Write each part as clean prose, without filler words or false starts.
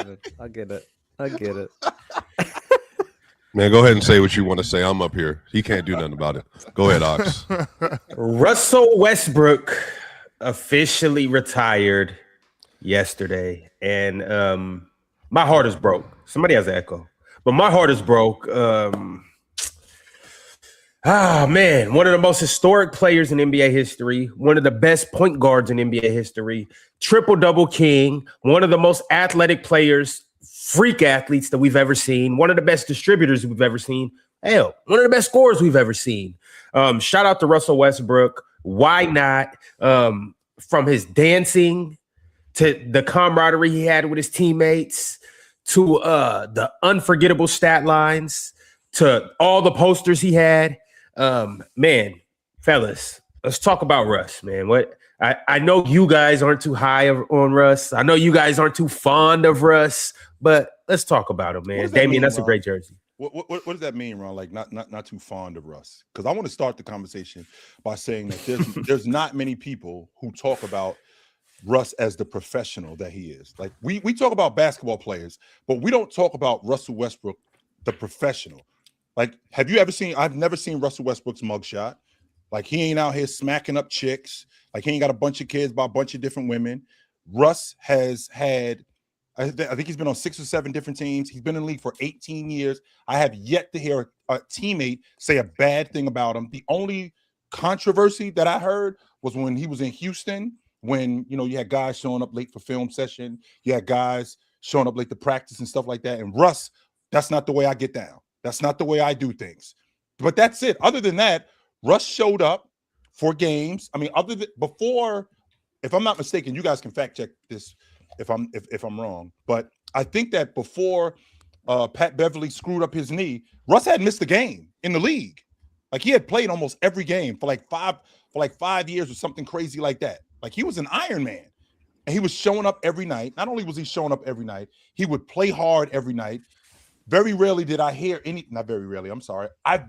man. I get it. I get it. Man, go ahead and say what you want to say. I'm up here. He can't do nothing about it. Go ahead, Ox. Russell Westbrook officially retired yesterday, and my heart is broke. Somebody has an echo, but my heart is broke. Man, one of the most historic players in NBA history, one of the best point guards in NBA history, triple-double king, one of the most athletic players, freak athletes that we've ever seen, one of the best distributors we've ever seen, hell, one of the best scorers we've ever seen. Shout out to Russell Westbrook. Why not? From his dancing to the camaraderie he had with his teammates to the unforgettable stat lines to all the posters he had. Man, fellas, let's talk about Russ, man. I know you guys aren't too high on Russ. I know you guys aren't too fond of Russ, but let's talk about him, man. Damian, that's Ron? A great jersey. What does that mean, Ron? Like not too fond of Russ? Because I want to start the conversation by saying that there's not many people who talk about Russ as the professional that he is. Like we talk about basketball players, but we don't talk about Russell Westbrook, the professional. Like, have you ever seen? I've never seen Russell Westbrook's mugshot. Like, he ain't out here smacking up chicks. Like, he ain't got a bunch of kids by a bunch of different women. Russ has had, I think he's been on 6 or 7 different teams. He's been in the league for 18 years. I have yet to hear a teammate say a bad thing about him. The only controversy that I heard was when he was in Houston, when, you had guys showing up late for film session. You had guys showing up late to practice and stuff like that. And Russ, that's not the way I get down. That's not the way I do things. But that's it. Other than that, Russ showed up for games. I mean, before, if I'm not mistaken, you guys can fact check this if I'm wrong. But I think that before Pat Beverly screwed up his knee, Russ had missed a game in the league. Like, he had played almost every game for like 5 years or something crazy like that. Like, he was an Iron Man. And he was showing up every night. Not only was he showing up every night, he would play hard every night. Very rarely did I hear not very rarely, I'm sorry. I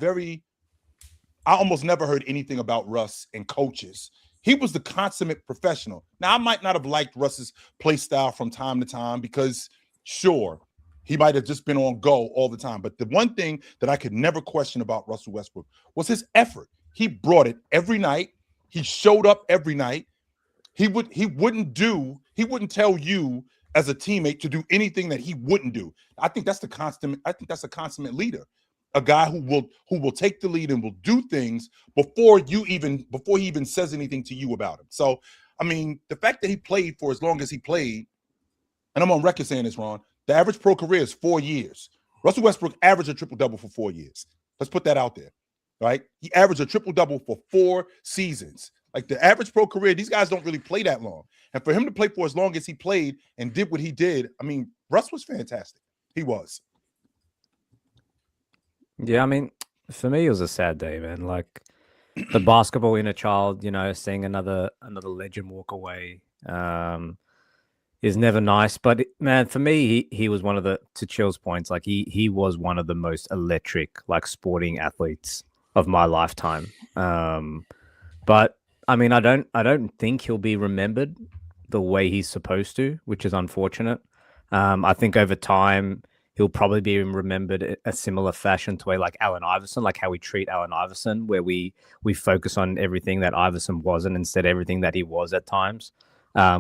almost never heard anything about Russ and coaches. He was the consummate professional. Now, I might not have liked Russ's play style from time to time because, sure, he might have just been on go all the time. But the one thing that I could never question about Russell Westbrook was his effort. He brought it every night. He showed up every night. He wouldn't tell you as a teammate to do anything that he wouldn't do. I think that's a consummate leader, a guy who will take the lead and will do things before he even says anything to you about him. So, I mean, the fact that he played for as long as he played, and I'm on record saying this, Ron, the average pro career is 4 years. Russell Westbrook averaged a triple-double for 4 years. Let's put that out there, right? He averaged a triple-double for 4 seasons. Like, the average pro career, these guys don't really play that long. And for him to play for as long as he played and did what he did, I mean, Russ was fantastic. He was. Yeah, I mean, for me, it was a sad day, man. Like, the basketball inner child, seeing another legend walk away is never nice. But, man, for me, he was one of to Chill's points, like, he was one of the most electric, like, sporting athletes of my lifetime. But I mean, I don't think he'll be remembered the way he's supposed to, which is unfortunate. I think over time he'll probably be remembered a similar fashion to way like Allen Iverson, like how we treat Allen Iverson, where we focus on everything that Iverson wasn't instead of everything that he was at times,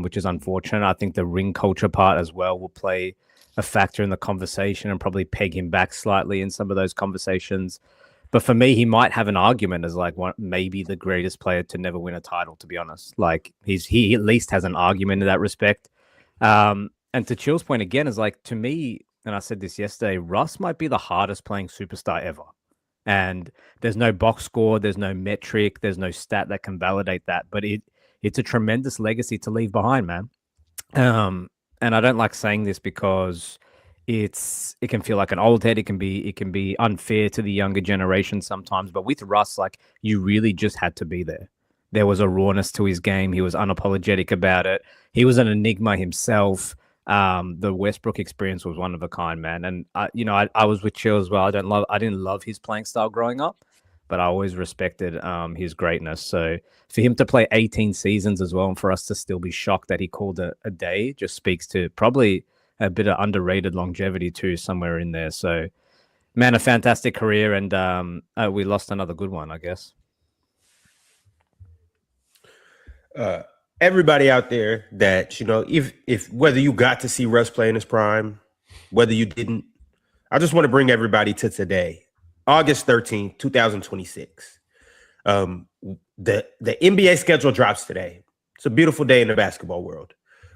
which is unfortunate. I think the ring culture part as well will play a factor in the conversation and probably peg him back slightly in some of those conversations. But for me, he might have an argument as like maybe the greatest player to never win a title, to be honest. Like he at least has an argument in that respect. And to Chill's point again, is like, to me, and I said this yesterday, Russ might be the hardest playing superstar ever. And there's no box score, there's no metric, there's no stat that can validate that. But it's a tremendous legacy to leave behind, man. And I don't like saying this because it can feel like an old head. It can be unfair to the younger generation sometimes. But with Russ, like, you really just had to be there. There was a rawness to his game. He was unapologetic about it. He was an enigma himself. The Westbrook experience was one of a kind, man. And I was with Chill as well. I didn't love his playing style growing up, but I always respected his greatness. So for him to play 18 seasons as well, and for us to still be shocked that he called a day, just speaks to probably a bit of underrated longevity too, somewhere in there. So, man, a fantastic career, and we lost another good one, I guess. Everybody out there that, if whether you got to see Russ play in his prime, whether you didn't, I just want to bring everybody to today, August 13th, 2026. The NBA schedule drops today. It's a beautiful day in the basketball world.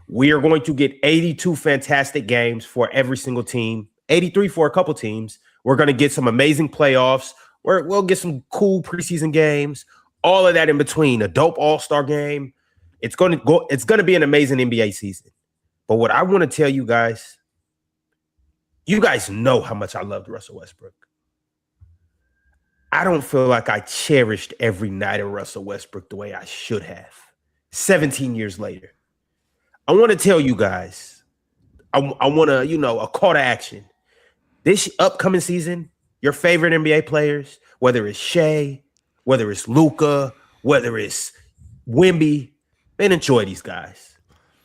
We are going to get 82 fantastic games for every single team, 83 for a couple teams. We're going to get some amazing playoffs. We'll get some cool preseason games, all of that in between, a dope all-star game. It's going to be an amazing NBA season. But what I want to tell you guys know how much I loved Russell Westbrook. I don't feel like I cherished every night of Russell Westbrook the way I should have. 17 years later. I want to tell you guys, I want to, a call to action. This upcoming season, your favorite NBA players, whether it's Shea, whether it's Luka, whether it's Wemby, man, enjoy these guys.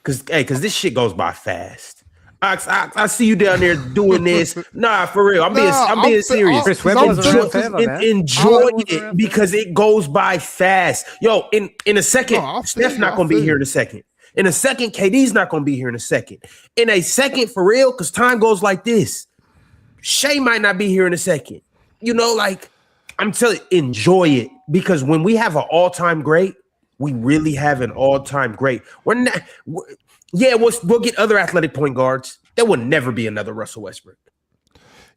Because this shit goes by fast. I see you down there doing this. Nah, for real. I'm being serious. Chris Webber was around forever, man. Enjoy it because it goes by fast. Yo, in a second, Steph's not going to be here in a second. In a second, KD's not going to be here in a second. In a second, for real, because time goes like this. Shea might not be here in a second. I'm telling you, enjoy it. Because when we have an all-time great, we really have an all-time great. We'll get other athletic point guards. There will never be another Russell Westbrook.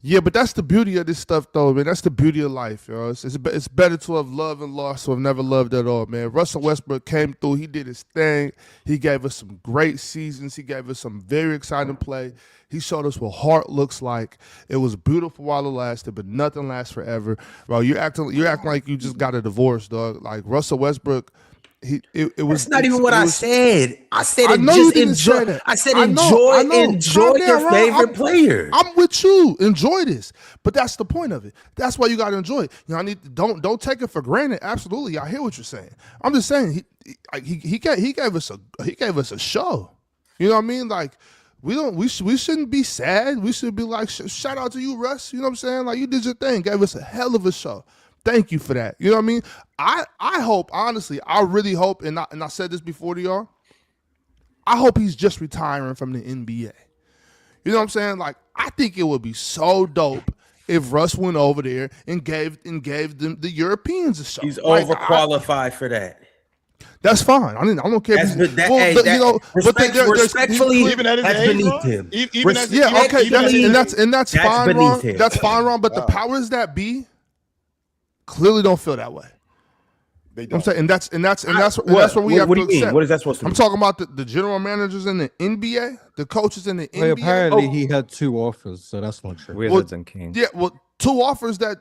Yeah, but that's the beauty of this stuff, though, man. That's the beauty of life, yo. It's better to have loved and lost to have never loved at all, man. Russell Westbrook came through. He did his thing. He gave us some great seasons. He gave us some very exciting play. He showed us what heart looks like. It was beautiful while it lasted, but nothing lasts forever. Bro, you're acting like you just got a divorce, dog. Like Russell Westbrook. That's not even what I said. I said just enjoy. I said enjoy your favorite player. I'm with you. Enjoy this, but that's the point of it. That's why you got to enjoy it. Don't take it for granted. Absolutely, I hear what you're saying. I'm just saying he gave us a show. You know what I mean? Like we shouldn't be sad. We should be like shout out to you, Russ. You know what I'm saying? Like you did your thing. Gave us a hell of a show. Thank you for that. You know what I mean? I hope, honestly, I really hope, and I said this before to y'all, I hope he's just retiring from the NBA. You know what I'm saying? Like, I think it would be so dope if Russ went over there and gave them the Europeans a show. He's overqualified for that. That's fine. I don't care. Respectfully, even at his that's age, beneath him. That's fine, Ron. That's fine, Ron. But the powers that be clearly don't feel that way. They don't. I'm saying, and that's what we have to accept. What is that supposed to mean? I'm talking about the general managers in the NBA, the coaches in the NBA. Apparently, he had 2 offers, so that's not true. Wizards and Kings. Yeah, 2 offers that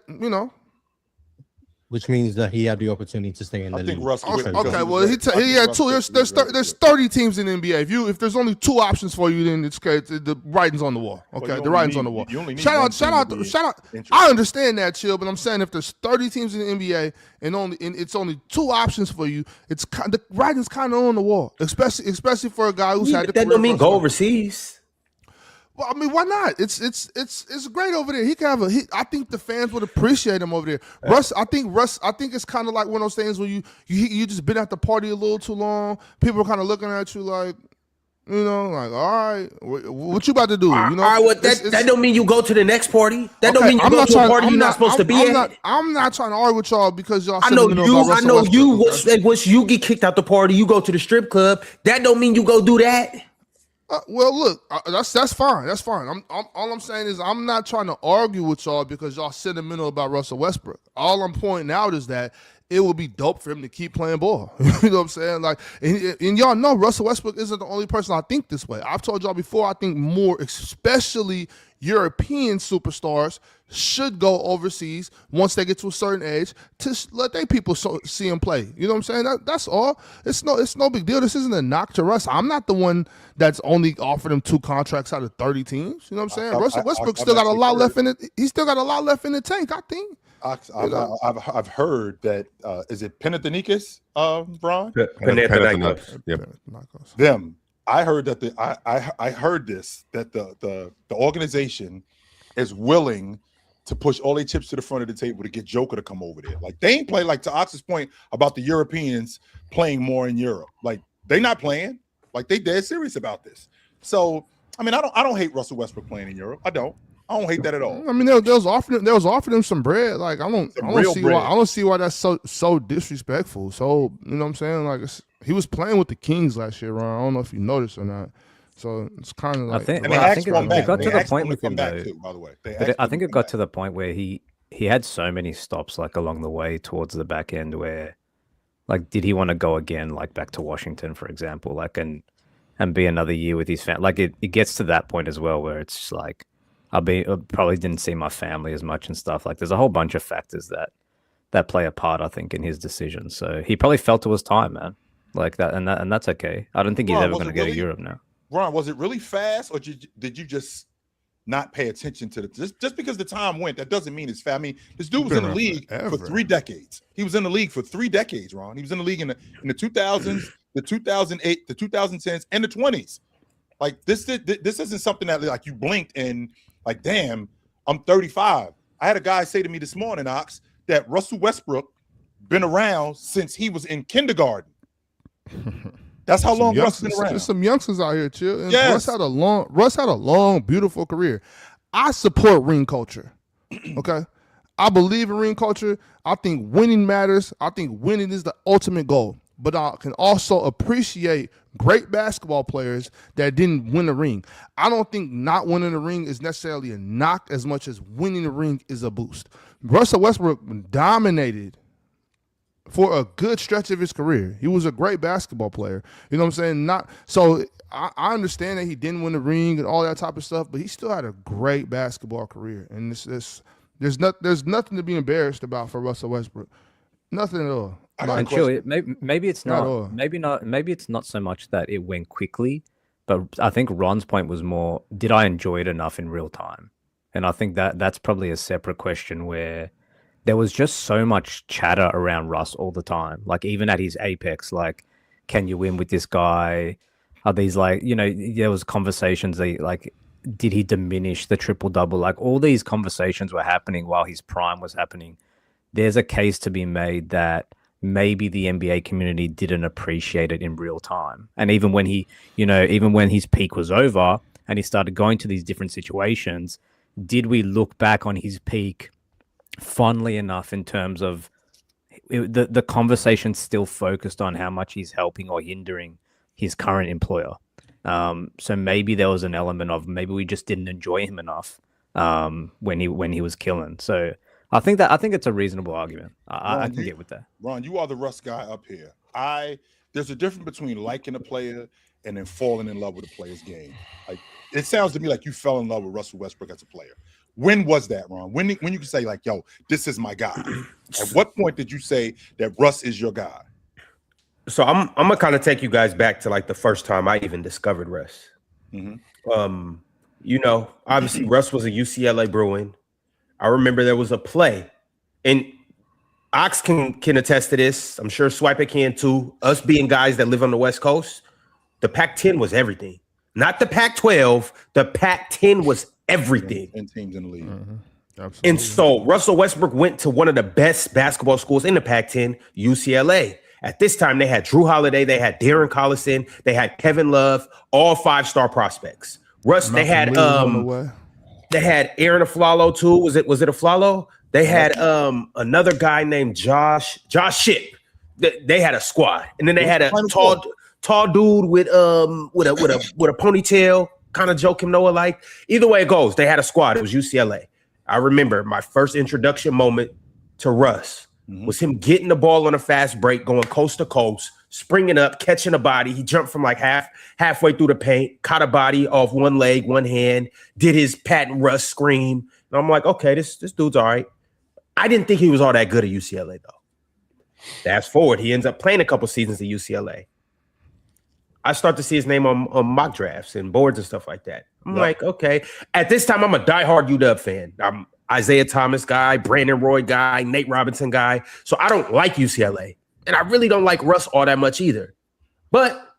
which means that he had the opportunity to stay in the league. I think Russ. Okay, well, he had 2. There's 30 teams in the NBA. If there's only 2 options for you, then it's the writing's on the wall. Okay, the writing's on the wall. Shout out. I understand that, Chill, but I'm saying if there's 30 teams in the NBA and it's only 2 options for you, the writing's kind of on the wall, especially for a guy who's had. That don't mean go overseas. Well, I mean, why not? It's great over there. He can have I think the fans would appreciate him over there. Russ, I think it's kind of like one of those things where you just been at the party a little too long. People are kind of looking at you like, all right, what you about to do? All right, that don't mean you go to the next party. That don't mean you go to a party you're not supposed to be at. I'm not trying to argue with y'all because y'all. I know you. Once you get kicked out the party, you go to the strip club. That don't mean you go do that. Well, look, that's fine. That's fine. All I'm saying is I'm not trying to argue with y'all because y'all sentimental about Russell Westbrook. All I'm pointing out is that it would be dope for him to keep playing ball. You know what I'm saying? Like, and y'all know Russell Westbrook isn't the only person I think this way. I've told y'all before, I think more, especially European superstars, should go overseas once they get to a certain age to let their people see him play. You know what I'm saying? That's all. It's no big deal. This isn't a knock to Russ. I'm not the one that's only offered him 2 contracts out of 30 teams. You know what I'm saying? Russell Westbrook still got a lot left in it. He's still got a lot left in the tank, I think. I've heard that is it Panathinaikos, Bron? Panathinaikos. Yep. Them. I heard that I heard this that the organization is willing to push all their chips to the front of the table to get Joker to come over there. Like they ain't play, like to Ox's point about the Europeans playing more in Europe. Like they not playing. Like they dead serious about this. So I mean, I don't hate Russell Westbrook playing in Europe. I don't hate that at all. I mean, they was offering him some bread. Like I don't see why that's so disrespectful. So you know what I'm saying? Like he was playing with the Kings last year, Ron. I don't know if you noticed or not. So it's kind of like I think it got to the point with him though. too, by the way. I think it got to the point where he had so many stops like along the way towards the back end where, like, did he want to go again, like back to Washington, for example, like and be another year with his family? Like it gets to that point as well where it's just like I probably didn't see my family as much and stuff. Like there's a whole bunch of factors that play a part, I think, in his decision. So he probably felt it was time, man. Like that, and that's okay. I don't think he's ever going to go to Europe now. Ron, was it really fast, or did you just not pay attention to just because the time went? That doesn't mean it's fast. I mean, this dude was in the league for 3 decades. He was in the league for 3 decades, Ron. He was in the league in the 2000s, the 2008, the 2010s, and the 20s. Like this isn't something that like you blinked and like, damn, I'm 35. I had a guy say to me this morning, Ox, that Russell Westbrook been around since he was in kindergarten. That's how long Russ has been around. There's some youngsters out here, chill. And Yes. Russ had a long, beautiful career. I support ring culture. Okay. I believe in ring culture. I think winning matters. I think winning is the ultimate goal. But I can also appreciate great basketball players that didn't win the ring. I don't think not winning the ring is necessarily a knock as much as winning the ring is a boost. Russell Westbrook dominated for a good stretch of his career. He was a great basketball player. You know what I'm saying? I understand that he didn't win the ring and all that type of stuff, but he still had a great basketball career. And there's nothing to be embarrassed about for Russell Westbrook. Nothing at all. And chill, maybe it's not. Maybe it's not so much that it went quickly, but I think Ron's point was more: did I enjoy it enough in real time? And I think that's probably a separate question where there was just so much chatter around Russ all the time. Like even at his apex, like, can you win with this guy? Are these like, there was conversations like, did he diminish the triple double? Like all these conversations were happening while his prime was happening. There's a case to be made that maybe the NBA community didn't appreciate it in real time. And even when even when his peak was over and he started going to these different situations, did we look back on his peak fondly enough in terms of the conversation still focused on how much he's helping or hindering his current employer? So maybe there was an element of maybe we just didn't enjoy him enough when he was killing. So I think it's a reasonable argument. I can get with that. Ron, you are the Russ guy up here. There's a difference between liking a player and then falling in love with a player's game. Like it sounds to me like you fell in love with Russell Westbrook as a player. When was that, Ron? When you can say like, yo, this is my guy? At what point did you say that Russ is your guy? So I'm gonna kind of take you guys back to like the first time I even discovered Russ. Mm-hmm. Obviously Russ was a UCLA Bruin. I remember there was a play, and Ox can attest to this. I'm sure Swiper can too. Us being guys that live on the West Coast, the Pac-10 was everything. Not the Pac-12. The Pac-10 was everything. 10 teams in the league. Mm-hmm. Absolutely. And so Russell Westbrook went to one of the best basketball schools in the Pac-10, UCLA. At this time, they had Drew Holiday, they had Darren Collison, they had Kevin Love, all 5-star prospects. Russ, they had Aaron Aflalo too. Was it Aflalo? They had another guy named Josh Shipp. They had a squad, and then they had a tall dude with a ponytail, kind of Joakim Noah like. Either way it goes, they had a squad. It was UCLA. I remember my first introduction moment to Russ was him getting the ball on a fast break, going coast to coast, springing up, catching a body. He jumped from like halfway through the paint, caught a body off one leg, one hand, did his Pat and Russ scream. And I'm like, okay, this dude's all right. I didn't think he was all that good at UCLA, though. Fast forward, he ends up playing a couple seasons at UCLA. I start to see his name on mock drafts and boards and stuff like that. I'm like, okay. At this time, I'm a diehard UW fan. I'm Isaiah Thomas guy, Brandon Roy guy, Nate Robinson guy. So I don't like UCLA. And I really don't like Russ all that much either. But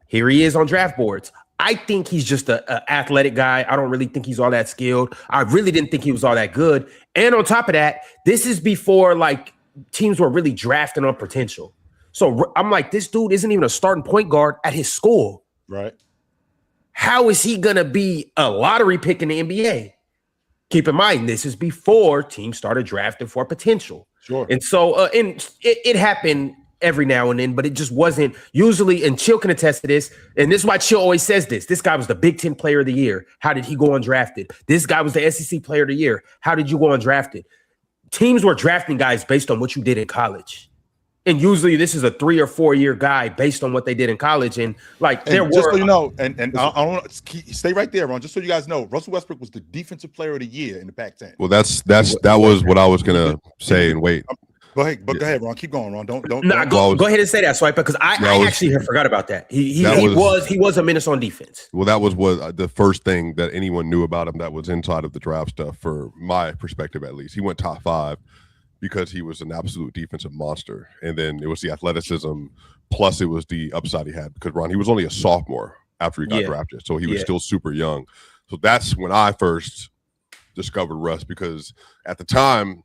Here he is on draft boards. I think he's just a athletic guy. I don't really think he's all that skilled. I really didn't think he was all that good. And on top of that, this is before like teams were really drafting on potential. So I'm like, this dude isn't even a starting point guard at his school. Right. How is he going to be a lottery pick in the NBA? Keep in mind, this is before teams started drafting for potential. Sure. And so it happened every now and then, but it just wasn't usually, and Chill can attest to this, and this is why Chill always says this guy was the Big Ten Player of the Year. How did he go undrafted? This guy was the SEC Player of the Year. How did you go undrafted? Teams were drafting guys based on what you did in college. And usually this is a 3 or 4 year guy based on what they did in college. And like there were, just so you know, and I don't want to stay right there, Ron. Just so you guys know, Russell Westbrook was the Defensive Player of the Year in the Pac-10. Well, that was what I was gonna say. And wait, Go ahead, Ron. Keep going, Ron. Don't. Go ahead and say that, Swipe, because I actually forgot about that. He was a menace on defense. Well, that was what the first thing that anyone knew about him that was inside of the draft stuff, for my perspective at least. He went top 5 because he was an absolute defensive monster, and then it was the athleticism plus it was the upside he had. Because Ron, he was only a sophomore after he got drafted, so he was still super young. So that's when I first discovered Russ, because at the time,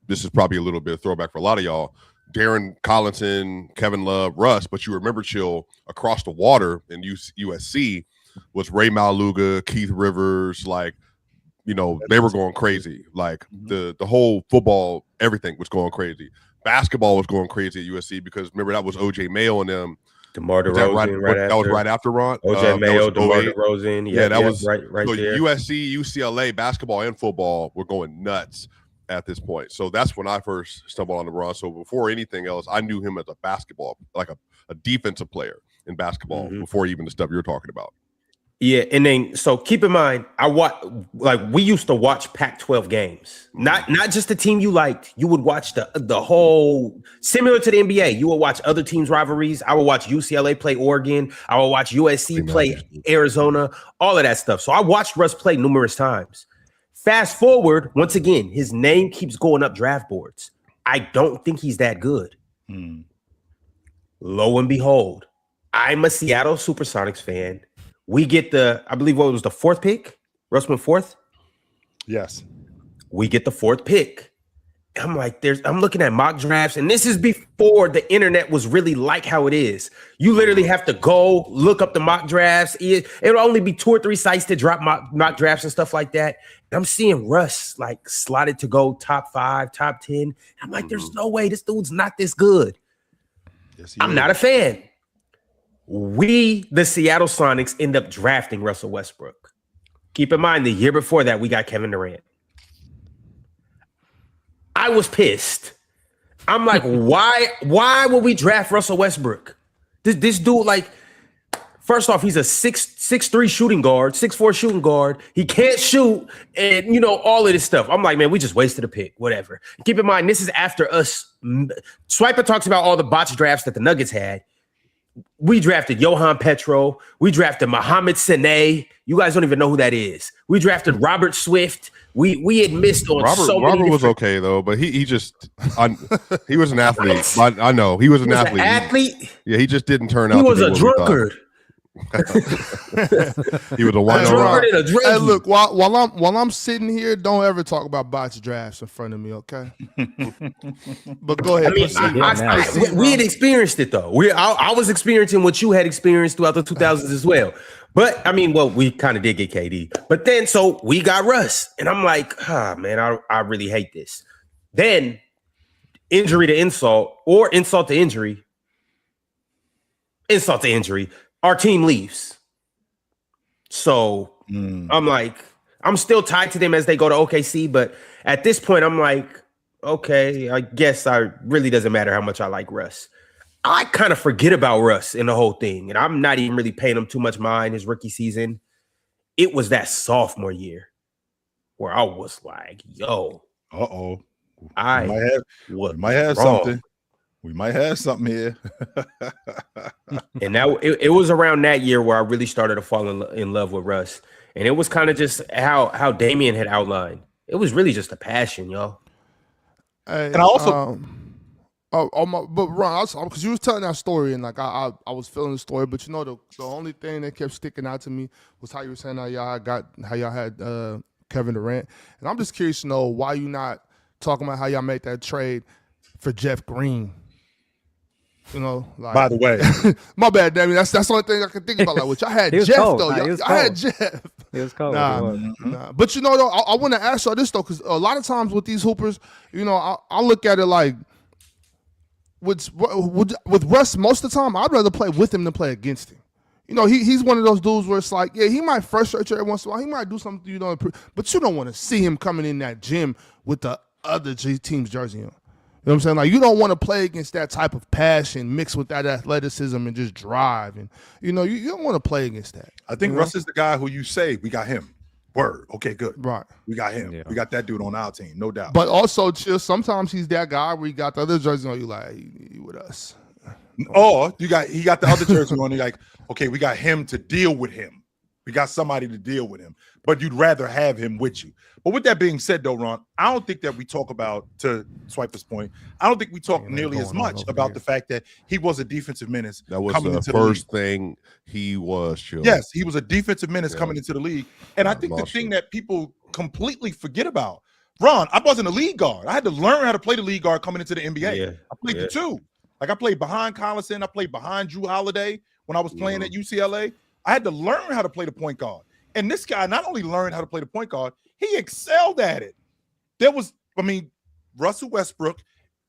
this is probably a little bit of throwback for a lot of y'all, Darren Collinson, Kevin Love, Russ, but you remember, Chill, across the water in USC was Ray Maluga, Keith Rivers, like, you know, they were going crazy. Like the whole football, everything was going crazy. Basketball was going crazy at USC because remember that was OJ Mayo and them. DeMar DeRozan, that was right after Ron. OJ Mayo, DeMar DeRozan. Yeah, that was right so there. USC, UCLA, basketball and football were going nuts at this point. So that's when I first stumbled on LeBron. So before anything else, I knew him as a basketball, like a defensive player in basketball before even the stuff you're talking about. Yeah, and then so keep in mind, we used to watch Pac-12 games, not just the team you liked. You would watch the whole, similar to the NBA. You would watch other teams' rivalries. I would watch UCLA play Oregon. I would watch USC play Arizona. All of that stuff. So I watched Russ play numerous times. Fast forward, once again, his name keeps going up draft boards. I don't think he's that good. Lo and behold, I'm a Seattle Supersonics fan. We get I believe what was the 4th pick? Russ went 4th? Yes. We get the 4th pick. I'm like, I'm looking at mock drafts, and this is before the internet was really like how it is. You literally have to go look up the mock drafts. It'll only be 2 or 3 sites to drop mock drafts and stuff like that. And I'm seeing Russ like slotted to go top 5, top 10. I'm like, there's no way this dude's not this good. Yes, I'm not a fan. We, the Seattle Sonics, end up drafting Russell Westbrook. Keep in mind, the year before that, we got Kevin Durant. I was pissed. I'm like, why would we draft Russell Westbrook? This dude, like, first off, he's a 6'3" shooting guard, 6'4" shooting guard. He can't shoot, and you know, all of this stuff. I'm like, man, we just wasted a pick, whatever. Keep in mind, this is after us. Swiper talks about all the botched drafts that the Nuggets had. We drafted Johan Petro. We drafted Mohamed Sane. You guys don't even know who that is. We drafted Robert Swift. We had missed on Robert was okay though, but he just he was an athlete. I know he was an athlete. Yeah, he just didn't turn out. He was a drunkard. He was a one. Hey, look, while I'm sitting here, don't ever talk about botched drafts in front of me, okay? But go ahead. We had experienced it though. I was experiencing what you had experienced throughout the 2000s as well. But I mean, well, we kind of did get KD, but then so we got Russ, and I'm like, man, I really hate this. Then injury to insult, or insult to injury. Insult to injury. Our team leaves. So I'm like, I'm still tied to them as they go to OKC. But at this point, I'm like, okay, I guess I really doesn't matter how much I like Russ. I kind of forget about Russ in the whole thing. And I'm not even really paying him too much mind his rookie season. It was that sophomore year where I was like, yo. Uh-oh. We might have something. We might have something here. And now it was around that year where I really started to fall in love with Russ. And it was kind of just how Damian had outlined. It was really just a passion, y'all. And I also But Ron, because you was telling that story and like I was feeling the story, but you know the only thing that kept sticking out to me was how you were saying how y'all had Kevin Durant, and I'm just curious to know why you not talking about how y'all made that trade for Jeff Green. You know, like, By the way, my bad, Damien. That's the only thing I can think about. Like, which I had Jeff cold. though. Nah, I had Jeff. He was cold. Nah. But you know, though, I want to ask y'all this though, because a lot of times with these hoopers, you know, I look at it like with Russ. Most of the time, I'd rather play with him than play against him. You know, he's one of those dudes where it's like, yeah, he might frustrate you every once in a while. He might do something you don't approve, but you don't want to see him coming in that gym with the other team's jersey on. You know what I'm saying? Like, you don't want to play against that type of passion mixed with that athleticism and just drive. And, you know, you don't want to play against that. I think Russ is the guy who you say, we got him. Word. Okay, good. Right. We got him. Yeah. We got that dude on our team, no doubt. But also, just sometimes he's that guy where you got the other jersey on, you like, he with us. Or he got the other jersey on, you're like, okay, we got him to deal with him. We got somebody to deal with him. But you'd rather have him with you. But with that being said, though, Ron, I don't think that we talk about, to Swiper's point, I don't think we talk nearly as much about the fact that he was a defensive menace. That was the first thing he was. Chill. Yes, he was a defensive menace coming into the league. And I think the thing that people completely forget about, Ron, I wasn't a lead guard. I had to learn how to play the lead guard coming into the NBA. Yeah, I played the two. Like, I played behind Collison. I played behind Drew Holiday when I was playing at UCLA. I had to learn how to play the point guard. And this guy not only learned how to play the point guard, he excelled at it. Russell Westbrook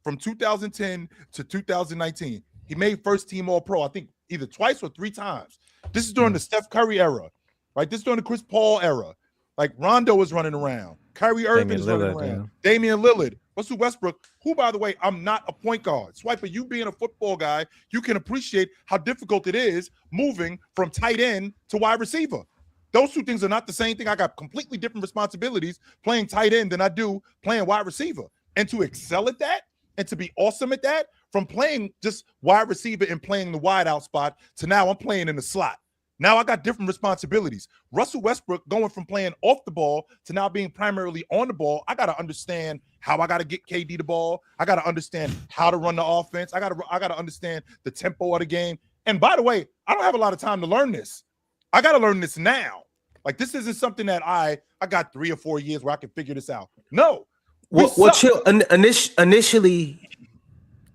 from 2010 to 2019, he made first team All-Pro, I think either twice or three times. This is during the Steph Curry era, right? This is during the Chris Paul era. Like, Rondo was running around. Kyrie Irving is running around. Damian Lillard. Russell Westbrook, who, by the way, I'm not a point guard. Swiper, you being a football guy, you can appreciate how difficult it is moving from tight end to wide receiver. Those two things are not the same thing. I got completely different responsibilities playing tight end than I do playing wide receiver. And to excel at that and to be awesome at that, from playing just wide receiver and playing the wide out spot to now I'm playing in the slot. Now I got different responsibilities. Russell Westbrook going from playing off the ball to now being primarily on the ball. I got to understand how I got to get KD the ball. I got to understand how to run the offense. I got to understand the tempo of the game. And by the way, I don't have a lot of time to learn this. I got to learn this now. Like, this isn't something that I got 3 or 4 years where I can figure this out. No. Well, chill. Initially,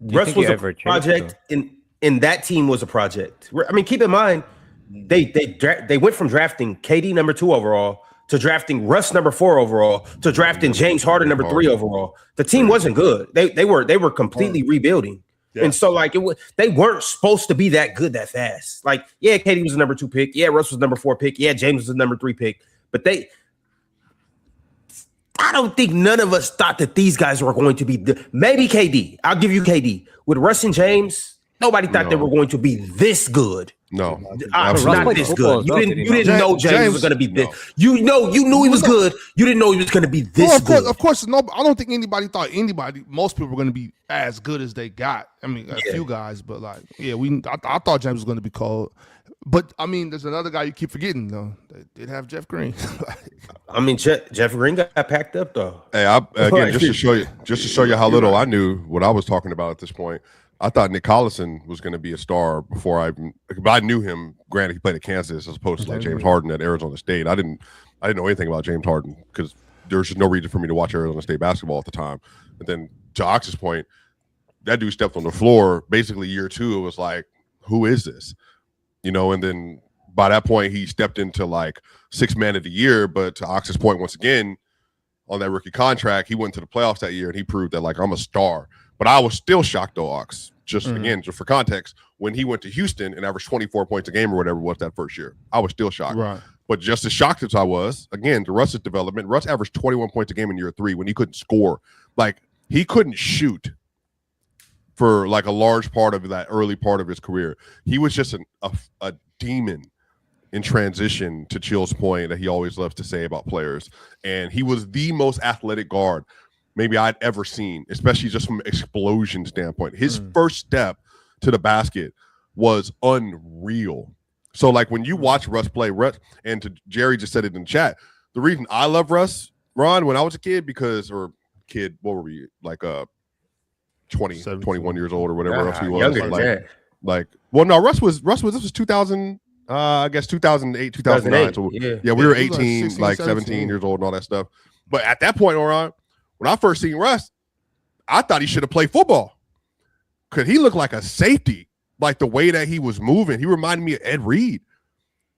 Russ was a project, and that team was a project. I mean, keep in mind, they went from drafting KD number 2 overall to drafting Russ number 4 overall to drafting James Harden number 3 overall. The team wasn't good. They were completely rebuilding. Yeah. And so, like, they weren't supposed to be that good that fast. Like, yeah, KD was the number 2 pick. Yeah, Russ was the number 4 pick. Yeah, James was the number 3 pick. But I don't think none of us thought that these guys were going to be maybe KD. I'll give you KD. With Russ and James, nobody thought they were going to be this good. No, not this good. You didn't know James was going to be this. No. You knew he was good. You didn't know he was going to be this good. Of course, no. I don't think anybody thought most people were going to be as good as they got. I mean, a few guys, but like, yeah, I thought James was going to be cold. But I mean, there's another guy you keep forgetting though. They did have Jeff Green. I mean, Jeff Green got packed up though. Hey, again, just to show you how little I knew what I was talking about at this point. I thought Nick Collison was going to be a star before I knew him. Granted, he played at Kansas as opposed to like James Harden at Arizona State. I didn't know anything about James Harden because there was just no reason for me to watch Arizona State basketball at the time. And then to Ox's point, that dude stepped on the floor basically year 2. It was like, who is this? You know, and then by that point, he stepped into like 6th man of the year. But to Ox's point, once again, on that rookie contract, he went to the playoffs that year and he proved that like I'm a star. But I was still shocked though, Ox. Just again, just for context, when he went to Houston and averaged 24 points a game or whatever it was that first year, I was still shocked. Right. But just as shocked as I was, again, to Russ's development, Russ averaged 21 points a game in year 3 when he couldn't score. Like, he couldn't shoot for like a large part of that early part of his career. He was just a demon in transition, to Chill's point that he always loves to say about players. And he was the most athletic guard maybe I'd ever seen, especially just from an explosion standpoint. His first step to the basket was unreal. So, like, when you watch Russ play, and to Jerry just said it in the chat, the reason I love Russ, Ron, when I was a kid, what were we, like, 20, 17. 21 years old or whatever else he was. Younger than that. Well, no, Russ was this was 2000, I guess 2008, 2009. So yeah, we were he was like 18, 16, like 17 years old and all that stuff. But at that point, Oran, when I first seen Russ, I thought he should have played football because he looked like a safety, like the way that he was moving. He reminded me of Ed Reed,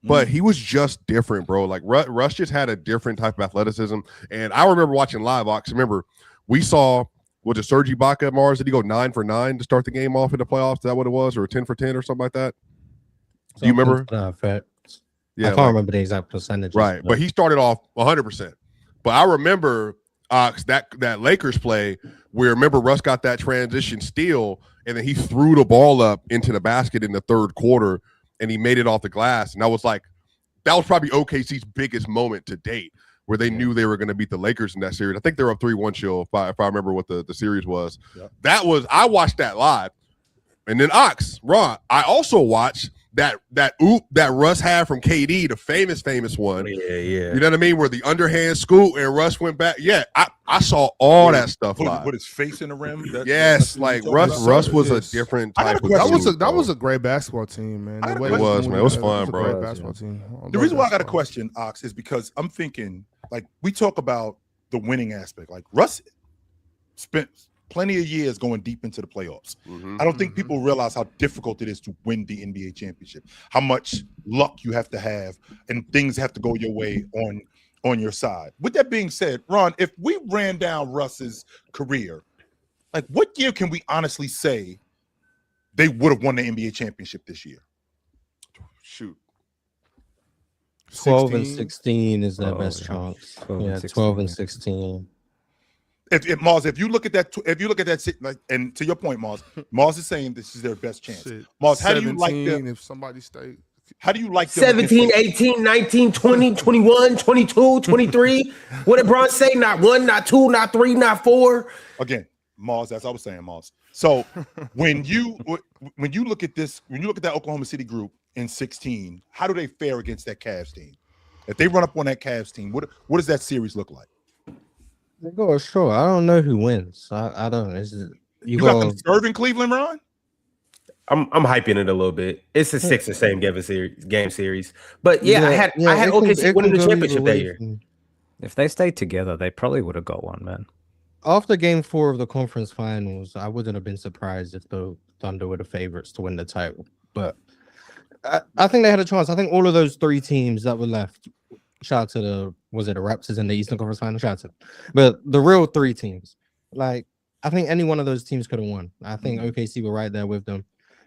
but he was just different, bro. Like Russ just had a different type of athleticism. And I remember watching live ops. Remember, we saw, was it Serge Ibaka at Mars? Did he go 9 for 9 to start the game off in the playoffs? Is that what it was? Or 10 for 10 or something like that? Do you remember? Yeah, I can't remember the exact percentage. Right, but he started off 100%. But I remember that Lakers play where, remember, Russ got that transition steal, and then he threw the ball up into the basket in the third quarter, and he made it off the glass. And that was probably OKC's biggest moment to date, where they knew they were going to beat the Lakers in that series. I think they were up 3-1 chill, if I remember what the series was. Yep. I watched that live. And then Ron, I also watched that oop that Russ had from KD, the famous one. Yeah. You know what I mean? Where the underhand scoop and Russ went back. Yeah, I saw all that stuff live. Put his face in the rim. Yes, like Russ was a different type of that was a great basketball team, man. It was, man. It was fun, bro. Great basketball team. The reason why I got a question, Ox, is because I'm thinking, like, we talk about the winning aspect. Like, Russ spent plenty of years going deep into the playoffs. I don't think people realize how difficult it is to win the NBA championship, how much luck you have to have, and things have to go your way on your side. With that being said, Ron, if we ran down Russ's career, like, what year can we honestly say they would have won the NBA championship this year? Shoot. 12 and 16 is their best chance. 12 and 16. If Mars, if you look at that, like, and to your point, Mars is saying this is their best chance. Mars, how do you like them? If somebody stayed, how do you like them? 17, 18, 19, 20, 21, 22, 23. What did Bron say? Not 1, not 2, not 3, not 4. Again, Mars, as I was saying, Mars. So when you look at this, when you look at that Oklahoma City group in 16, how do they fare against that Cavs team? If they run up on that Cavs team, what does that series look like? They go ashore. I don't know who wins. I don't know. You got them serving Cleveland, Ron? I'm hyping it a little bit. It's a 6 or same game series. But I had OKC winning the championship that year. If they stayed together, they probably would have got one, man. After game 4 of the conference finals, I wouldn't have been surprised if the Thunder were the favorites to win the title. But I think they had a chance. I think all of those 3 teams that were left, shout out to the Raptors in the Eastern Conference Final, shout out to them. But the real 3 teams, like, I think any one of those teams could have won. I think OKC were right there with them.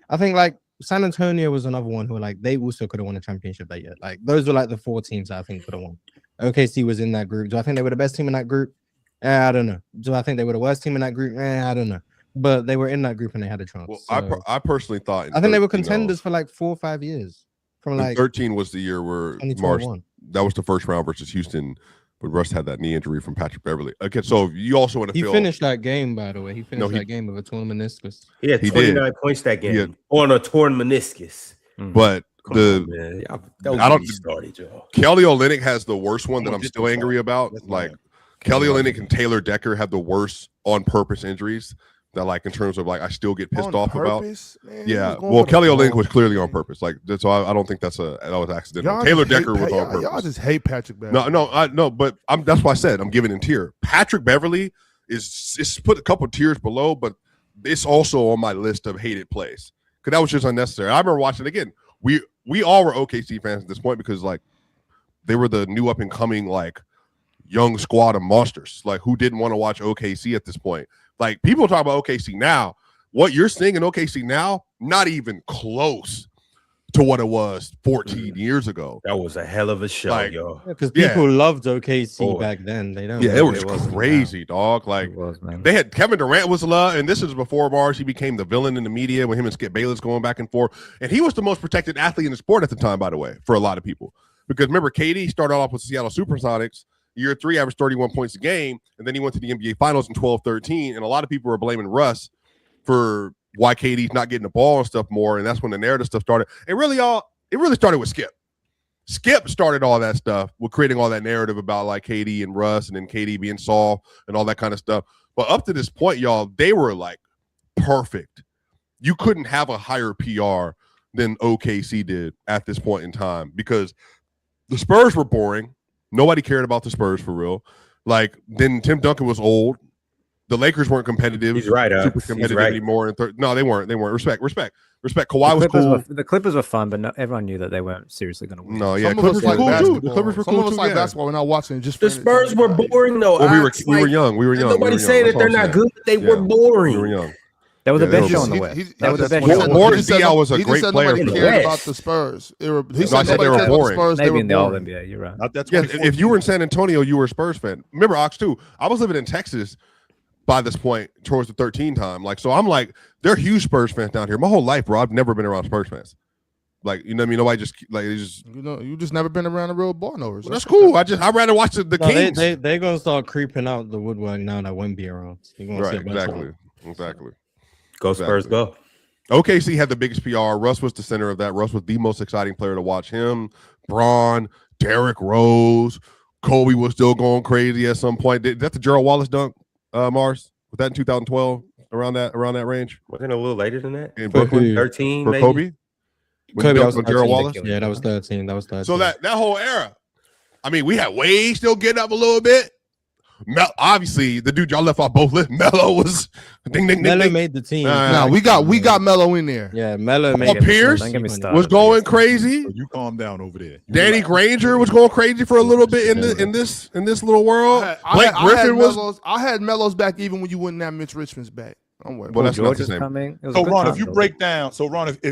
I think, like, San Antonio was another one who, like, they also could have won a championship that year. Like, those were like the 4 teams that I think could have won. OKC was in that group. Do I think they were the best team in that group? I don't know. Do I think they were the worst team in that group? I don't know. But they were in that group and they had a chance. Well, so, I personally thought I think they were contenders for like 4 or 5 years. From like 13 was the year where that was the first round versus Houston, but Russ had that knee injury from Patrick Beverly. Okay, so you also want to feel. He finished that game, by the way. He finished that game with a torn meniscus. He had 29 points that game on a torn meniscus. But I don't started, y'all. Kelly Olynyk has the worst one that I'm still angry about. Like, Kelly Olynyk and Taylor Decker have the worst on purpose injuries that, like, in terms of, like, I still get pissed off about. Man, yeah, well, Kelly Olynyk was clearly on purpose. Like, so I don't think that was accidental. Y'all Taylor Decker was on purpose. Y'all just hate Patrick Beverly. No, but that's why I said I'm giving him tier. Patrick Beverly is put a couple tiers below, but it's also on my list of hated plays because that was just unnecessary. I remember watching it again. We all were OKC fans at this point because, like, they were the new up and coming, like, young squad of monsters. Like, who didn't want to watch OKC at this point? Like, people talk about OKC now. What you're seeing in OKC now, not even close to what it was 14 years ago. That was a hell of a show, like, yo. Because people loved OKC back then. They don't. Yeah, it was crazy, dog. Like, they had Kevin Durant was loved, and this is before Mars. He became the villain in the media when him and Skip Bayless going back and forth. And he was the most protected athlete in the sport at the time, by the way, for a lot of people. Because remember, KD started off with the Seattle Supersonics. Year 3 averaged 31 points a game, and then he went to the NBA Finals in 12-13, and a lot of people were blaming Russ for why KD's not getting the ball and stuff more, and that's when the narrative stuff started. And really, it really started with Skip. Skip started all that stuff with creating all that narrative about, like, KD and Russ, and then KD being soft and all that kind of stuff. But up to this point, y'all, they were, like, perfect. You couldn't have a higher PR than OKC did at this point in time because the Spurs were boring. Nobody cared about the Spurs for real. Like, then Tim Duncan was old. The Lakers weren't competitive. He's right, super competitive anymore. No, they weren't. Respect. Kawhi was cool. The Clippers were fun, but everyone knew that they weren't seriously going to win. No, yeah, Some of us Clippers were like cool too. basketball. The Clippers were Some cool of us too. like Yeah. basketball. We're not watching it. Just The Spurs were boring though. Well, we were young. We were young. Nobody's saying that they're not good. They were boring. We were young. They were the Yeah, they best were show on the boring. West. He They were the just best said- show on the Morris West. he just Diaw said- was a he just great said player nobody for cared them. about the Spurs. He I said said they nobody were cared about the boring. Spurs. They Maybe were in the All boring. NBA. You're right. Not that Yeah, 2014. if you were in San Antonio, you were a Spurs fan. Remember Ox too. I was living in Texas by this point towards the 13 time. Like, so I'm like, they're huge Spurs fans down here. My whole life, bro, I've never been around Spurs fans. Like, you know what I mean? Nobody just like they just. You know, you just never been around the real ball knowers. Well, that's cool. I'd rather watch the No, Kings. they're gonna start creeping out the woodwork now that won't be around. You're gonna Right, see a bunch of exactly. Go Spurs, go. OKC had the biggest PR. Russ was the center of that. Russ was the most exciting player to watch. Him, Braun, Derrick Rose, Kobe was still going crazy at some point. That's the Gerald Wallace dunk, Mars? Was that in 2012? Around that range? Wasn't it a little later than that? In For Brooklyn? who? 13, For maybe. Kobe? When Kobe, he that was dunked on Gerald 13. Wallace? Yeah, that was 13. That was 13. So that whole era, I mean, we had Wade still getting up a little bit. Obviously, the dude y'all left off both lists, Melo was ding ding ding. Melo ding. made the team. Nah, we got Melo in there. Yeah, Melo Paul made Pierce Don't get me started. was going crazy. So you calm down over there. You Danny relax. Granger was going crazy for a little bit in this little world. Blake Griffin was. I had Melo's back even when you wouldn't have Mitch Richmond's back. Don't worry. Well, that's not George the is same. coming. It was So a good Ron, time, if you though. break down,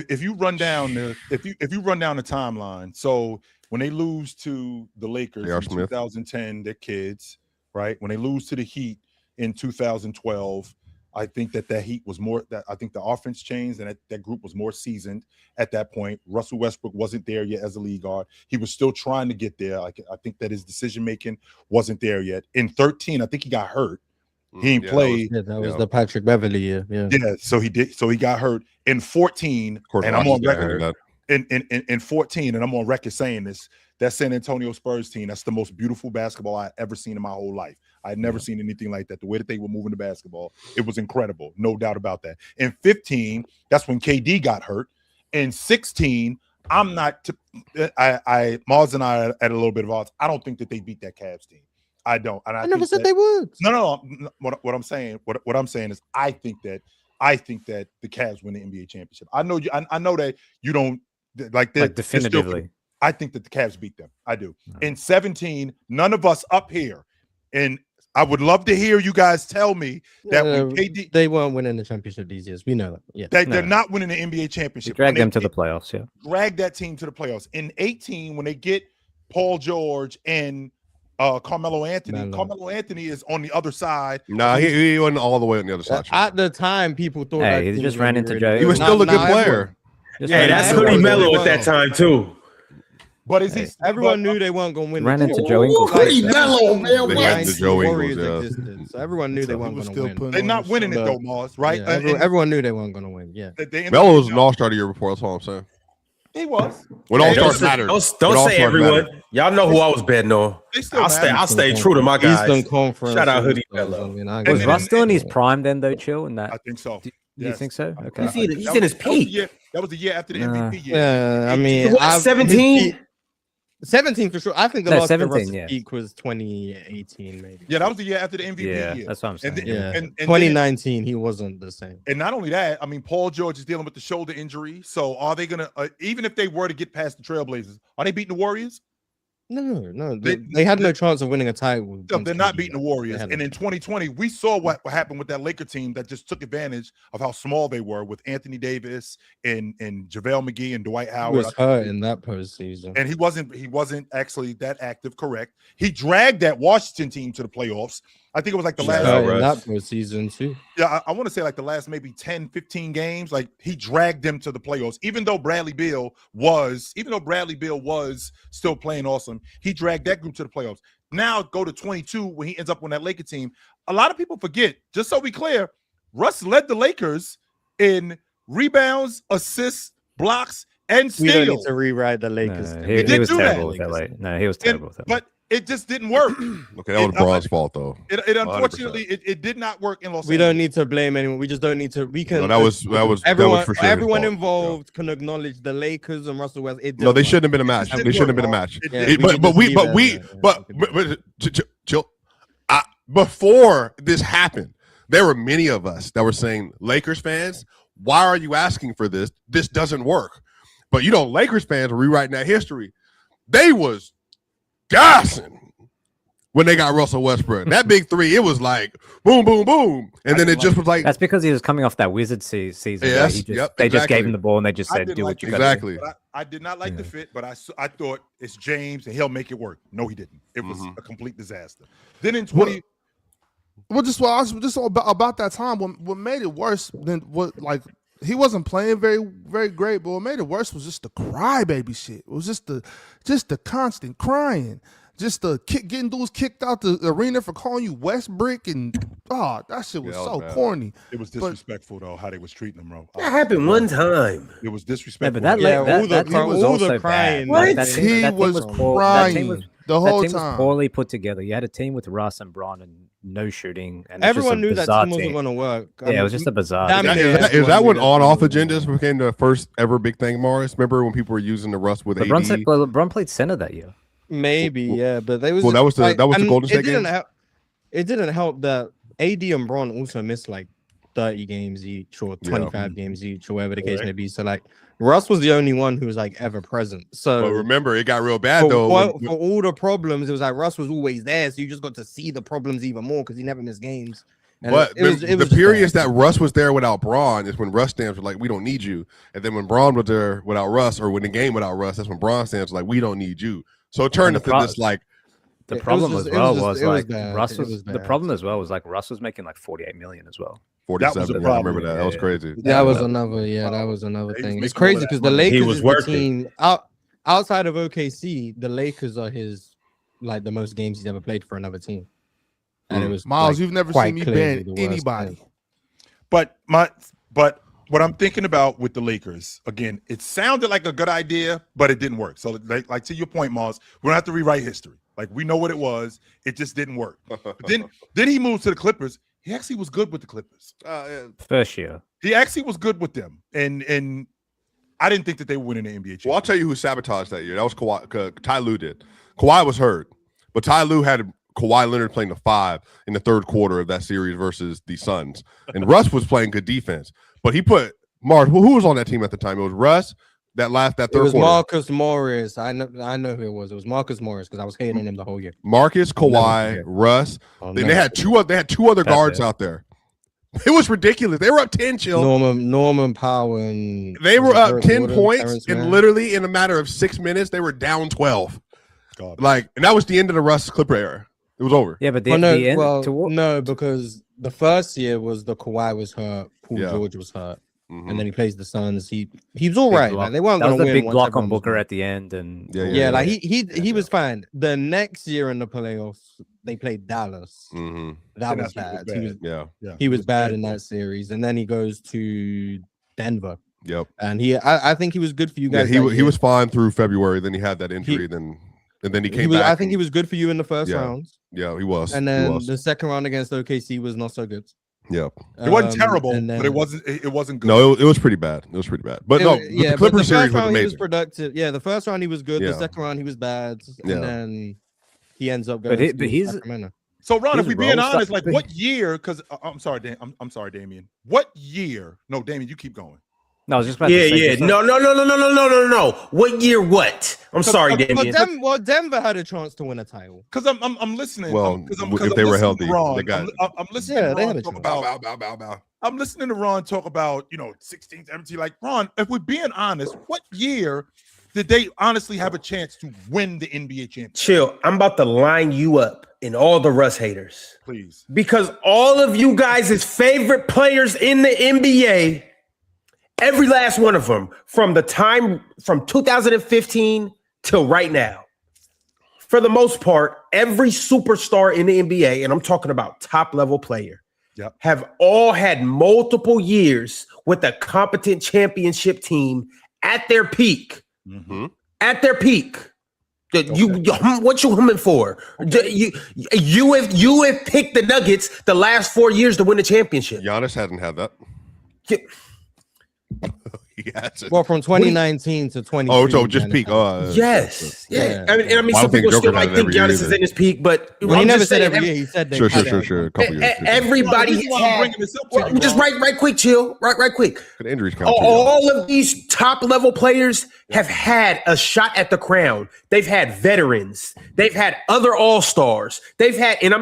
if you run down the timeline, so when they lose to the Lakers J.R. in Smith. 2010, their kids, right? When they lose to the Heat in 2012, I think that Heat was more. That I think the offense changed, and that group was more seasoned at that point. Russell Westbrook wasn't there yet as a lead guard. He was still trying to get there. I think that his decision making wasn't there yet. In 13, I think he got hurt. He didn't play. that was the Patrick Beverly year. Yeah. Yeah, so he did. So he got hurt in 14, Of course, and I'm on Washington record had that. in 14, and I'm on record saying this. That San Antonio Spurs team, that's the most beautiful basketball I ever seen in my whole life. I had never seen anything like that. The way that they were moving the basketball, it was incredible, no doubt about that. In 15, that's when KD got hurt. In 16, I'm not. Mars and I at a little bit of odds. I don't think that they beat that Cavs team. I don't. And I think never said that- they would. No. What I'm saying, what I'm saying is, I think that the Cavs win the NBA championship. I know you. I know that you don't like that. Like definitively. I think that the Cavs beat them. I do. In 17, none of us up here, and I would love to hear you guys tell me that when KD, they weren't winning the championship these years. We know that. Yeah. they're not winning the NBA You championship. drag When them they to the playoffs, yeah. drag that team to the playoffs. In 18, when they get Paul George and Carmelo Anthony, Carmelo Anthony is on the other side. Nah, he wasn't all the way on the other side. At the time, people thought Hey, that he team just was ran gonna be into ready. Joe. He was still a good player. Just Yeah, ran that's into Hoodie Joe. Mello at that time too. But is he? Everyone knew they weren't going to win. Ran the into team. Joe Ingles. Hoodie Mello, man. They What? had the Joe Warriors Ingles, yeah. existed, so everyone knew they weren't going to win. They're not winning it But- though, Mars. Right? Yeah, And everyone knew they weren't going to win. Yeah. Melo was an all-star the year before. That's all I'm saying. He was. When Hey, all-stars don't mattered. don't When all-stars say everyone. mattered. Y'all know who I was betting on. They still I'll matter. stay true to my guys. Eastern Conference. Shout out Hoodie All-Stars, Mello. I mean, I Was get Russ it. still in his prime then, though, Chill? In that, I think so. do you Yes. think so? Okay. He's in his peak. That was the year after the Nah. MVP year. Yeah, I mean, What, 17? 17 for sure. I think the No, last 17, yeah. peak was 2018, maybe. Yeah, that was the year after the MVP Yeah, year. that's what I'm saying. And, Yeah. and 2019, he wasn't the same. And not only that, I mean, Paul George is dealing with the shoulder injury. So are they going to, even if they were to get past the Trailblazers, are they beating the Warriors? No. They had no chance of winning a title. No, they're not beating the Warriors. They had And no in chance. 2020, we saw what happened with that Laker team that just took advantage of how small they were with Anthony Davis and JaVale McGee and Dwight He Howard. was hurt in that postseason. And he wasn't actually that active, correct? He dragged that Washington team to the playoffs. I think it was like the He was last hurt in that postseason too. Yeah, I want to say like the last maybe 10, 15 games, like he dragged them to the playoffs. Even though Bradley Beal was still playing awesome, he dragged that group to the playoffs. Now go to 22 when he ends up on that Laker team. A lot of people forget, just so we clear, Russ led the Lakers in rebounds, assists, blocks, and We don't need steals. to rewrite the Lakers. No, thing. he did was do that. terrible with LA. No, he was terrible with that. It just didn't work. Okay, that was Braun's fault though. It unfortunately it did not work in Los Angeles. We don't need to blame anyone. We just don't need to. We can. No, that was everyone. for sure his Everyone fault. involved can acknowledge the Lakers and Russell Westbrook. It No, they didn't shouldn't have been a match. It They shouldn't have been a work. match. Yeah, Chill. Before this happened, there were many of us that were saying, Lakers fans, why are you asking for this? This doesn't work. But Lakers fans are rewriting that history. They was gassing when they got Russell Westbrook. That big three, it was like boom, boom, boom. And then it just was like that's because he was coming off that Wizard season. Yes, They just gave him the ball and they just said, "Do what you got." Exactly. I did not like the fit, but I thought it's James and he'll make it work. No, he didn't. It was a complete disaster. Then in 20. Well, just about that time, what made it worse than what he wasn't playing very, very great, but what made it worse was just the crybaby shit. It was just the constant crying, just the getting dudes kicked out the arena for calling you Westbrook, and that shit was so corny. It was disrespectful though how they was treating him, bro. That happened one time. It was disrespectful. Yeah, but that team was also crying. bad. That That team was crying the whole that team time. was poorly put together. You had a team with Russ and Braun and no shooting, and Everyone knew that team wasn't going to work. Yeah, it was just a bizarre. Is that when on-off agendas became the first ever big thing, Morris? Remember when people were using the Russ with AD? LeBron played center that year. Maybe, yeah, but they was. Well, that was the Golden State game. It didn't help that AD and Braun also missed like 30 games each or 25 games each or whatever the case may be. So like Russ was the only one who was like ever present. So but remember, it got real bad though. For all the problems, it was like Russ was always there, so you just got to see the problems even more because he never missed games. And but it was the periods that Russ was there without Braun is when Russ stands were like, we don't need you. And then when Braun was there without Russ, or when the game without Russ, that's when Braun stands like, we don't need you. So it turned into this like. The problem as well was like Russ was the problem as well was like Russ was making like 48 million as well. 47. I remember that. That was crazy. That was another. Yeah, that was another thing. It's crazy because the Lakers is the team outside of OKC. The Lakers are his like the most games he's ever played for another team. And it was Miles. You've never seen me ban anybody. But what I'm thinking about with the Lakers, again, it sounded like a good idea, but it didn't work. So like to your point, Miles, we don't have to rewrite history. Like we know what it was. It just didn't work. But then he moved to the Clippers. He actually was good with the Clippers. First year. He actually was good with them. And I didn't think that they were winning the NBA championship. Well, I'll tell you who sabotaged that year. That was Kawhi. Ty Lue did. Kawhi was hurt, but Ty Lue had Kawhi Leonard playing the 5 in the third quarter of that series versus the Suns. And Russ was playing good defense. But he put Mars. Well, who was on that team at the time? It was Russ. That third quarter. It was Marcus Morris. I know who it was. It was Marcus Morris because I was hating on him the whole year. Marcus, Kawhi, Russ. Then they had two other guards out there. It was ridiculous. They were up 10, chill. Norman Powell and they were up 10 points, and literally in a matter of 6 minutes, they were down 12. God. Like, and that was the end of the Russ Clipper era. It was over. Yeah, but no, because the first year was the Kawhi was hurt, Paul George was hurt. And then he plays the Suns. He was all right. Like, they weren't going to win. Big block on Booker at the end, and like he was fine. The next year in the playoffs, they played Dallas. That was bad. He was bad in that series, and then he goes to Denver. Yep. And I think he was good for you guys. Yeah, he was fine through February. Then he had that injury. Then he came back. I think he was good for you in the first round. Yeah, he was. And then the second round against OKC was not so good. Yeah, it wasn't terrible, but it wasn't good. No, it was pretty bad. It was pretty bad. But the Clippers series was amazing. He was productive. Yeah, the first round he was good. The second round he was bad, and then he ends up going. But he's so Ron. If we're being honest, like what year? Because I'm sorry, I'm sorry, Damian. What year? No, Damian, you keep going. No, I was just about to say. No. What year? What? I'm sorry, Damian. Denver had a chance to win a title. Because I'm listening. Well, if they were healthy, they got. I'm listening. Yeah, they had a chance. I'm listening to Ron talk about 16, 17. Like Ron, if we're being honest, what year did they honestly have a chance to win the NBA championship? Chill. I'm about to line you up and all the Russ haters, please, because all of you guys' favorite players in the NBA. Every last one of them from 2015 till right now. For the most part, every superstar in the NBA, and I'm talking about top level player, have all had multiple years with a competent championship team at their peak. At their peak. What you humming for? Okay. You have picked the Nuggets the last 4 years to win the championship. Giannis hasn't had that. Yeah. He hasn't. Well, from 2019 to 20. Oh, so just peak. Yes. Yeah. I mean, Well, some people still might think Giannis is either. in his peak, but he never said every year. He said Sure. A couple years. everybody just right quick, chill. Right quick. The injuries count. All of these top level players have had a shot at the crown. They've had veterans. They've had other all-stars. They've had, and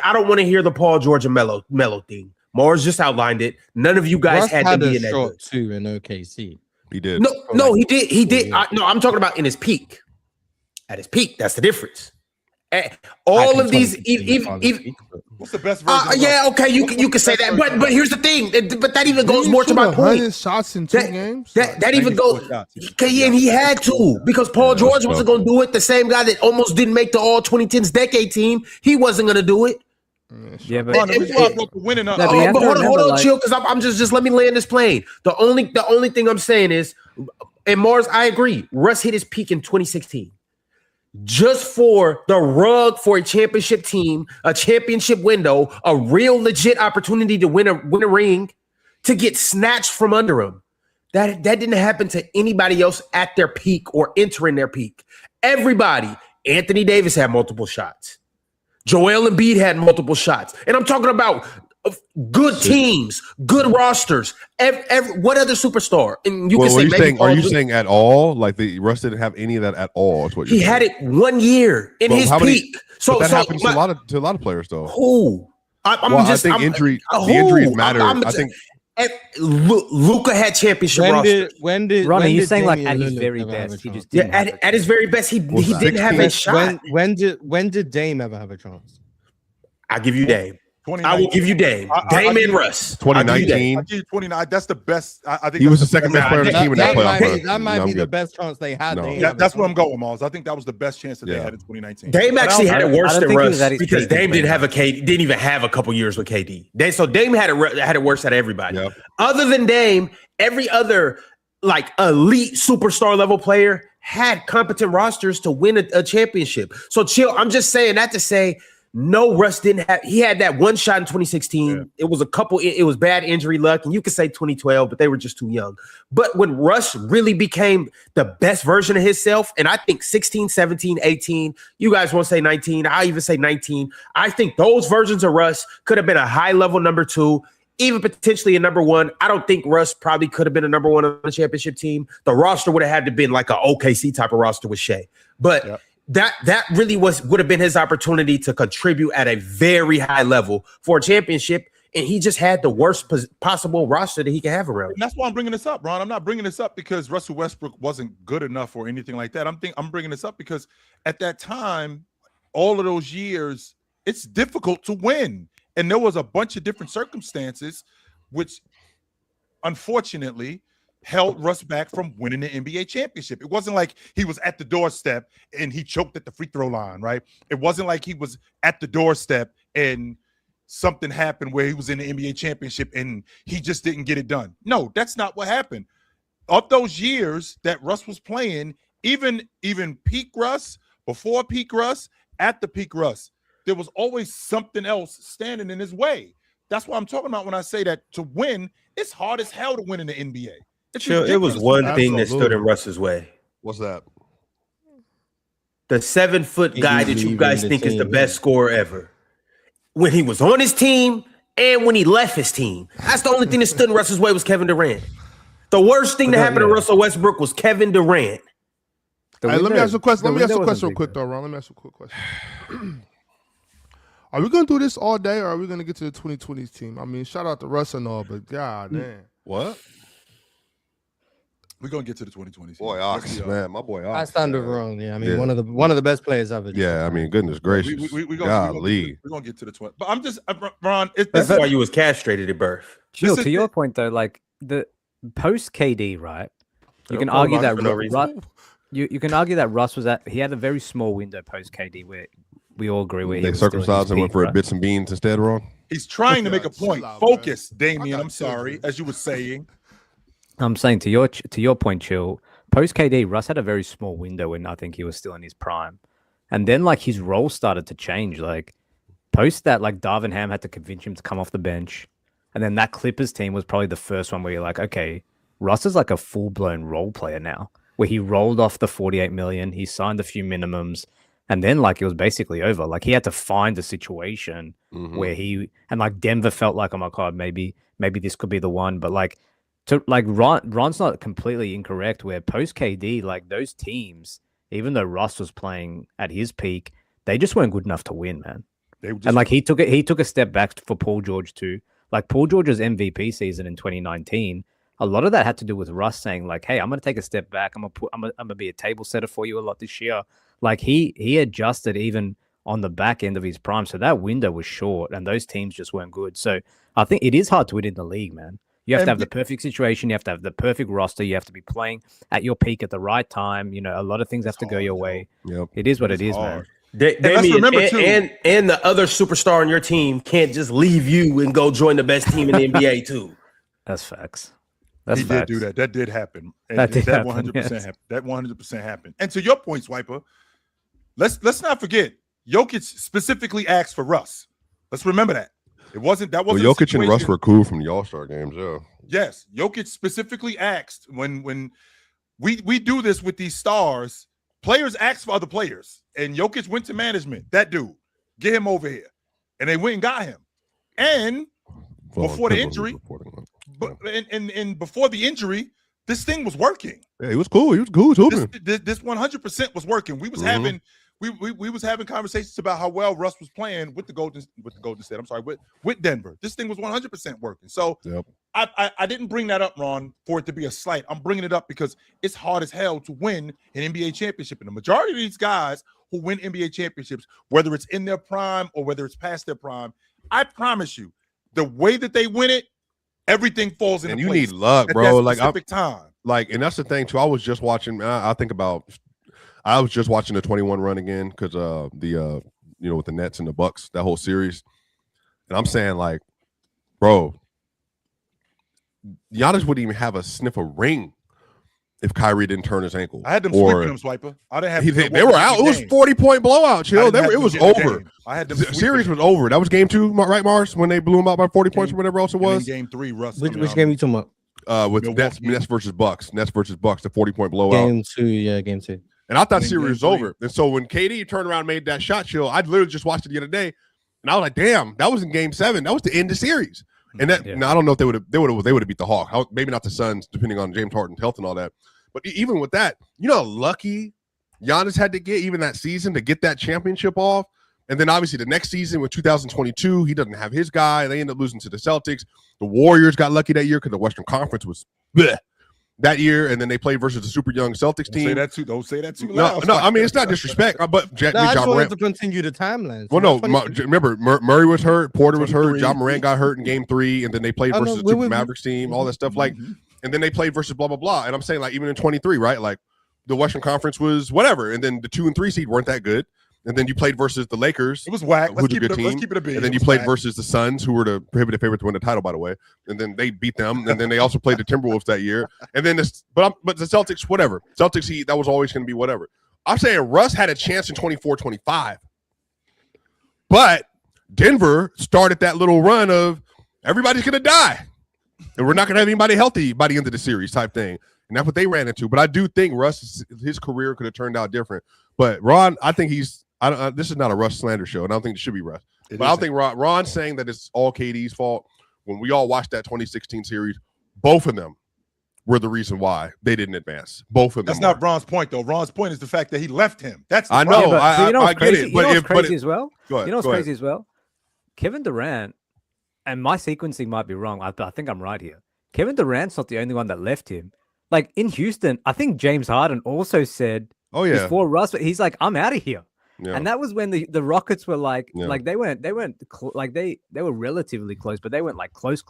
I don't want to hear the Paul George and Melo thing. Mars just outlined it. None of you guys Russ had to be in that short too in OKC. He did. No, he did. He did. No, I'm talking about in his peak. At his peak, that's the difference. All of these, what's the best version? Yeah, okay, you can say that, but here's the thing. But that even goes more to my point. 100 shots in 2 games. That even goes. Okay, and he had to because Paul George wasn't going to do it. The same guy that almost didn't make the All 2010s decade team, he wasn't going to do it. Yeah, but winning up. Hold on, chill, because I'm just let me land this plane. The only thing I'm saying is, and Mars, I agree. Russ hit his peak in 2016. Just for the rug for a championship team, a championship window, a real legit opportunity to win a ring, to get snatched from under him. That didn't happen to anybody else at their peak or entering their peak. Everybody, Anthony Davis had multiple shots. Joel Embiid had multiple shots. And I'm talking about good teams, good rosters. What other superstar? And you can say, are you saying at all? Like Russ didn't have any of that at all? Is what he had it 1 year in his peak. So that happens to a lot of players, though. Who? I think the injuries matter. I think Luka had championship rosters. Ronnie, you're saying like at his very best, he just didn't at his very best, he didn't have a shot. When did Dame ever have a chance? I'll give you Dame. I will give you Dame. Dame and Russ. 2019. I'll give you 29. That's the best. I think he was the second best player on the team in that playoff. That might be the best chance they had. That's where I'm going, Miles. I think that was the best chance that they had in 2019. Dame actually had it worse than Russ because Dame didn't even have a couple years with KD. So Dame had it worse than everybody. Yep. Other than Dame, every other like elite superstar level player had competent rosters to win a championship. So chill. I'm just saying that to say, no, Russ didn't have. He had that one shot in 2016. Yeah. It was bad injury luck, and you could say 2012, but they were just too young. But when Russ really became the best version of himself, and I think 16, 17, 18, you guys won't say 19. I even say 19. I think those versions of Russ could have been a high level number 2, even potentially a number 1. I don't think Russ probably could have been a number 1 on the championship team. The roster would have had to been like an OKC type of roster with Shea, but. Yep. That really would have been his opportunity to contribute at a very high level for a championship, and he just had the worst possible roster that he could have around. And that's why I'm bringing this up, Ron. I'm not bringing this up because Russell Westbrook wasn't good enough or anything like that. I'm bringing this up because at that time, all of those years, it's difficult to win, and there was a bunch of different circumstances, which unfortunately held Russ back from winning the NBA championship. It wasn't like he was at the doorstep and he choked at the free throw line, right? It wasn't like he was at the doorstep and something happened where he was in the NBA championship and he just didn't get it done. No, that's not what happened. Of those years that Russ was playing, even peak Russ, before peak Russ, at the peak Russ, there was always something else standing in his way. That's what I'm talking about when I say that to win, it's hard as hell to win in the NBA. It was one thing that stood in Russ's way. What's that? The 7-foot guy that you guys think is the best scorer ever. When he was on his team and when he left his team. That's the only thing that stood in Russ's way was Kevin Durant. The worst thing that happened to Russell Westbrook was Kevin Durant. Let me ask you a question. Let me ask you a question real quick, though, Ron. Let me ask you a quick question. Are we going to do this all day, or are we going to get to the 2020s team? I mean, shout out to Russ and all, but god damn. What? We're gonna get to the 2020s. Boy, Ox, man, my boy Ox. I stand wrong. Yeah, I mean, one of the best players ever. Yeah, I mean, goodness gracious. We're gonna get to the 20. But I'm just, Ron. That's why you was castrated at birth. Chill. To your point, though, like the post KD, right? You can argue that you can argue that Russ he had a very small window post KD where we all agree where they circumcised and went for bits and beans instead, Ron. He's trying to make a point. Focus, Damian. I'm sorry, as you were saying. I'm saying to your point, Chill, post KD, Russ had a very small window when I think he was still in his prime. And then like his role started to change. Like post that, like Darvin Ham had to convince him to come off the bench. And then that Clippers team was probably the first one where you're like, okay, Russ is like a full-blown role player now, where he rolled off the 48 million, he signed a few minimums, and then like it was basically over. Like he had to find a situation where like Denver felt like, oh my God, maybe this could be the one. But like Ron's not completely incorrect where post KD, like those teams, even though Russ was playing at his peak, they just weren't good enough to win, man. And like he took a step back for Paul George too. Like Paul George's MVP season in 2019, a lot of that had to do with Russ saying like, hey, I'm going to take a step back. I'm going to be a table setter for you a lot this year. Like he adjusted even on the back end of his prime. So that window was short and those teams just weren't good. So I think it is hard to win in the league, man. You have to have the perfect situation. You have to have the perfect roster. You have to be playing at your peak at the right time. You know, a lot of things have to go your way. Yep. It is what it is, man. Damian, remember too, and the other superstar on your team can't just leave you and go join the best team in the NBA too. That's facts. He did do that. That did happen. And That did happen, 100% yes. happened. That 100% happened. And to your point, Swiper, let's not forget, Jokic specifically asked for Russ. Let's remember that. That wasn't Jokic and Russ were cool from the All-Star games, yeah. Yes, Jokic specifically asked when we do this with these stars, players ask for other players. And Jokic went to management. That dude, get him over here. And they went and got him. And before the injury, and before the injury, this thing was working. Yeah, he was cool. He was cool. He was hooping. This 100% was working. We was having we was having conversations about how well Russ was playing with the Golden State. I'm sorry, with Denver. This thing was 100% working. So I didn't bring that up, Ron, for it to be a slight. I'm bringing it up because it's hard as hell to win an NBA championship. And the majority of these guys who win NBA championships, whether it's in their prime or whether it's past their prime, I promise you, the way that they win it, everything falls into place. And you need luck, bro. Like time. Like, and that's the thing too. I was just watching. I was just watching the 21 run again because with the Nets and the Bucks, that whole series. And I'm saying like, bro, Giannis wouldn't even have a sniff of ring if Kyrie didn't turn his ankle. I had them sweeping him, Swiper. I didn't have. They were out. It was 40-point blowout. Chill. It was over. I had them. The series was over. That was game 2, right, Mars? When they blew him out by 40 points or whatever else it was. Game 3, Russ. Which game you talking about? With Nets versus Bucks. Nets versus Bucks. The 40-point blowout. Game 2, yeah, game 2. And I thought series was over. And so when KD turned around and made that shot, chill, I literally just watched it the other day, and I was like, "Damn, that was in Game 7. That was the end of the series." And that now I don't know if they would have beat the Hawks. Maybe not the Suns, depending on James Harden's health and all that. But even with that, you know how lucky Giannis had to get even that season to get that championship off. And then obviously the next season with 2022, he doesn't have his guy. They end up losing to the Celtics. The Warriors got lucky that year because the Western Conference was that year, and then they played versus the super young Celtics team. Don't say that too loud. No, I mean it's not disrespect, but I just wanted to continue the timeline. Well, no, remember Murray was hurt, Porter was hurt, John Morant got hurt in Game 3, and then they played versus the Mavericks team, all that stuff and then they played versus blah blah blah. And I'm saying like even in 23, right? Like the Western Conference was whatever, and then the 2 and 3 seed weren't that good. And then you played versus the Lakers. It was whack. Let's keep it a beat. And then you played versus the Suns, who were the prohibitive favorite to win the title, by the way. And then they beat them. And then they also played the Timberwolves that year. And then but the Celtics, whatever. Celtics, that was always going to be whatever. I'm saying Russ had a chance in 24-25. But Denver started that little run of everybody's going to die. And we're not going to have anybody healthy by the end of the series type thing. And that's what they ran into. But I do think Russ, his career could have turned out different. But Ron, I think this is not a Russ slander show, and I don't think it should be Russ. But I don't think Ron's saying that it's all KD's fault. When we all watched that 2016 series, both of them were the reason why they didn't advance. Both of them. That's not Ron's point, though. Ron's point is the fact that he left him. I know. I get it. But you know what's crazy as well? You know what's crazy as well? Kevin Durant, and my sequencing might be wrong. I think I'm right here. Kevin Durant's not the only one that left him. Like in Houston, I think James Harden also said, before Russ, he's like, I'm out of here. Yeah. And that was when the Rockets were like they were relatively close, but they weren't like close.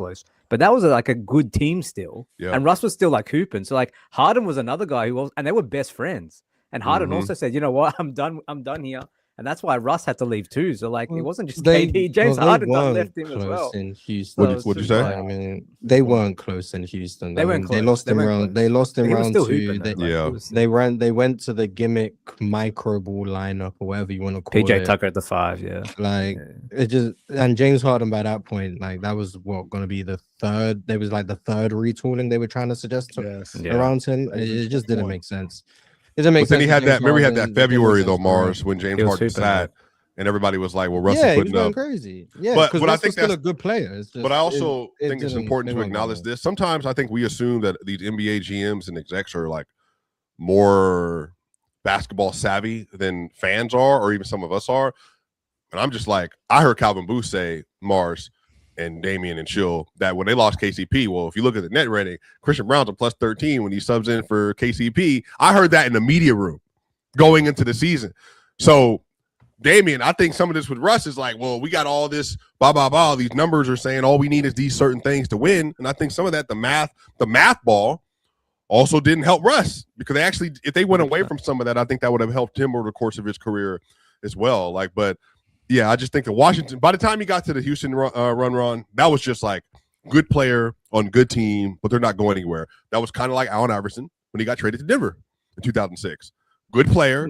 But that was like a good team still. Yeah. And Russ was still like hooping. So like Harden was another guy and they were best friends. And Harden also said, you know what, I'm done here. And that's why Russ had to leave too. So like, it Well, wasn't just they- KD. James well, they Harden got weren't left him as close well. in Houston. So it's What'd you just say? I mean, they weren't close in Houston. They I weren't mean, close. They lost They in weren't round. close. They lost in He was round still 2. hooping, though, like, Yeah. it was- They went to the gimmick micro ball lineup or whatever you want to call PJ it. Tucker at the 5, yeah. Like Yeah. it just, and James Harden by that point, like that was what going to be the third. They was like the third retooling they were trying to suggest Yes. Yeah. around him. That was It just didn't 21. make sense. It didn't make But then sense. he for had James that. Remember, he had Harden. that It didn't make February sense though, for Mars, when James He was Harden hooping, sat, and everybody was like, "Well, Russ Yeah, is he was putting going up." crazy. Yeah, But- because but I Russ think was still that's- a good player. It's just, But I also it think it's didn't- important they to weren't acknowledge going this. Sometimes I think we assume that these NBA GMs and execs are like more basketball savvy than fans are, or even some of us are. And I'm just like, I heard Calvin Booth say, Mars and Damian and Chill, that when they lost KCP, well, if you look at the net rating, Christian Brown's a plus 13 when he subs in for KCP. I heard that in the media room going into the season. So, Damian, I think some of this with Russ is like, well, we got all this, blah, blah, blah. These numbers are saying all we need is these certain things to win. And I think some of that, the math ball also didn't help Russ, because they actually, if they went away from some of that, I think that would have helped him over the course of his career as well. Like, but yeah, I just think that Washington, by the time he got to the Houston run, that was just like good player on good team, but they're not going anywhere. That was kind of like Allen Iverson when he got traded to Denver in 2006. Good player,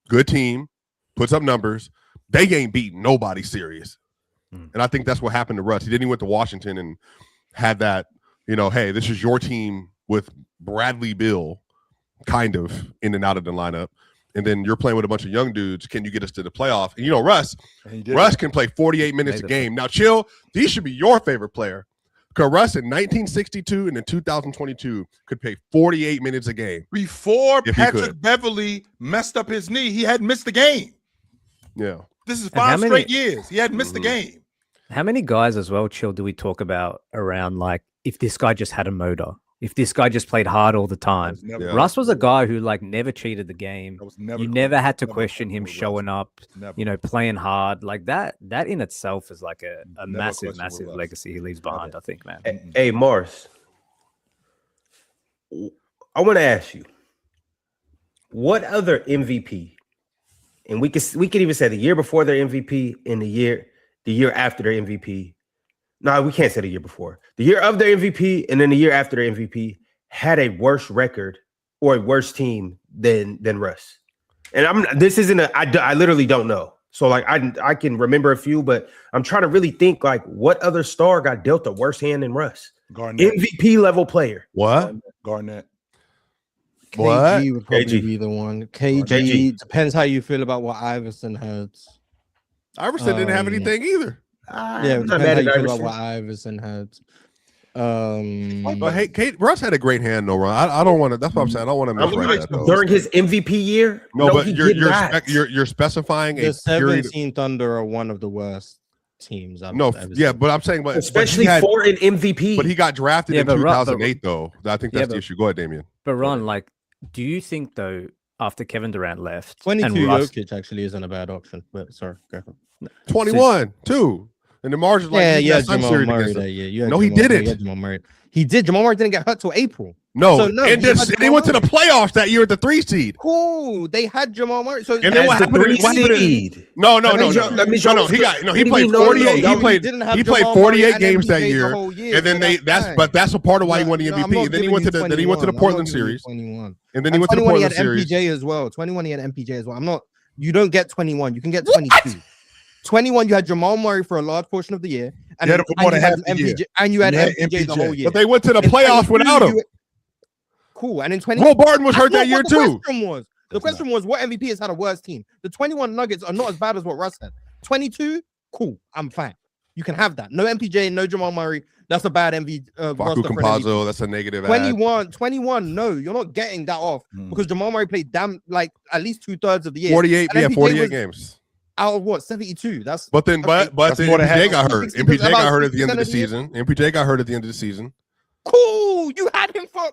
good team, puts up numbers. They ain't beating nobody serious. And I think that's what happened to Russ. He didn't even went to Washington and had that, hey, this is your team with Bradley Beal kind of in and out of the lineup. And then you're playing with a bunch of young dudes. Can you get us to the playoff? And Russ can play 48 minutes a game. Now, Chill, he should be your favorite player. Because Russ in 1962 and in 2022 could play 48 minutes a game. Before If he Patrick could. Beverly messed up his knee, he hadn't missed the game. Yeah. This is And how 5 many- straight years. He hadn't missed the game. How many guys as well, Chill, do we talk about around like if this guy just had a motor? If this guy just played hard all the time? Yeah. Russ was a guy who like never cheated the game. That was never You cool. never had to Never question cool him with Russ. showing up, Never. playing hard. Like that in itself is like a Never massive, question with massive Russ. legacy he leaves behind, I think, man. Hey, Morris, I want to ask you, what other MVP, and we could even say the year before their MVP and the year after their MVP. No, we can't say the year before. The year of their MVP and then the year after their MVP had a worse record or a worse team than Russ. And I literally don't know. So like I can remember a few, but I'm trying to really think like what other star got dealt a worse hand than Russ? Garnett. MVP level player. What? Garnett. What? KG would probably KG. be the one. KG, KG. depends how you feel about what Iverson had. Iverson didn't have anything either. Yeah, I'm it not depends mad how at you feel about Iverson. what Iverson had. But hey, Russ had a great hand, though, Ron. I don't want to. That's what I'm saying. I don't want to misread that, though. During his MVP year, No, but he did not. you're specifying The a period. 17 Thunder are one of the worst teams. I've No, ever yeah, seen. but I'm saying, Especially for an MVP. But he got drafted Yeah, in but 2008, though. I think that's Yeah, the but- issue. Go ahead, Damian. But Ron, like, do you think though, after Kevin Durant left, 22 and Russ, Jokic actually isn't a bad option. But sorry, go ahead. 21, too. And the Mars is like, Yeah, he yeah, got some Jamal series Murray against him. there. Yeah, you had No, he Jamal Murray, didn't. you had Jamal Murray. He did. Jamal Murray didn't get hurt till April. No, So, no, and he had they Jamal went to the Murray. playoffs that year at the 3 seed. Cool. They had Jamal Murray. So And then what As the happened? three What happened? seed. No. That means y'all He got was- he played no, no, 48. y'all He played didn't have he played Jamal Murray 48 and games that MPJ the year, whole year, and then so that's a part of why he won the No, I'm MVP. not And then he giving went to you the 21. Portland I'm not giving you series, 21. and then he went to the 21 he Portland had series. MPJ as well. 21 he had MPJ as well. I'm not. You don't get 21. You can get 22. 21 you had Jamal Murray for a large portion of the year, and You had him for more you than had half the year. MPJ, and you had You had MPJ the MPJ. whole year. But they went to the In playoffs 22, without him. Cool. And in 20, Will Barton was hurt That's that not year what the too. question was. The question was what MVP has had a worse team. The 21 Nuggets are not as bad as what Russ had. 22, cool. I'm fine. You can have that. No MPJ, no Jamal Murray. That's a bad MVP. Facu roster for an MVP. Campazzo, that's a negative. 21, no, you're not getting that off Hmm. because Jamal Murray played like at least 2/3 of the year. 48, And yeah, MPJ 48 was games. Out of what 72? That's But then, but That's then more than MPJ half. got hurt. 60%, MPJ got about hurt at the end of the 60% of the year. season. MPJ got hurt at the end of the season. cool. You had him for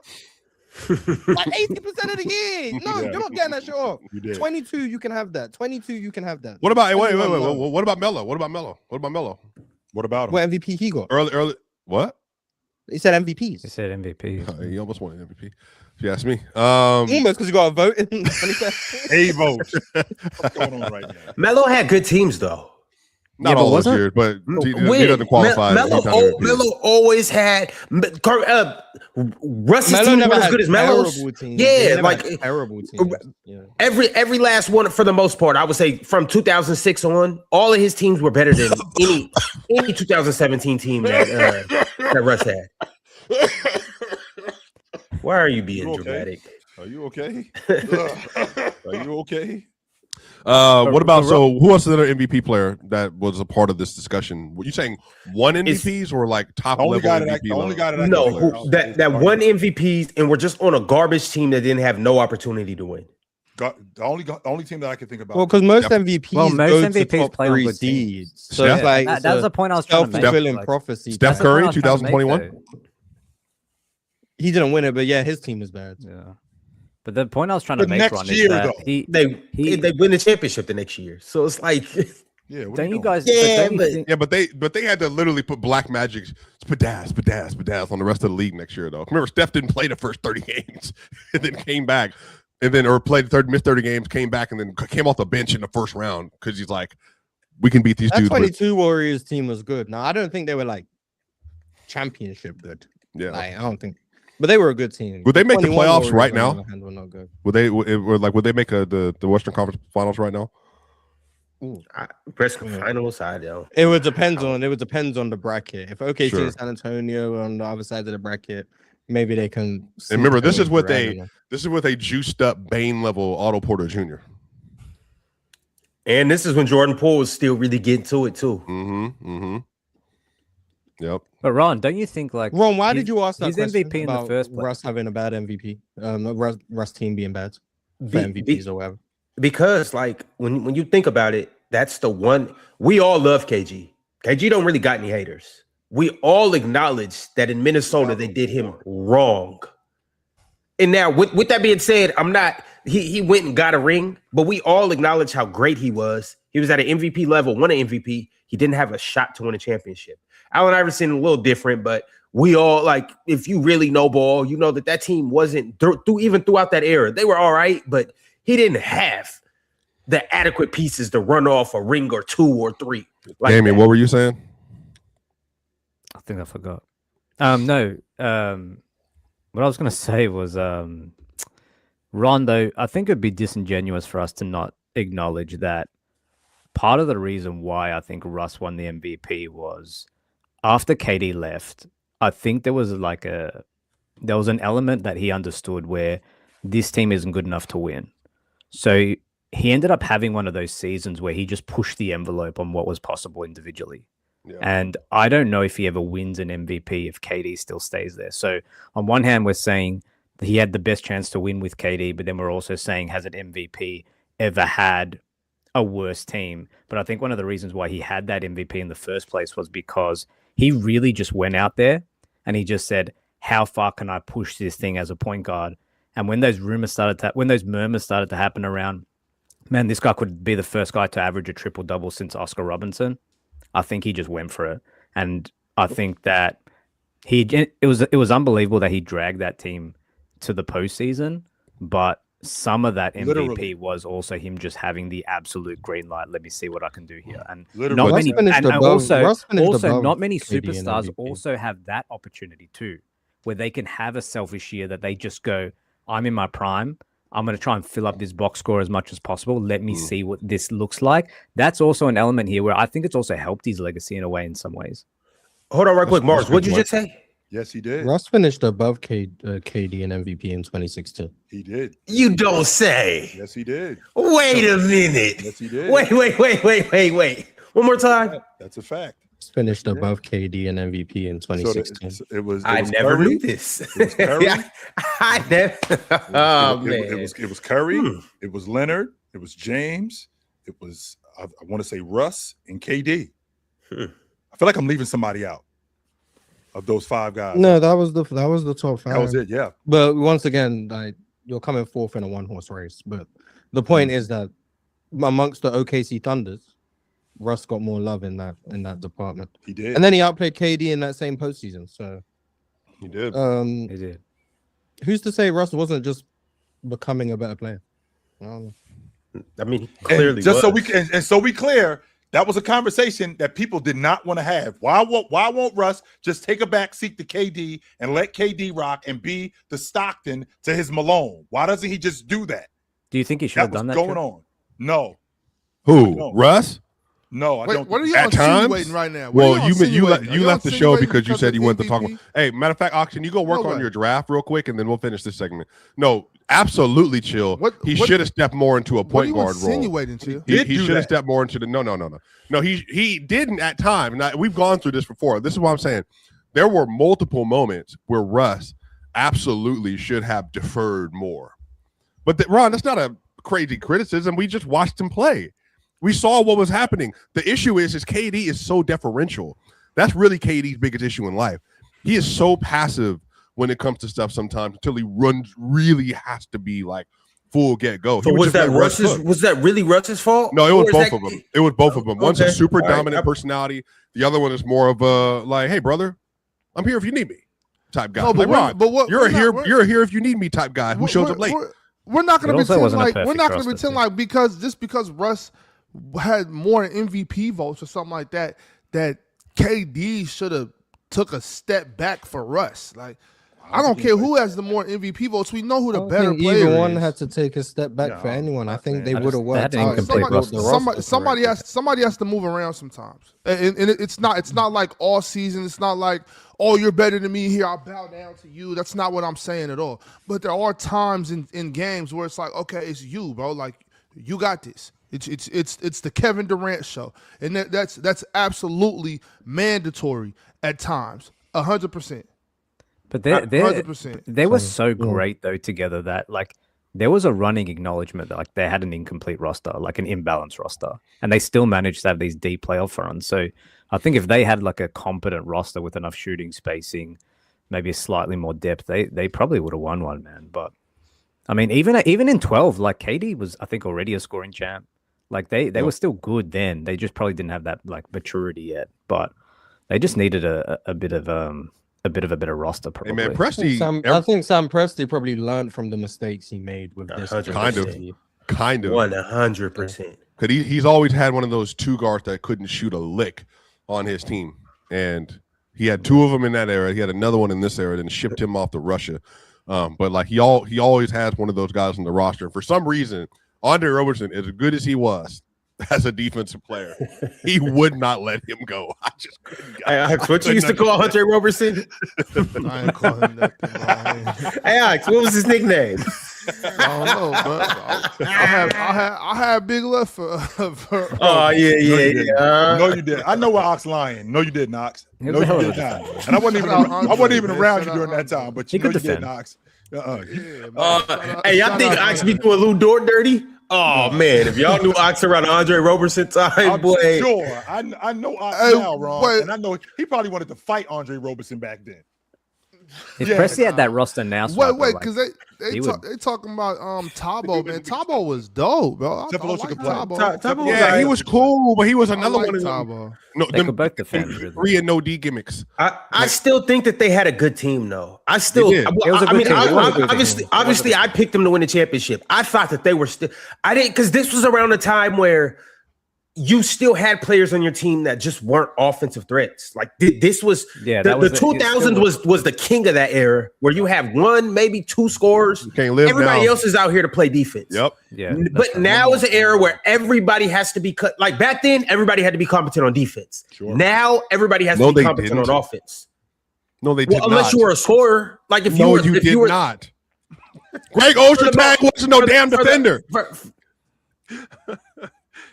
like 80% of the year. No, Yeah. you're not getting that shit off. You did. 22, you can have that. 22, you can have that. What about wait? 21, no. What about Melo? What about Melo? What about him? What MVP he got? Early. What? He said MVPs. He said MVP. He almost won an MVP. If you ask me. Almost because you got a vote in 2017. 8 votes. What's going on right now? Melo had good teams though. Not Yeah, but all those wasn't- years, but he When? doesn't qualify. Melo always had Russ's Melo team never was as had good as Melo's. terrible teams. Yeah, They never like had terrible teams. Yeah. every last one for the most part, I would say from 2006 on, all of his teams were better than any 2017 team that Russ had. Why are you being You okay? dramatic? Are you okay? Are you okay? What about who else is another MVP player that was a part of this discussion? Were you saying one MVPs or like top level MVP? The only guy that I No, can declare out that is won MVPs and we're just on a garbage team that didn't have no opportunity to win. the only team that I can think about. Well, because most Steph. MVPs Well, most go to MVPs top play on 3 good teams. seeds. So Steph? it's like That was the point I was trying to make. self-fulfilling Steph- prophecy. Steph That's the point Curry, I was trying to make, 2021? though. He didn't win it, but yeah, his team is bad. Yeah. But the point I was trying to The make, next Ron, year, is that though. They win the championship the next year. So it's like Yeah, what don't you doing? guys? Yeah, but don't you but- think- Yeah, but they had to literally put Black Magic spadazz on the rest of the league next year though. Remember, Steph didn't play the first 30 games and then came back and then missed 30 games, came back and then came off the bench in the first round because he's like, we can beat these That dudes. 22 Warriors team was good. Now I don't think they were like championship good. Yeah. Like, I don't think, but they were a good team. Would they make the 21 playoffs Warriors, right on now? the other hand, were not good. Would they make the Western Conference Finals right now? press finals. I don't. It would depend on the bracket. If OKC Sure. and San Antonio are on the other side of the bracket, maybe they can. And remember, this is with I don't know. a juiced up Bane level Otto Porter Jr. And this is when Jordan Poole was still really getting to it too. Yep. But Ron, don't you think like Ron, why he's- did you ask that he's question MVP in the about first place? Russ having a bad MVP? Russ team being bad for Be- MVPs be- or whatever. Because like when you think about it, that's the one we all love. KG don't really got any haters. We all acknowledge that in Minnesota they did him wrong. And now with that being said, I'm not he went and got a ring, but we all acknowledge how great he was. He was at an MVP level, won an MVP. He didn't have a shot to win a championship. Allen Iverson a little different, but we all like if you really know ball, you know that team wasn't even throughout that era. They were all right, but he didn't have the adequate pieces to run off a ring or 2 or 3. Like Damien, that. what were you saying? I think I forgot. No. What I was going to say was, Ron, though, I think it'd be disingenuous for us to not acknowledge that part of the reason why I think Russ won the MVP was after KD left, I think there was an element that he understood where this team isn't good enough to win. So he ended up having one of those seasons where he just pushed the envelope on what was possible individually. Yeah. And I don't know if he ever wins an MVP if KD still stays there. So on one hand, we're saying that he had the best chance to win with KD, but then we're also saying, has an MVP ever had a worse team? But I think one of the reasons why he had that MVP in the first place was because he really just went out there and he just said, how far can I push this thing as a point guard? And when those murmurs started to happen around, man, this guy could be the first guy to average a triple-double since Oscar Robertson, I think he just went for it. And I think that it was unbelievable that he dragged that team to the postseason, but some of that MVP Literally. was also him just having the absolute green light. Let me see what I can do here. And Literally. not many, Russ finished and above- also Russ finished above not many KD in superstars MVP. also have that opportunity too, where they can have a selfish year that they just go, I'm in my prime. I'm going to try and fill up this box score as much as possible. Let me see what this looks like. That's also an element here where I think it's also helped his legacy in a way in some ways. Hold on right quick, That's Mars. good What'd you point. just say? Yes, he did. Russ finished above KD and MVP in 2016. He did. You don't say. Yes, he did. Wait a minute. Yes, he did. Wait. One more time. That's a fact. Russ finished above KD and MVP in So 2016. it was. I was never Curry. knew this. It was Curry. I never. Oh man. It was Curry. It was Leonard. It was James. It was I want to say Russ and KD. I feel like I'm leaving somebody out of those 5 guys. No, that was the top 5. that was it. Yeah. But once again, like you're coming fourth in a 1-horse race. But the point is that amongst the OKC Thunders, Russ got more love in that department. He did. And then he outplayed KD in that same postseason. So He did. He did. Who's to say Russ wasn't just becoming a better player? I don't know. I mean, he clearly And just was. so we clear, that was a conversation that people did not want to have. Why won't Russ just take a back seat to KD and let KD rock and be the Stockton to his Malone? Why doesn't he just do that? Do you think he should have done that? Going on? No, Who? No. Russ? no, I Wait, don't. what are you At times? insinuating right now? What Well, are you insinuating? Are left the show insinuating because you said you of wanted to talk MVP? about. Hey, matter of fact, Oxen, you go work No on way. your draft real quick, and then we'll finish this segment. No, absolutely chill. What- He what- should have stepped more into a What are point you guard role. insinuating, Chill? He Did do should have that. stepped more into the no. He didn't at times. Now, we've gone through this before. This is what I'm saying. There were multiple moments where Russ absolutely should have deferred more. But Ron, that's not a crazy criticism. We just watched him play. We saw what was happening. The issue is KD is so deferential. That's really KD's biggest issue in life. He is so passive when it comes to stuff sometimes until he really has to be like full get go. So was that really Russ's fault? No, it was Or is both that- of them. It was both of them. One's a Okay. super All right. dominant personality. The other one is more of a like, hey, brother, I'm here if you need me type guy. No, but like, we're- Ron, but what- you're we're a not- here. we're- You're a here if you need me type guy who shows up late. We're not going It to also pretend wasn't a like we're perfect not going to roster, pretend too. like because Russ had more MVP votes or something like that KD should have took a step back for Russ. Like I don't care who has the more MVP votes. We know who the I don't better think player either one is. had to take a step back Yeah, for anyone. I think they I would have just- they worked had an out. incomplete if they roster. got the roster Somebody correct. has to move around sometimes, and it's not like all season. It's not like, oh, you're better than me here, I'll bow down to you. That's not what I'm saying at all. But there are times in games where it's like, okay, it's you, bro. Like you got this. It's the Kevin Durant show, and that's absolutely mandatory at times, 100%. But 100%. they were so great though together that like there was a running acknowledgement that like they had an incomplete roster, like an imbalanced roster, and they still managed to have these deep playoff runs. So I think if they had like a competent roster with enough shooting spacing, maybe a slightly more depth, they probably would have won one, man. But I mean, even in 12, like KD was I think already a scoring champ. Like they were still good then. They just probably didn't have that like maturity yet, but they just needed a bit of a better roster. Probably. Hey man, I Presti, think Sam Presti probably learned from the mistakes he made with this. 100%. kind of 100%. because he's always had one of those two guards that couldn't shoot a lick on his team, and he had two of them in that era. He had another one in this era, then shipped him off to Russia. But like he always has one of those guys on the roster. And for some reason, Andre Robertson, as good as he was as a defensive player, he would not let him go. I just couldn't. Hey, Alex, what you used to call Hunter Robertson? I ain't call him that. Hey, Alex, what was his nickname? I don't know, but I had big love for Oh, yeah. No, you did. I know where Ox lying. No, you didn't, Ox. He No, was a hell you of did a not. And I wasn't even. Shout out I wasn't even Andre, around man. you during Shout out that time. But He you know could you did, defend. Ox. Hey, y'all think Ox be doing Lou Dort dirty? Oh, man. If y'all knew Ox around Andre Robertson time, I'm boy. sure. I know Ox Hey, now, Ron, wait. and I know he probably wanted to fight Andre Robertson back then. If Yeah. Presti had that roster now, Swipe, wait, like, because they he talking about Tabo, man. Tabo was dope, bro. I Cephalosha like could play. Tabo. Tabo was Yeah, he alright. was cool, but he was I another like one of them. Tabo. No, they them could both defend. Really. 3 and no D gimmicks. I still think that they had a good team, though. I still, They did. It was a I good mean, team. It was a good obviously, team. obviously, I picked them to win the championship. I thought that they were still. I didn't because this was around the time where you still had players on your team that just weren't offensive threats. Like this was, Yeah, the that was the it. It still 2000s was the king of that era where you have one, maybe two scorers. You can't live Everybody now. else is out here to play defense. Yep. Yeah, But now is an era where everybody has to be cut. Like back then, everybody had to be competent on defense. Sure. Now everybody has No, to be they competent didn't. on offense. No, they did Well, unless not. you were a scorer, like if you No, were, you if did you were not. Greg Ostertag wasn't no damn defender.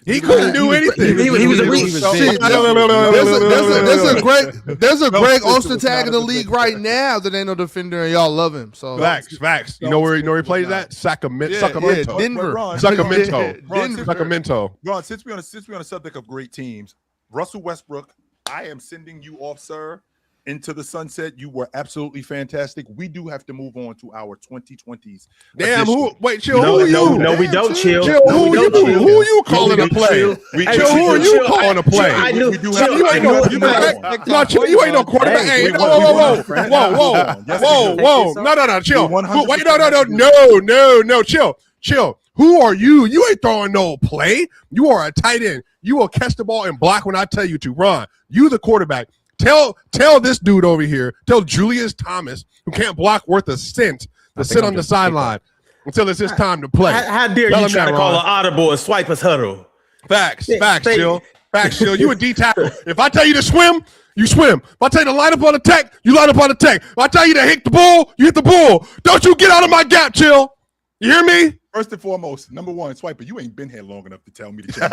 He couldn't do anything. He was a reach. Shit, there's a Greg Ostertag in the league right now that ain't no defender, and y'all love him. So Facts. You know where he plays at? Sacramento. yeah, Denver. Ron, Sacramento. Denver. Sacramento. Ron, since we're on the subject of great teams, Russell Westbrook, I am sending you off, sir, into the sunset. You were absolutely fantastic. We do have to move on to our 2020s. Damn, edition. wait, chill. No, who no, you? no, we don't chill. Chill, No, we don't chill. who you calling a play? Chill. Chill, Hey, who are you calling a play? I knew. We do Chill, have You I ain't knew no it. quarterback. No, chill, you ain't no quarterback. Hey, Hey, we whoa, whoa, want whoa, friend. whoa, whoa, Yes, whoa, we do. whoa. No, chill. We 100% Wait, no, chill. Who are you? You ain't throwing no play. You are a tight end. You will catch the ball and block when I tell you to. Ron, you the quarterback. Tell this dude over here, tell Julius Thomas, who can't block worth a cent, to sit on the sideline until it's his time to play. How dare Tell you him try that, to call Ron. an audible and swipe us huddle? Facts, Yeah, chill. Facts, chill. You a D tackle. If I tell you to swim, you swim. If I tell you to line up on the tech, you line up on the tech. If I tell you to hit the bull, you hit the bull. Don't you get out of my gap, chill. You hear me? First and foremost, number one, Swiper, you ain't been here long enough to tell me to change.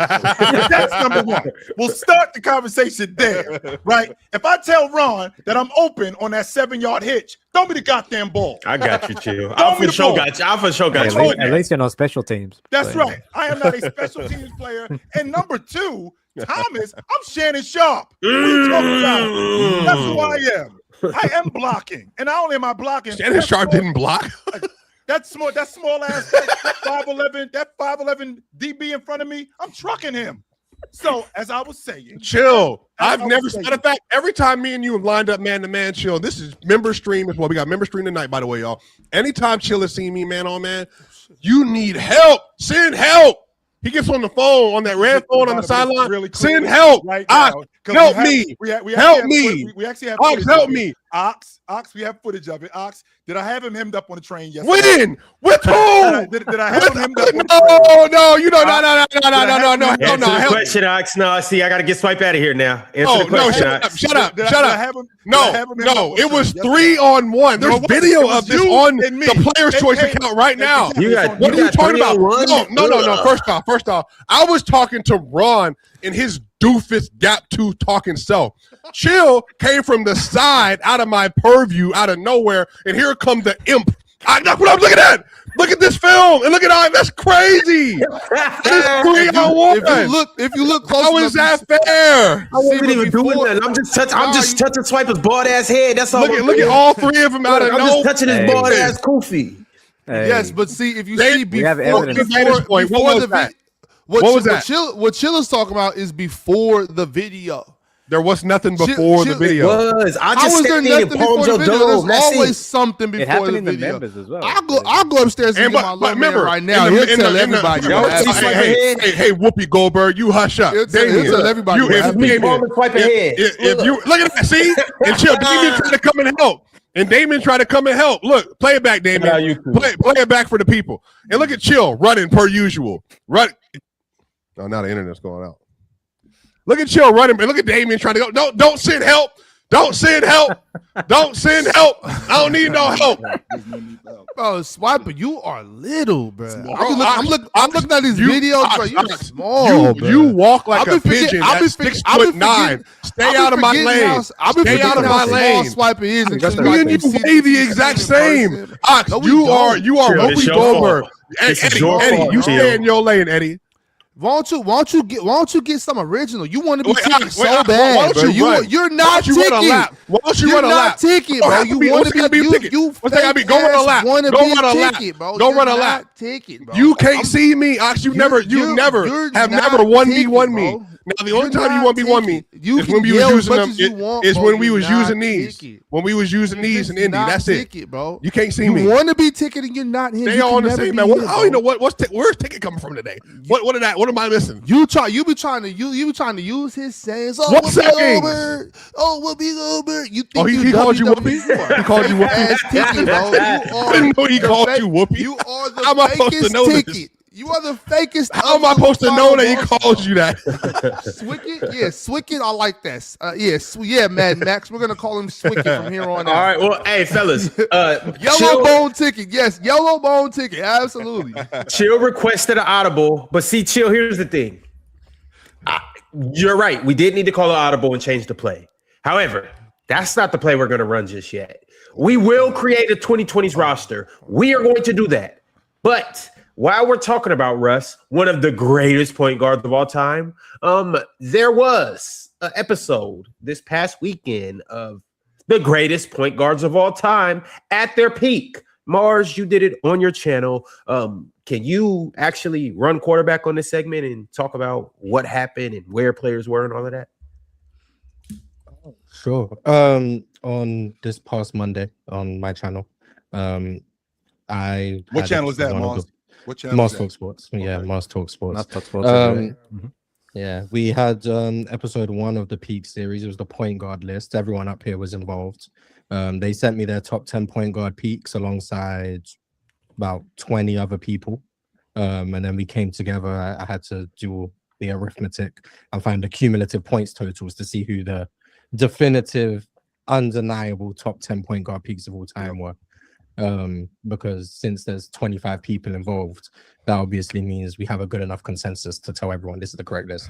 That's number one. We'll start the conversation there, right? If I tell Ron that I'm open on that 7-yard hitch, throw me the goddamn ball. I got you, chill. Throw I me for the sure ball. got you. I for sure got Hey, you. at least you're not special teams. That's So, right. I am not a special teams player. And number two, Thomas, I'm Shannon Sharp. What are you talking about? That's who I am. I am blocking. And not only am I blocking, Shannon Sharp didn't block. that small ass, that 5'11 DB in front of me, I'm trucking him. So as I was saying, Chill. As I've I never was said saying. a fact. Every time me and you have lined up man to man, chill. This is member stream as well. We got member stream tonight, by the way, y'all. Anytime Chill has seen me man on man, you need help. Send help. He gets on the phone, on that red phone on the sideline. Really Send help. right Ox, now. 'Cause help we me. have Help me. We actually have Ox, footage help of it. me. Ox, we have footage of it. Ox, did I have him hemmed up on the train yesterday? When? With who? Did I have him hemmed up on the train? No, you know, no, Answer the help. question, Ox. No, see, I got to get swiped out of here now. Answer Oh, the question, no, Ox. shut up. Did I have him hemmed up No, on the it was train 3-on-1. There's No, it wasn't. video It was of this you on and me. the Players' Choice Hey, account right now. You got What are you talking about? 3-on-1? No. First off, I was talking to Ron and his doofus gap tooth talking self. Chill came from the side, out of my purview, out of nowhere, and here comes the imp. That's what I'm looking at. Look at this film and look at all. That's crazy. It's 3-on-1. If you look close, How is that fair? I wasn't even doing before- that. I'm just touching Swiper's bald ass head. That's all. Look at all three of them out of I'm nowhere. just touching his Hey. bald ass koofy. Hey, Yes, but see, if you They- see we have before, evidence. Vantage point. What was that? What was that? What Chill is talking about is before the video. There was nothing before the Chill- video. Was I How just was there stepped in and nothing before palmed the your video? dome? There's That's always it. something before it happened the in the video. members as well. I'll go upstairs and get my little man right now. He'll tell everybody. Y'all what see happened. Swiper hey, head? hey, Whoopi Goldberg, you hush up. He'll tell Damien, everybody you, what if, happened. Me Damien, palming Swiper head. if you look at that, see, and chill. Damien tried to come and help, and Damien tried to come and help. Look, play it back, How Damien. you cool? Play it back for the people. And look at Chill running per usual. Run. Oh, now the internet's going out. Look at Chill running, and look at Damien trying to go. No, don't send help. Don't send help. Don't send help. I don't need no help. Bro, Swiper, you are little, bro. Small. I'm looking at these You- videos, bro. Ox, You're Ox, small, bro. You walk like I'll a be forget- pigeon I'll be at forget- 6'9". Stay out of my lane. Stay out of my lane. Swiper is. That's until Me right. and you see weigh the in exact person. same. Ox, No, we you don't. are Chill, it's Whoopi your Goldberg. fault. Hey, This is your Eddie, fault, you Chill. stay in your lane, Eddie. Why don't you get some original? You want to be Wait, ticket Ox, so wait, Ox, bad, why don't bro. you run? You're Why not don't you run a ticket. lap? Why don't you You're run a not lap? ticket, Don't bro. have to You be- want what's to gotta be be ticket? you. What's that gotta be? Go run a lap. Want to Go be run a lap. ticket, bro. Go You're run a not lap. Ticket, bro. You can't see me, Ox. You never you're have not never 1v1 me. bro. Now the only You're time you not 1v1 me ticket. You is can when we was yell as using much them. as you want, Is bro. when we You're was not using these. ticket. When we was using these in This is Indy. not That's it. ticket, bro. You can't see You me. want to be ticket and you're not him. They You all can on the never same be man. him, I don't even bro. know where's ticket coming from today. What am I missing? You be trying to use his sayings. Oh, What Whoopi sayings? Goldberg. Oh, Whoopi Goldberg. You think Oh, he you called you WWE? Whoopi? He called you Whoopi? Ass ticket, bro. You I are didn't know he the called fake- you Whoopi. You are the How am I supposed to fakest know this? ticket. You are the fakest. How am I supposed to know that he calls you that? Swicket? Yeah, Swicket. I like that. Yeah, Mad Max. We're gonna call him Swicket from here on out. All right, well, hey, fellas, Yellow Chill, bone ticket. Yes, yellow bone ticket. Absolutely. Chill requested an audible, but see, Chill, here's the thing. You're right. We did need to call an audible and change the play. However, that's not the play we're going to run just yet. We will create a 2020s roster. We are going to do that. But while we're talking about Russ, one of the greatest point guards of all time, there was an episode this past weekend of the greatest point guards of all time at their peak. Mars, you did it on your channel. Can you actually run quarterback on this segment and talk about what happened and where players were and all of that? Sure. On this past Monday on my channel, I What had channel is that, one of Mars? the- What channel? Mars is Talk that? Sports. Yeah, Okay. Mars Talk Sports. That's Talk Sports. Yeah, we had episode 1 of the Peak series. It was the point guard list. Everyone up here was involved. They sent me their top 10 point guard peaks alongside about 20 other people. And then we came together. I had to do the arithmetic and find the cumulative points totals to see who the definitive, undeniable top 10 point guard peaks of all time were. Because since there's 25 people involved, that obviously means we have a good enough consensus to tell everyone this is the correct list.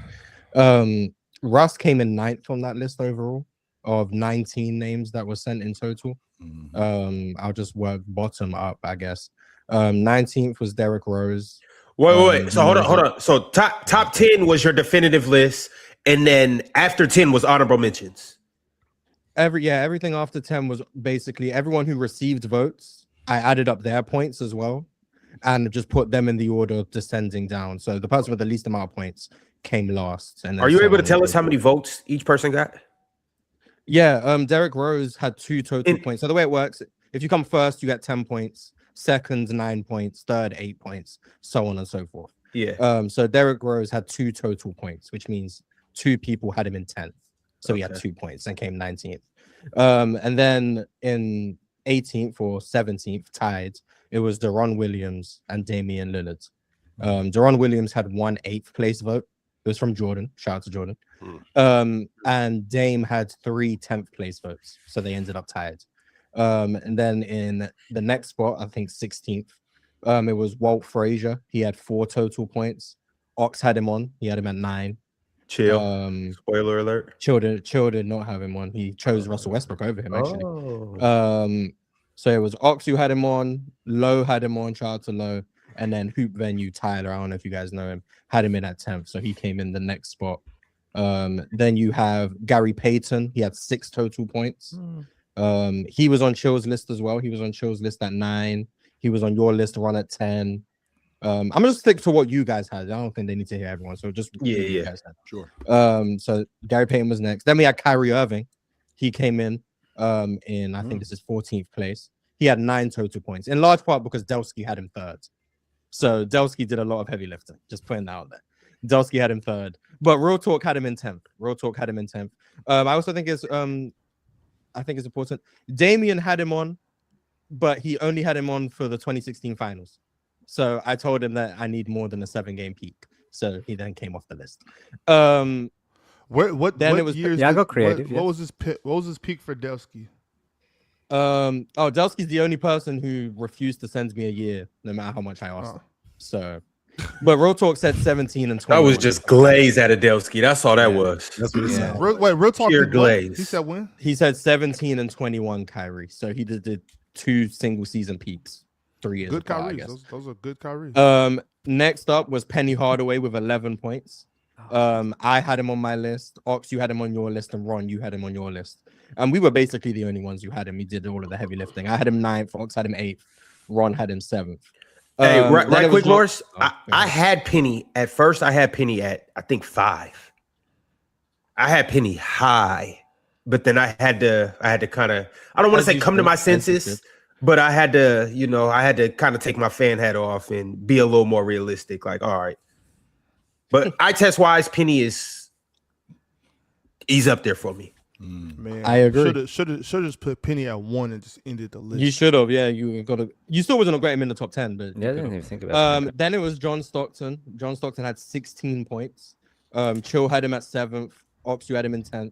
Russ came in 9th on that list overall of 19 names that were sent in total. I'll just work bottom up, I guess. 19th was Derrick Rose. Wait. So hold on. So top 10 was your definitive list, and then after 10 was honorable mentions. Everything after 10 was basically everyone who received votes. I added up their points as well and just put them in the order of descending down. So the person with the least amount of points came last. And are you able to tell us how many votes each person got? Yeah, Derrick Rose had 2 total points. So the way it works, if you come first, you get 10 points, second 9 points, third 8 points, so on and so forth. Yeah. So Derrick Rose had 2 total points, which means 2 people had him in 10th. So he had 2 points and came 19th. And then in 18th or 17th, tied, it was Deron Williams and Damian Lillard. Deron Williams had 1 8th place vote. It was from Jordan. Shout out to Jordan. And Dame had 3 10th place votes. So they ended up tied. And then in the next spot, I think 16th, it was Walt Frazier. He had 4 total points. Ox had him on. He had him at 9. Chill. Spoiler alert. Chill did not have him on. He chose Russell Westbrook over him, actually. Oh. So it was Ox who had him on, Lowe had him on, shout out to Lowe, and then Hoop Venue Tyler, I don't know if you guys know him, had him in at 10th, so he came in the next spot. Then you have Gary Payton, he had 6 total points. He was on Chill's list as well. He was on Chill's list at 9. He was on your list, Ron, at 10. I'm gonna stick to what you guys had. I don't think they need to hear everyone. So just you guys had. Sure. So Gary Payton was next. Then we had Kyrie Irving. He came in I think this is 14th place. He had 9 total points, in large part because Delsky had him 3rd. So Delsky did a lot of heavy lifting. Just putting that out there. Delsky had him 3rd, but Real Talk had him in 10th. I also think it's important. Damian had him on, but he only had him on for the 2016 finals. So I told him that I need more than a 7-game peak. So he then came off the list. What years? I got creative. What was his peak for Delsky? Delsky's the only person who refused to send me a year, no matter how much I asked him. So, but Real Talk said 17 and 20. I was just glazed at Adelsky. That's all that was. That's what it said. Real Talk. Pure did what? glaze. He said when? He said 17 and 21, Kyrie. So he did 2 single season peaks, 3 years Good apart, I Kyrie. guess. Those are good Kyrie. Next up was Penny Hardaway with 11 points. I had him on my list. Ox, you had him on your list, and Ron, you had him on your list. And we were basically the only ones who had him. We did all of the heavy lifting. I had him 9th. Ox had him 8th. Ron had him 7th. Hey, right quick, Morris. Oh, I had Penny at first. I had Penny at I think 5. I had Penny high, but then I had to kind of, I don't want to say come to my senses, but I had to kind of take my fan hat off and be a little more realistic. Like, all right, but eye test wise, Penny he's up there for me. Man, I agree. Should have just put Penny at 1 and just ended the list. You should have, yeah. You still wasn't gonna get him in the top 10, but Yeah, I didn't even think about that. then it was John Stockton. John Stockton had 16 points. Chill had him at 7th. Ox, you had him in 10th.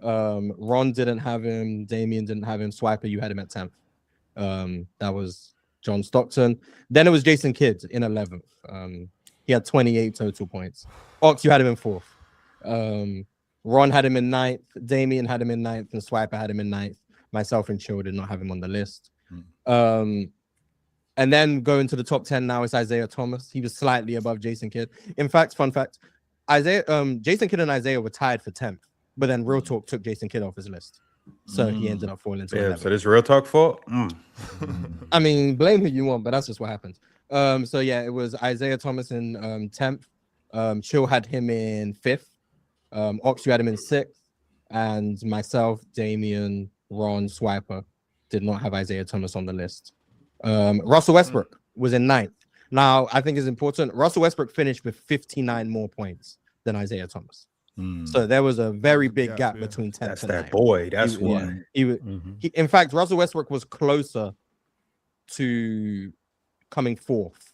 Ron didn't have him. Damian didn't have him. Swiper, you had him at 10th. That was John Stockton. Then it was Jason Kidd in 11th. He had 28 total points. Ox, you had him in 4th. Ron had him in 9th. Damian had him in 9th, and Swiper had him in 9th. Myself and Chill did not have him on the list. And then going to the top 10 now is Isaiah Thomas. He was slightly above Jason Kidd. In fact, fun fact, Jason Kidd and Isaiah were tied for 10th, but then Real Talk took Jason Kidd off his list. So he ended up falling to 11. So this real talk fault. I mean, blame who you want, but that's just what happened. So yeah, it was Isaiah Thomas in 10th. Chill had him in 5th. Ox, you had him in 6th. And myself, Damian, Ron, Swiper did not have Isaiah Thomas on the list. Russell Westbrook was in 9th. Now, I think it's important. Russell Westbrook finished with 59 more points than Isaiah Thomas. So there was a very big gap between 10th That's and that 9th. boy. That's why. In fact, Russell Westbrook was closer to coming 4th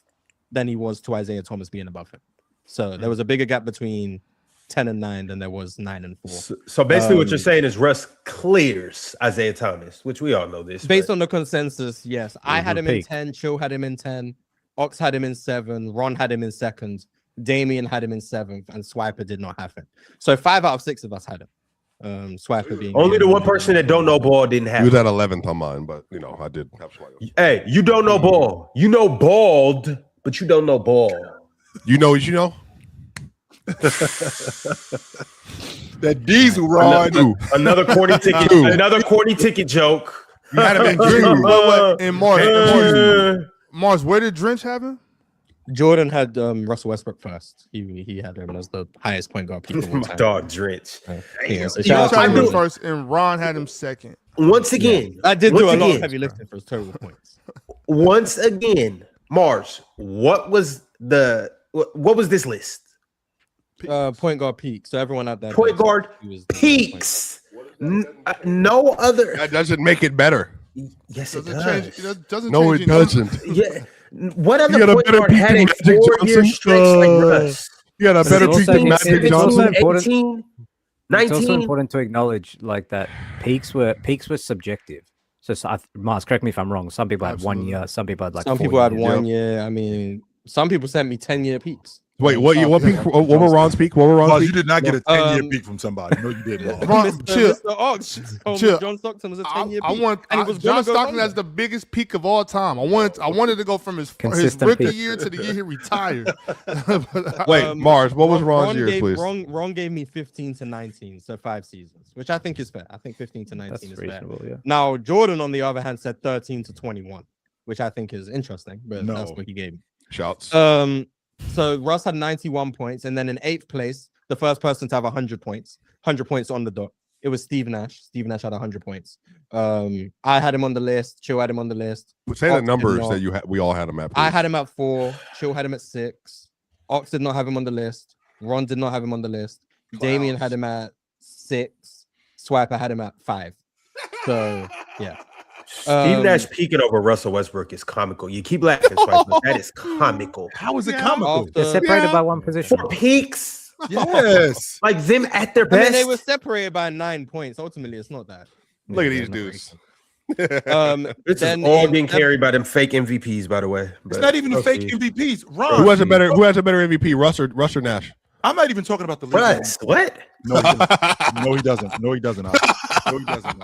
than he was to Isaiah Thomas being above him. So there was a bigger gap between 10 and 9 than there was 9 and 4. So basically, what you're saying is Russ clears Isaiah Thomas, which we all know this. Based on the consensus, yes. I had him in peak. 10, Chill had him in 10, Ox had him in 7, Ron had him in 2nd, Damien had him in 7th, and Swiper did not have him. So 5 out of 6 of us had him. Swiper being only the one person that don't know ball didn't He have was him. at 11th on mine, but I did have Swipe. Hey, you don't know ball. You know bald, but you don't know ball. You know what you know? That diesel rod. Another corny ticket. Another corny ticket joke. You had him in June. And Mars, where did Drench have him? Jordan had Russell Westbrook first. He had him as the highest point guard peak of all My time. dog Drench. Yeah, so You shout out had to him Jordan. first, and Ron had him second. Once again, I did do a once lot of again, heavy lifting for his total points. Once again, Mars, what was this list? Point guard peak. So everyone out there. Point guard peaks. No other. That doesn't make it better. Yes, it Doesn't does. change. It doesn't No, change it doesn't. Yeah. What You other got a point better guard peak had than a Magic 4-year Johnson? stretch like Russ? You got a better It's peak also- than it's Magic also Johnson. important- 18, It's also 19. important to acknowledge like that peaks were subjective. So Mars, correct me if I'm wrong. Some people had 1 year, some people had like Some 4 people had years. 1 year. I mean, some people sent me 10-year peaks. Wait, what peak? What were Ron's peak? What were Ron's Buzz, peak? you did not get a 10-year Um, peak from somebody. No, you didn't. Ron, chill. Mr. Ox told Chill. me John Stockton was a 10-year I peak. want and he was John gonna go Stockton longer. as the biggest peak of all time. I wanted to go from his Consistent rookie peak. year to the year he retired. Wait, Mars, what was Ron's years, gave, please? Ron gave me 15 to 19, so 5 seasons, which I think is fair. I think 15 to 19 That's is fair. reasonable, yeah. Now, Jordan, on the other hand, said 13 to 21, which I think is interesting, but No. that's what he gave me. Shouts. So Russ had 91 points, and then in 8th place, the first person to have 100 points on the dot. It was Steve Nash. Steve Nash had 100 points. I had him on the list. Chill had him on the list. Say the Ox did numbers not. that you had. We all had him at. I please. had him at 4. Chill had him at 6. Ox did not have him on the list. Ron did not have him on the list. Damien had him at 6. Swiper had him at 5. So yeah. Steve Nash peeking over Russell Westbrook is comical. You keep laughing, Swiper. That is comical. How is it comical? After- They're separated by one position. For peaks, Yes. like them at their I mean, best. they were separated by 9 points. Ultimately, it's not that. Look at Yeah, these not dudes. This then is all in being seventh- carried by them fake MVPs, by the way. It's But not even fake proceed. MVPs. Ron. Who has a better MVP, Russ or Nash? I'm not even talking about the league. Russ, what? No, he doesn't. No, he doesn't. No, he doesn't. No, he doesn't.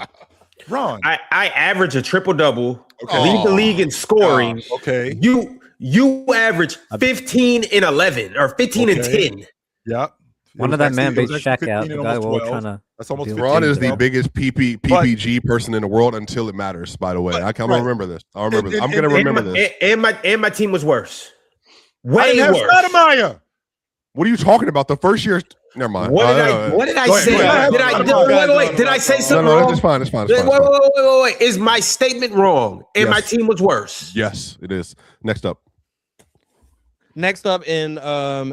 Ron. I average a triple double, Okay. lead the league in scoring. Okay. You average 15 and 11 or 15 and Okay. 10. Yeah. One of that man It was beat actually Shaq out. 15 The and guy we're all almost 12. trying to. That's almost deal 15. with. Ron is the But- biggest PPG person in the world until it matters. By the way, I'm gonna Right. remember this. I'll remember this. I'm And- gonna and remember this. And my team was worse. I Way didn't have worse. Stoudemire. What are you talking about? The first year. Never mind. What did No, what did I Go ahead, say? go ahead. Did I wait? Did I say No, something no, wrong? it's fine. It's fine. It's Wait, fine. wait, It's fine. wait. Is my statement wrong? And my Yes. team was worse. Yes, it is. Next up. Next up in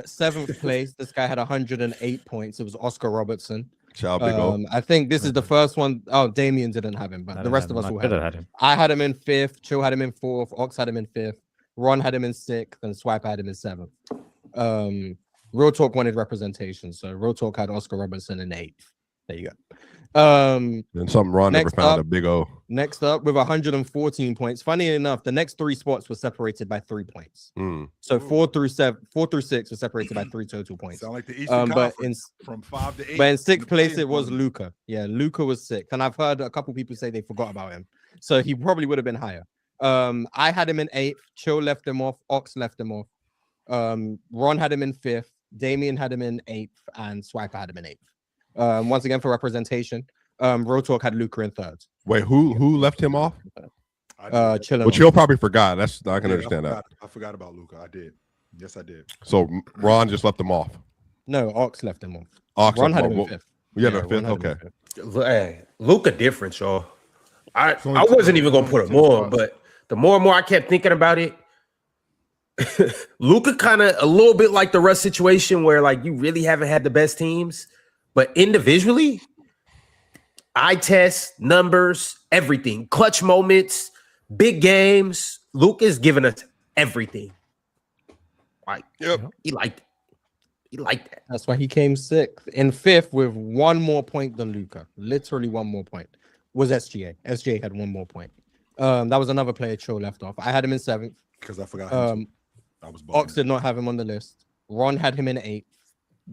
7th place, this guy had 108 points. It was Oscar Robertson. Ciao, big O. I think this is the first one. Oh, Damien didn't have him, but the rest of us all could had have him. had him. I had him in 5th. Chill had him in 4th. Ox had him in 5th. Ron had him in 6th, and Swipe had him in 7th. Real Talk wanted representation, so Real Talk had Oscar Robertson in 8th. There you go. And something Ron never next found up- a big O. Next up with 114 points. Funny enough, the next 3 spots were separated by 3 points. Mm. So 4 through 6 were separated by 3 total points. Sound like the Eastern But Conference from 5 to 8. in 6th place, playing it was tournament. Luca. Yeah, Luca was 6th. And I've heard a couple people say they forgot about him. So he probably would have been higher. I had him in 8th. Chill left him off. Ox left him off. Ron had him in 5th. Damien had him in 8th. And Swiper had him in 8th. Once again, for representation, Real Talk had Luka in third. Wait, who left him off? Chilling. Which he'll probably forgot. I can understand that. I forgot about Luka. I did. Yes, I did. So Ron just left him off. No, Ox left him off. Ox Ron left had him him in off. fifth. Yeah, Yeah, no, fifth. Ron had him in Okay. fifth. Hey, Luka different, y'all. I only wasn't even gonna 10 put him on, spots. but the more and more I kept thinking about it, Luka kind of a little bit like the Russ situation where like you really haven't had the best teams, but individually, eye test, numbers, everything, clutch moments, big games. Luka's giving us everything. Like, he liked it. He liked that. That's why he came sixth. In fifth with one more point than Luka. Literally one more point. Was SGA. SGA had one more point. That was another player Cho left off. I had him in seventh. Because I forgot him. I was Ox did not have him on the list. Ron had him in eighth.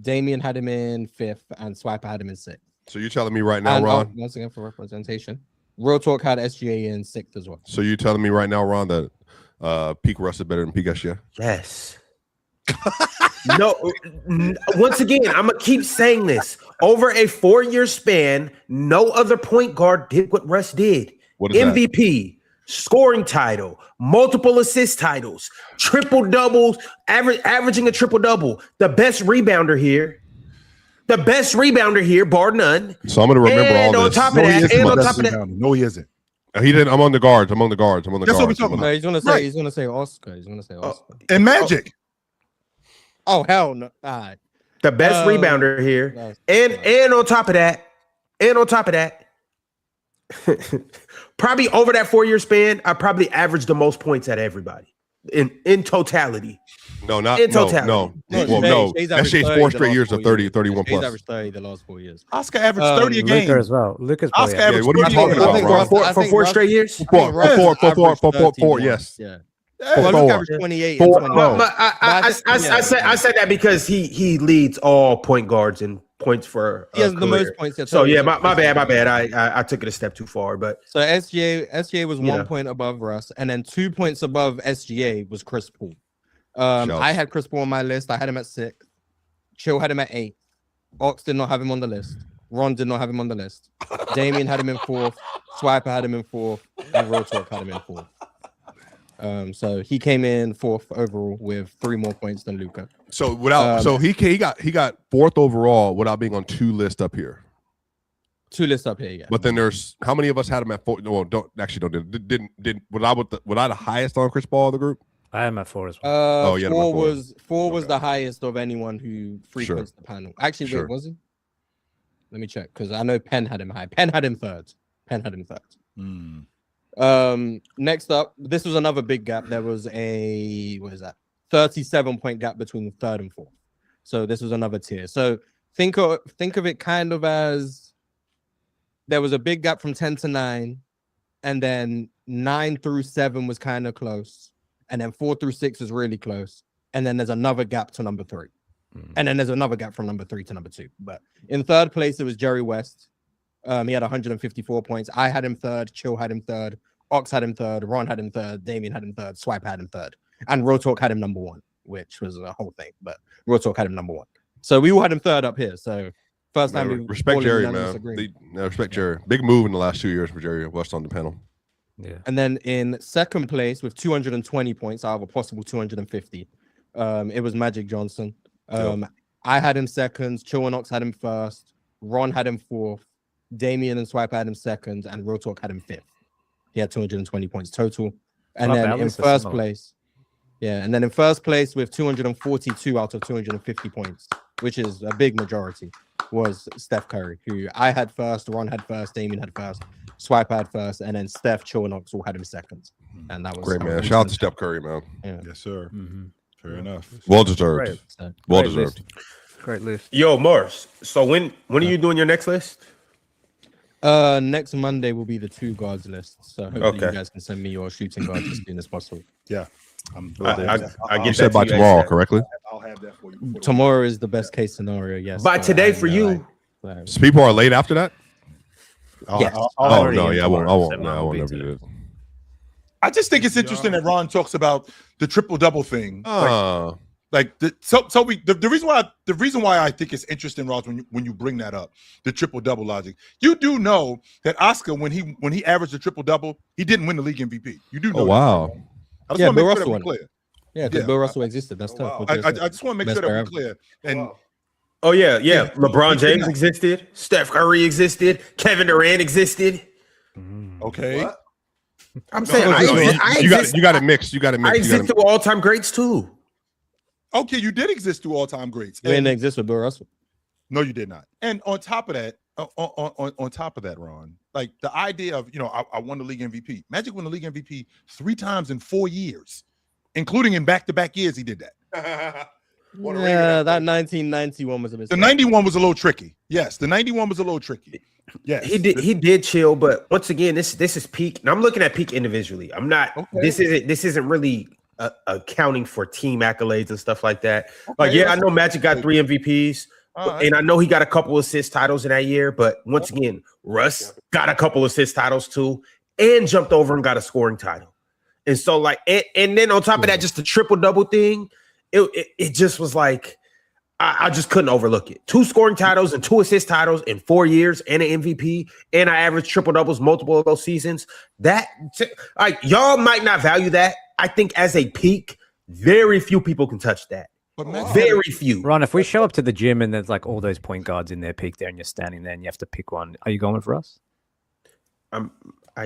Damian had him in fifth, and Swiper had him in sixth. So you're telling me right now, And, Ron? once again for representation, Real Talk had SGA in sixth as well. So you're telling me right now, Ron, that peak Russ is better than peak SGA? Yes. No, once again, I'm gonna keep saying this. Over a 4-year span, no other point guard did what Russ did. What is that? MVP, scoring title, multiple assist titles, triple doubles, averaging a triple double. The best rebounder here. The best rebounder here, bar none. So I'm going to remember And all on this. top of that, and on top of that, No, he isn't. He didn't. I'm on the guards. I'm on the guards. That's what we're talking No, about. he's gonna say he's gonna say Oscar. He's gonna say Oscar. And Magic. Oh hell no! All right. the best rebounder here. Nice. And on top of that, probably over that 4-year span, I probably averaged the most points at everybody in totality. No, not In no, totality. no. No, Well, no. Shay's That averaged shit's 30 4 the straight last years 4 of 30, years. 31 Shay's plus. averaged 30 the last 4 years. Oscar averaged 30 a Luka game. as well. Luka's Oscar probably averaged what are you 30 talking a game. about, think bro? Russ- For I think 4 Russ- straight years? Russ averaged 4, 13 yes. Yeah. Yeah. Well, Four. Luka averaged 28 Four. and 20. Bro. I said that because he leads all point guards in points for He has the career. most points. So yeah, my bad. I took it a step too far, but So SGA was Yeah. 1 point above Russ, and then 2 points above SGA was Chris Paul. Shouts. I had Chris Paul on my list. I had him at 6th. Chill had him at 8th. Ox did not have him on the list. Ron did not have him on the list. Damian had him in 4th. Swiper had him in 4th, and Real Talk had him in 4th. So he came in 4th overall with 3 more points than Luka. So without, so he got 4th overall without being on 2 lists up here. 2 lists up here, yeah. But then there's how many of us had him at 4? No, don't didn't. Was I the highest on Chris Paul of the group? I am at 4 as well. yeah, 4 number 4. was the highest of anyone who frequents the panel. Actually, Sure. wait, was he? Let me check because I know Penn had him high. Penn had him third. Next up, this was another big gap. There was a 37-point gap between 3rd and 4th. So this was another tier. So think of it kind of as there was a big gap from 10 to 9, and then 9 through 7 was kind of close, and then 4 through 6 is really close, and then there's another gap to number 3, and then there's another gap from number 3 to number 2. But in 3rd place, it was Jerry West. He had 154 points. I had him 3rd. Chill had him 3rd. Ox had him 3rd. Ron had him 3rd. Damian had him 3rd. Swipe had him 3rd. And Real Talk had him number 1, which was a whole thing. But Real Talk had him number 1. So we all had him 3rd up here. So first time we Respect all Jerry, unanimous man. agreement. Respect Jerry. Big move in the last 2 years for Jerry West on the panel. Yeah. And then in 2nd place with 220 points out of a possible 250, it was Magic Johnson. I had him 2nd. Chill and Ox had him 1st. Ron had him 4th. Damian and Swipe had him 2nd, and Real Talk had him 5th. He had 220 points total. And then in 1st place, and then in 1st place with 242 out of 250 points, which is a big majority, was Steph Curry, who I had 1st, Ron had 1st, Damian had 1st, Swipe had 1st, and then Steph, Chill, and Ox all had him 2nd. And that was Great, man. Shout out to Steph Curry, man. Yeah. Yes, sir. Fair enough. Well deserved. Great. So, Well Great deserved. list. Great list. yo, Morris. So when are you doing your next list? next Monday will be the 2 guards list. So hopefully Okay. you guys can send me your shooting guards as soon as possible. Yeah. I You get said that by to you tomorrow, ASAP. correctly? I'll have that for you. Tomorrow is the best case scenario, yes. By but today I for know, you. So people are late after that? Yes. Oh already no, in yeah, I won't. tomorrow, No, I so won't it'll never be do that. I just think it's interesting that Ron talks about the triple double thing. Like the reason why I think it's interesting, Ross, when you bring that up, the triple double logic. You do know that Oscar, when he averaged a triple double, he didn't win the league MVP. You do know. Oh wow. That. I just want to make sure that we're clear. Yeah, because Bill Russell existed. That's tough. I just want to make sure that we're clear. And oh yeah. LeBron James existed. Steph Curry existed. Kevin Durant existed. Okay. What? I'm saying you got it mixed. You got it mixed. I exist through all-time greats too. Okay, you did exist through all-time greats. You didn't exist with Bill Russell. No, you did not. And on top of that, Ron, like the idea of I won the league MVP. Magic won the league MVP 3 times in 4 years, including in back-to-back years. He did that. Yeah, that 1991 was a mistake. The 91 was a little tricky. Yes, the 91 was a little tricky. Yes, he did chill, but once again, this is peak. And I'm looking at peak individually. I'm not. Okay. This isn't really accounting for team accolades and stuff like that. Okay, like, yeah, I know Magic got 3 MVPs, and I know he got a couple assist titles in that year. But once again, Russ got a couple assist titles too, and jumped over and got a scoring title. And so, like, and then on top of that, just the triple double thing. It just was like I just couldn't overlook it. 2 scoring titles and 2 assist titles in 4 years, and an MVP, and I averaged triple doubles multiple of those seasons. That like y'all might not value that. I think as a peak, very few people can touch that. But very few. Ron, if we show up to the gym and there's like all those point guards in their peak there, and you're standing there and you have to pick one, are you going with Russ?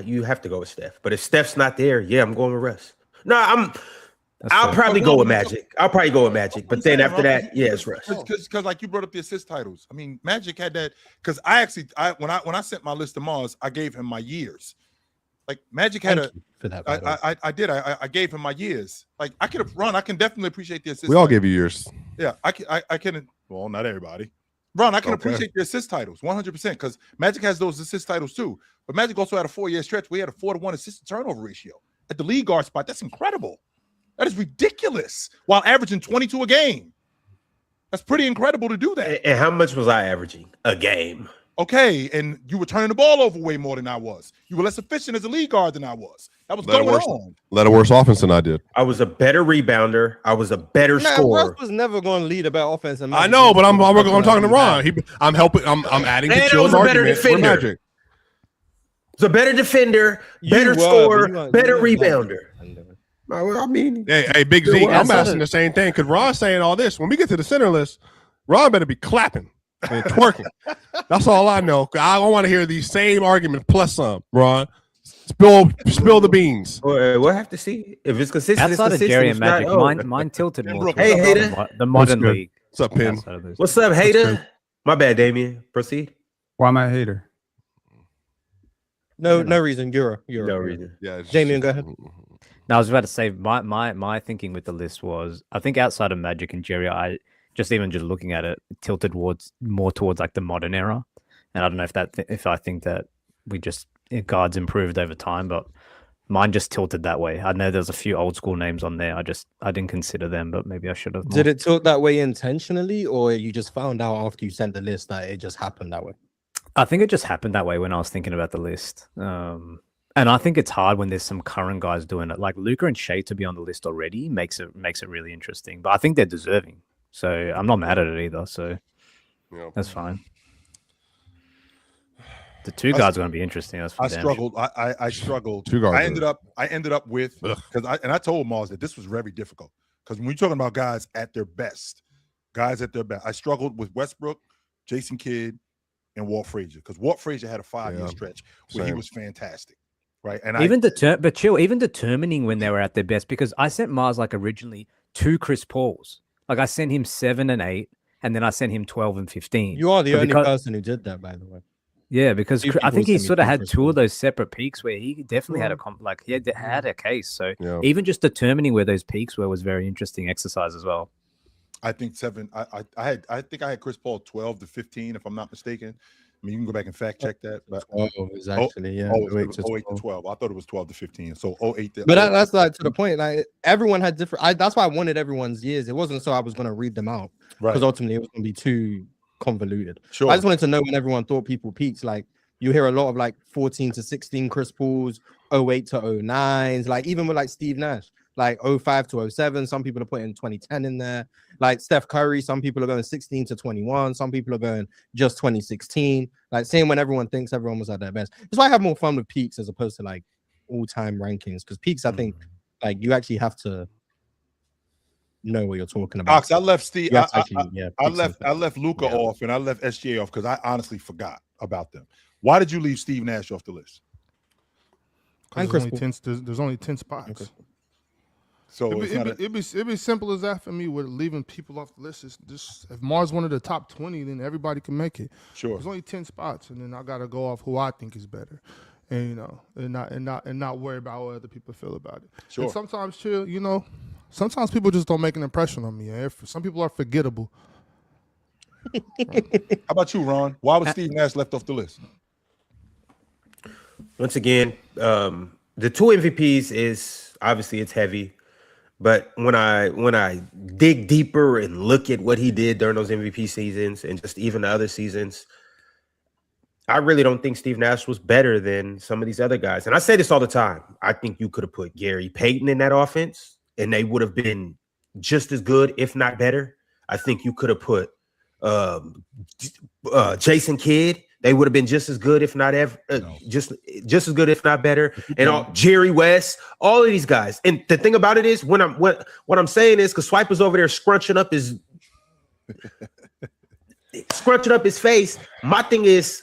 You have to go with Steph. But if Steph's not there, yeah, I'm going with Russ. No, I'll probably go with Magic. But then after that, yeah, it's Russ. Because like you brought up the assist titles. I mean, Magic had that. Because when I sent my list to Mars, I gave him my years. Like Magic had I did. I gave him my years. Like I could have Ron. I can definitely appreciate the assist. We all gave you years. Yeah, I can. Well, not everybody. Ron, I can appreciate the assist titles 100% because Magic has those assist titles too. But Magic also had a 4-year stretch where he had a 4-to-1 assist to turnover ratio at the lead guard spot. That's incredible. That is ridiculous. While averaging 22 a game. That's pretty incredible to do that. And how much was I averaging a game? Okay, and you were turning the ball over way more than I was. You were less efficient as a lead guard than I was. That was going on. Led a worse offense than I did. I was a better rebounder. I was a better scorer. Russ was never going to lead a better offense. I know, but I'm talking to Ron. I'm helping. I'm adding to Chill's argument for Magic. It's a better defender, better scorer, better rebounder. I mean, hey, Big Z, I'm asking the same thing because Ron's saying all this. When we get to the center list, Ron better be clapping and twerking. That's all I know. I don't want to hear these same arguments plus some. Ron, spill the beans. We'll have to see if it's consistent. Outside of Jerry and Magic, mine tilted more. Hey, hater, the modern league. What's up, Pin? What's up, hater? My bad, Damien. Proceed. Why am I a hater? No reason. You're no reason. Yeah, Damien, go ahead. Now I was about to say my thinking with the list was I think outside of Magic and Jerry, I just looking at it tilted more towards like the modern era, and I don't know if I think that guards improved over time, but mine just tilted that way. I know there's a few old school names on there. I didn't consider them, but maybe I should have. Did it tilt that way intentionally, or you just found out after you sent the list that it just happened that way? I think it just happened that way when I was thinking about the list. And I think it's hard when there's some current guys doing it. Like Luka and Shea to be on the list already makes it really interesting. But I think they're deserving. So I'm not mad at it either. So that's fine. The 2 guards are going to be interesting. I struggled. I struggled. 2 guards. I ended up with I told Mars that this was very difficult because when we're talking about guys at their best, I struggled with Westbrook, Jason Kidd, and Walt Frazier because Walt Frazier had a 5-year stretch where he was fantastic. Right. And even determining when they were at their best, because I sent Mars like originally 2 Chris Pauls. Like I sent him 7 and 8, and then I sent him 12 and 15. You are the only person who did that, by the way. Yeah, because I think he sort of had 2 of those separate peaks where he definitely had had a case. So even just determining where those peaks were was very interesting exercise as well. I think 7. I think I had Chris Paul 12 to 15, if I'm not mistaken. I mean, you can go back and fact check that. But it was actually it was 08 to 12. I thought it was 12 to 15. So 08 to. But that's like to the point. Like everyone had different. That's why I wanted everyone's years. It wasn't so I was going to read them out because ultimately it was going to be too convoluted. Sure. I just wanted to know when everyone thought people peaked. Like you hear a lot of like 14 to 16 Chris Pauls, 08 to 09s. Like even with like Steve Nash, like 05 to 07. Some people are putting 2010 in there. Like Steph Curry, some people are going 16 to 21. Some people are going just 2016. Like seeing when everyone thinks everyone was at their best. That's why I have more fun with peaks as opposed to like all-time rankings. Because peaks, I think, like you actually have to know what you're talking about. Ox, I left Steve. Yes, I actually, left Luca off, and I left SGA off because I honestly forgot about them. Why did you leave Steve Nash off the list? And There's only 10 spots. Okay. So It'd be simple as that for me with leaving people off the list. It's just if Mars one of the top 20, then everybody can make it. Sure. There's only 10 spots, and then I gotta go off who I think is better. And and not worry about what other people feel about it. Sure. And sometimes sometimes people just don't make an impression on me. Some people are forgettable. How about you, Ron? Why was Steve Nash left off the list? Once again, the 2 MVPs is obviously it's heavy, but when I dig deeper and look at what he did during those MVP seasons and just even the other seasons, I really don't think Steve Nash was better than some of these other guys. And I say this all the time. I think you could have put Gary Payton in that offense, and they would have been just as good, if not better. I think you could have put Jason Kidd. They would have been just as good, if not just as good, if not better. And Jerry West, all of these guys. And the thing about it is, what I'm saying is, because Swiper's over there scrunching up his face. My thing is,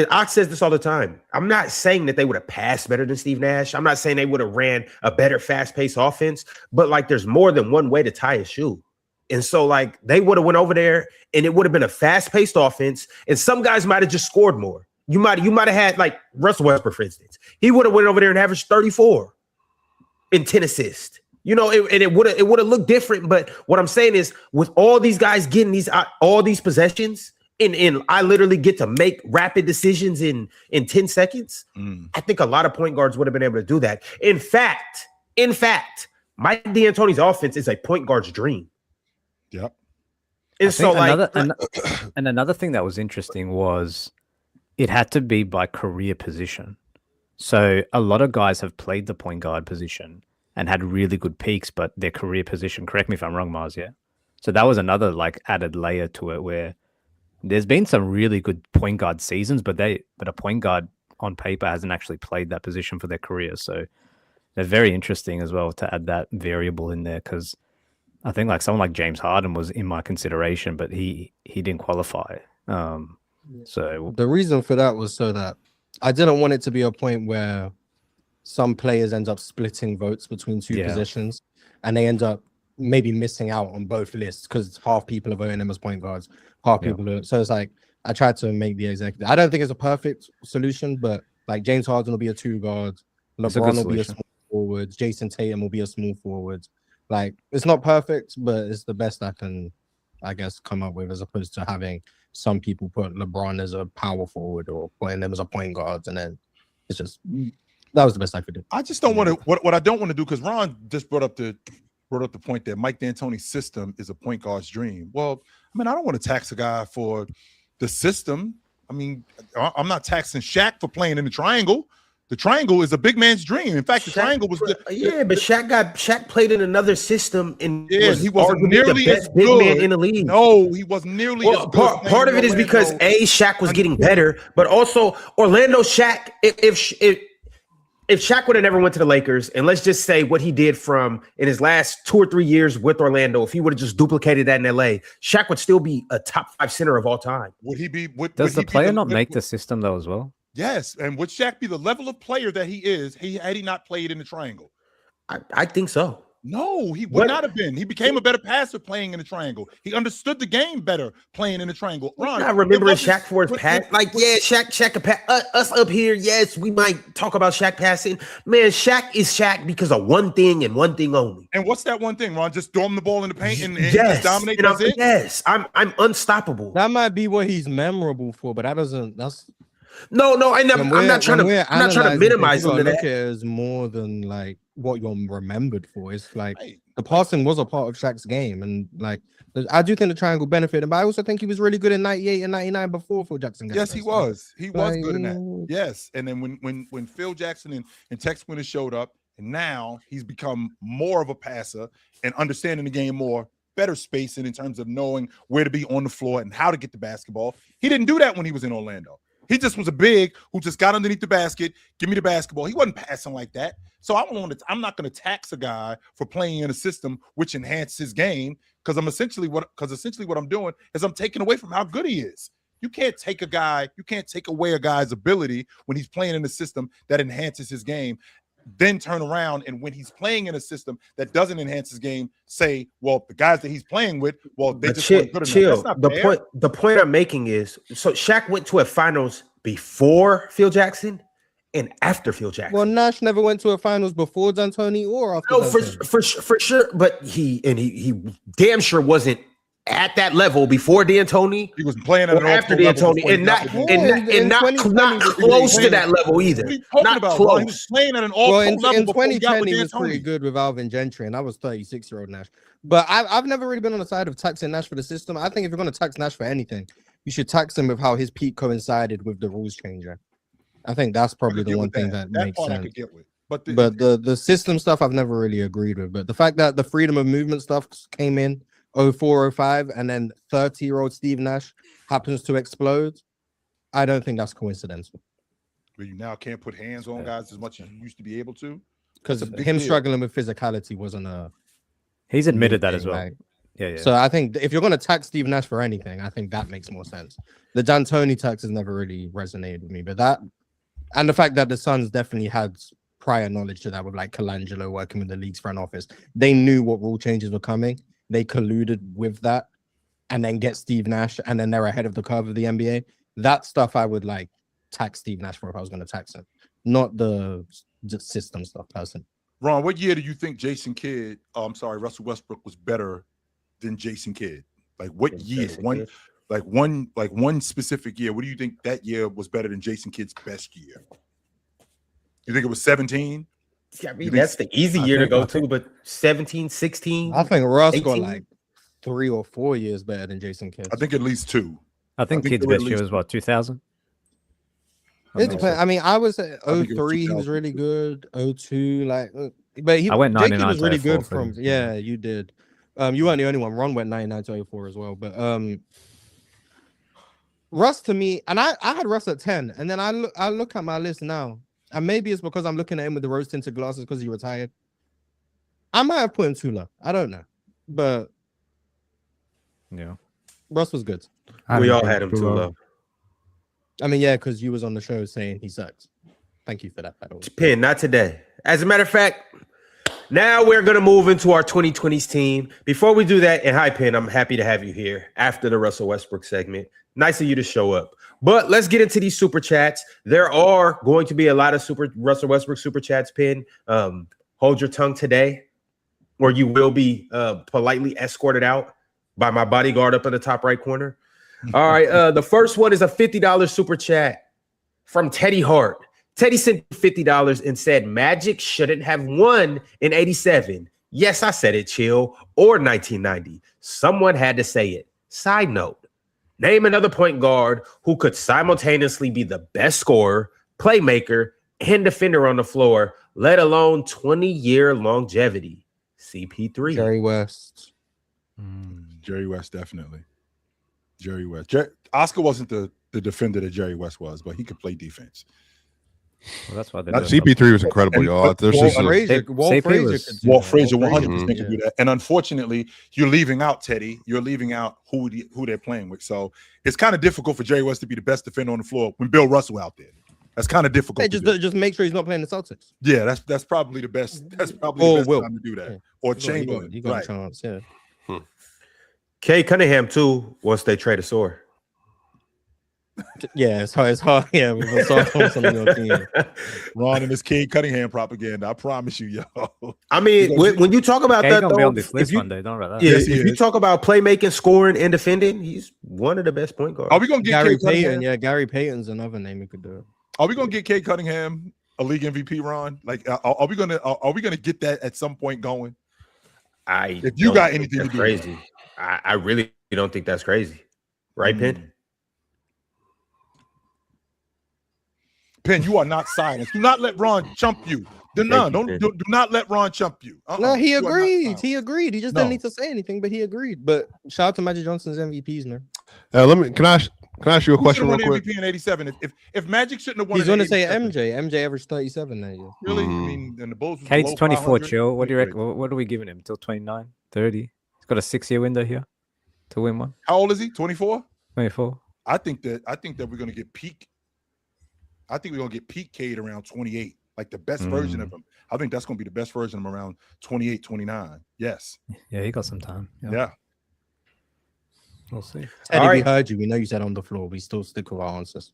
Ox says this all the time. I'm not saying that they would have passed better than Steve Nash. I'm not saying they would have ran a better fast-paced offense. But like, there's more than one way to tie a shoe. And so, like, they would have went over there, and it would have been a fast-paced offense, and some guys might have just scored more. You might have had, like, Russell Westbrook, for instance. He would have went over there and averaged 34 and 10 assists. It would have looked different. But what I'm saying is, with all these guys getting all these possessions, and I literally get to make rapid decisions in 10 seconds, I think a lot of point guards would have been able to do that. In fact, Mike D'Antoni's offense is a point guard's dream. Yep. And so another thing that was interesting was it had to be by career position. So a lot of guys have played the point guard position and had really good peaks, but their career position, correct me if I'm wrong, Mars, yeah? So that was another like added layer to it where there's been some really good point guard seasons, but a point guard on paper hasn't actually played that position for their career. So they're very interesting as well to add that variable in there, because I think like someone like James Harden was in my consideration, but he didn't qualify. So the reason for that was so that I didn't want it to be a point where some players end up splitting votes between two positions, and they end up maybe missing out on both lists because half people are voting them as point guards, half people are. So it's like I tried to make the executive. I don't think it's a perfect solution, but like James Harden will be a 2 guard, LeBron will be a small forward, Jason Tatum will be a small forward. Like, it's not perfect, but it's the best I can, I guess, come up with, as opposed to having some people put LeBron as a power forward or putting them as a point guard, and then it's just that was the best I could do. I just don't want to. What I don't want to do, because Ron just brought up the point that Mike D'Antoni's system is a point guard's dream. Well, I mean, I don't want to tax a guy for the system. I mean, I'm not taxing Shaq for playing in the triangle. The triangle is a big man's dream. In fact, the triangle was but Shaq played in another system, and he wasn't nearly the best as big good. man in the league. No, he wasn't nearly as good. Part of it is because Shaq was getting better, but also Orlando Shaq. If Shaq would have never went to the Lakers, and let's just say what he did in his last 2 or 3 years with Orlando, if he would have just duplicated that in LA, Shaq would still be a top 5 center of all time. Would he be? Does the player not make the system though as well? Yes, and would Shaq be the level of player that he is? Had he not played in the triangle? I think so. No, he would not have been. He became a better passer playing in the triangle. He understood the game better playing in the triangle. Ron, I remember Shaq for his pass. Shaq could pass. Us up here, yes, we might talk about Shaq passing. Man, Shaq is Shaq because of one thing and one thing only. And what's that one thing, Ron? Just throw him the ball in the paint and just dominate. That's it? Yes, I'm unstoppable. That might be what he's memorable for, but that doesn't. That's no. I'm not trying to minimize him. Look at it as more than like what you're remembered for. It's like the passing was a part of Shaq's game, and like I do think the triangle benefited, but I also think he was really good in 98 and 99 before Phil Jackson. Yes, he was. He was good in that. Yes, and then when Phil Jackson and Tex Winter showed up, And now he's become more of a passer and understanding the game more, better spacing in terms of knowing where to be on the floor and how to get the basketball. He didn't do that when he was in Orlando. He just was a big who just got underneath the basket, give me the basketball. He wasn't passing like that. So I'm not going to tax a guy for playing in a system which enhances his game because essentially what I'm doing is I'm taking away from how good he is. You can't take away a guy's ability when he's playing in a system that enhances his game, then turn around and when he's playing in a system that doesn't enhance his game, say, well, the guys that he's playing with, well, they just weren't good enough. That's not fair. The point I'm making is, so Shaq went to a finals before Phil Jackson and after Phil Jackson. Well, Nash never went to a finals before D'Antoni or after. No, for sure, but he damn sure wasn't at that level before D'Antoni. He was playing at an after D'Antoni, and not close to that level either. Not close. He was playing at an all-pro level. In 2010, he was pretty good with Alvin Gentry, and I was 36-year-old Nash. But I've never really been on the side of taxing Nash for the system. I think if you're going to tax Nash for anything, you should tax him with how his peak coincided with the rules changer. I think that's probably the one thing that makes sense. I could get with. But the system stuff I've never really agreed with. But the fact that the freedom of movement stuff came in 04, 05, and then 30-year-old Steve Nash happens to explode, I don't think that's coincidental. But you now can't put hands on guys as much as you used to be able to? Because him struggling with physicality wasn't a... He's admitted that as well. Like, yeah. So I think if you're going to tax Steve Nash for anything, I think that makes more sense. The D'Antoni tax has never really resonated with me, but that... And the fact that the Suns definitely had prior knowledge to that with like Colangelo working with the league's front office. They knew what rule changes were coming. They colluded with that and then get Steve Nash and then they're ahead of the curve of the NBA. That stuff I would like tax Steve Nash for if I was going to tax him, not the system stuff person. Ron, what year do you think Russell Westbrook was better than Jason Kidd? Like what year? One specific year. What do you think that year was better than Jason Kidd's best year? You think it was 17? Yeah, I mean, that's the easy year to go to, but 17, 16. I think Russ 18? Got like 3 or 4 years better than Jason Kidd. I think at least 2. I think Kidd's best year was what, 2000? It depends. I mean, I was at 03, he was really good. 02, like, but I went 99 was really good from. Yeah, you did. You weren't the only one. Ron went 99 to 04 as well, but Russ to me, and I had Russ at 10, and then I look at my list now, and maybe it's because I'm looking at him with the rose tinted glasses because he retired. I might have put him too low. I don't know, but yeah, Russ was good. We all had him too low. I mean, yeah, because you was on the show saying he sucks. Thank you for that, by the way. Pin, not today. As a matter of fact, now we're going to move into our 2020s team. Before we do that, and hi, Pin, I'm happy to have you here after the Russell Westbrook segment. Nice of you to show up. But let's get into these super chats. There are going to be a lot of Russell Westbrook super chats, Pin. Hold your tongue today, or you will be politely escorted out by my bodyguard up in the top right corner. All right. The first one is a $50 super chat from Teddy Hart. Teddy sent $50 and said Magic shouldn't have won in 87. Yes, I said it, chill. Or 1990. Someone had to say it. Side note, name another point guard who could simultaneously be the best scorer, playmaker, and defender on the floor, let alone 20-year longevity. CP3. Jerry West. Jerry West, definitely. Jerry West. Oscar wasn't the defender that Jerry West was, but he could play defense. Well, that's why CP3 was incredible, y'all. Walt Frazier 100% could do that. And unfortunately, you're leaving out Teddy. You're leaving out who they're playing with. So it's kind of difficult for Jerry West to be the best defender on the floor when Bill Russell out there. That's kind of difficult. Hey, just make sure he's not playing the Celtics. Yeah, that's probably the best. That's probably the best time to do that. Yeah. Or Chamberlain. You got a chance, yeah. Kay Cunningham too. Once they trade a sword. Yeah, it's hard. Yeah, we Ron and his Kay Cunningham propaganda. I promise you, yo. I mean, when you talk about that, though, be on this list one day. Don't write that. Yeah, if you talk about playmaking, scoring, and defending, he's one of the best point guards. Are we gonna get Gary Payton? Yeah, Gary Payton's another name we could do. Are we gonna get Kay Cunningham a league MVP, Ron? Like, are we gonna get that at some point going? If you got anything to do, crazy. I really don't think that's crazy, right, Penn? Penn, you are not silenced. Do not let Ron chump you. No, do not let Ron chump you. No, he You are not agreed. allowed. He agreed. He just No. didn't need to say anything, but he agreed. But shout out to Magic Johnson's MVPs, man. Can I ask you a Who question should real have won quick? MVP in '87? If Magic shouldn't have won, He's it in going to say 87, MJ. MJ averaged 37 that year. Really? I mean, and the Bulls was Kate's below 24, 500. chill. What do you reckon? What are we giving him? Till 29, 30? He's got a 6-year window here to win one. How old is he? 24. 24. I think that we're gonna get peak. I think we're gonna get peak Cade around 28, like the best version of him. I think that's gonna be the best version of him around 28, 29. Yes. Yeah, he got some time. Yeah. We'll see. Teddy, All we right. heard you. We know you said on the floor. We still stick with our answers.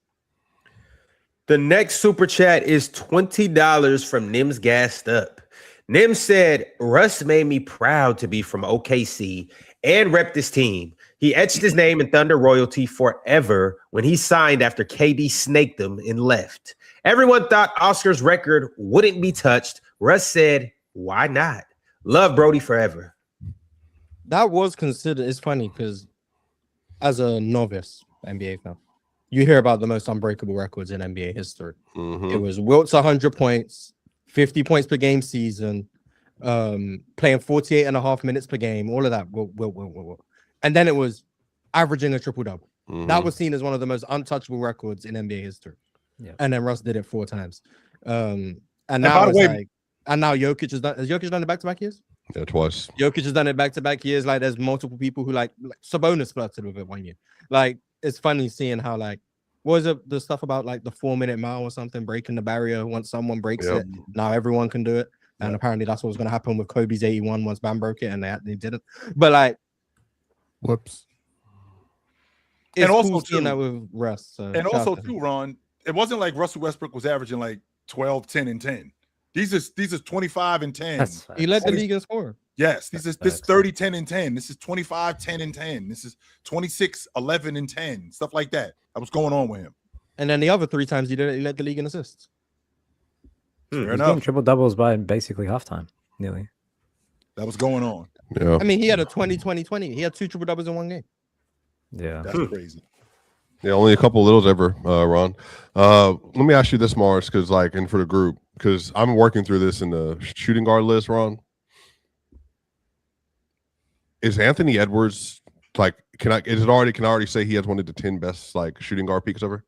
The next super chat is $20 from Nims Gassed Up. Nim said, Russ made me proud to be from OKC and rep this team. He etched his name in Thunder royalty forever when he signed after KD snaked him and left. Everyone thought Oscar's record wouldn't be touched. Russ said, why not? Love Brody forever. That was considered. It's funny because as a novice NBA fan, you hear about the most unbreakable records in NBA history. It was Wilt's 100 points, 50 points per game season, playing 48 and a half minutes per game, all of that. And then it was averaging a triple-double. That was seen as one of the most untouchable records in NBA history. Yeah. And then Russ did it 4 times. And by now the it's way- like, and now Jokic has done it back-to-back years? Yeah, twice. Jokic has done it back-to-back years. Like, there's multiple people who like Sabonis flirted with it one year. Like, it's funny seeing how, like, what was it, the stuff about like the 4-minute mile or something, breaking the barrier once someone breaks it. Now everyone can do it. And apparently that's what was going to happen with Kobe's 81 once Bam broke it and they didn't. But like, Whoops. it's And also, cool seeing too- that with Russ. So And shout out also to him. too, Ron, it wasn't like Russell Westbrook was averaging like 12, 10, and 10. These is 25 and 10. That's He led the Always- league in scoring. Yes, this is 30, 10, and 10. This is 25, 10, and 10. This is 26, 11, and 10. Stuff like that. That was going on with him. And then the other 3 times he did it, he led the league in assists. Fair He's enough. getting triple doubles by basically halftime, nearly. That was going on. Yeah. I mean, he had a 20-20-20. He had 2 triple doubles in one game. Yeah. That's crazy. Yeah, only a couple of littles ever, Ron. Let me ask you this, Mars, because and for the group, because I'm working through this in the shooting guard list, Ron. Is Anthony Edwards can I already say he has one of the 10 best shooting guard peaks ever?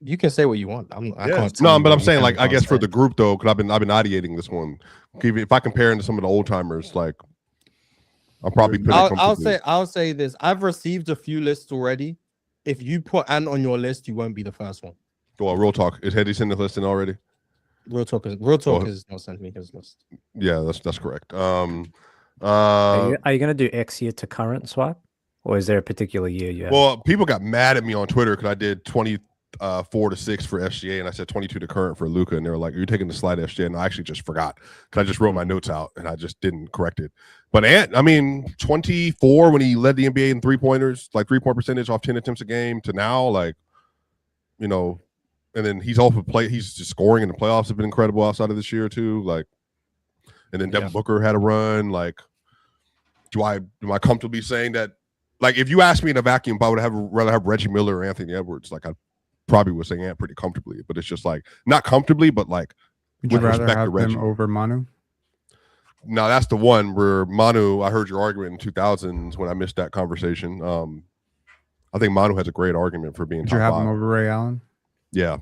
You can say what you want. I can't. tell No, you but what I'm you saying can I guess for say. the group though, because I've been ideating this one. If I compare him to some of the old timers, I'll probably put it comfortably. I'll say this. I've received a few lists already. If you put Ant on your list, you won't be the first one. Well, real talk. Is Hetty sent the list in already? Real talk is not sent me his list. Yeah, that's correct. Are you going to do X year to current swap? Or is there a particular year you have? Well, people got mad at me on Twitter because I did 24 to 6 for SGA and I said 22 to current for Luca, and they were like, "Are you taking the slide SGA?" And I actually just forgot because I just wrote my notes out and I just didn't correct it. But Ant, 24 when he led the NBA in 3-pointers, 3-point percentage off 10 attempts a game to now, and then he's also he's just scoring in the playoffs have been incredible outside of this year too. And then Devin Booker had a run. Am I comfortably saying that? If you ask me in a vacuum, if I would rather have Reggie Miller or Anthony Edwards, I probably would say Ant pretty comfortably. But it's just not comfortably, but Would you with rather respect to have Reggie. him over Manu? No, that's the one where Manu. I heard your argument in 2000s when I missed that conversation. I think Manu has a great argument for being Would top you have 5. him over Ray Allen? Yeah,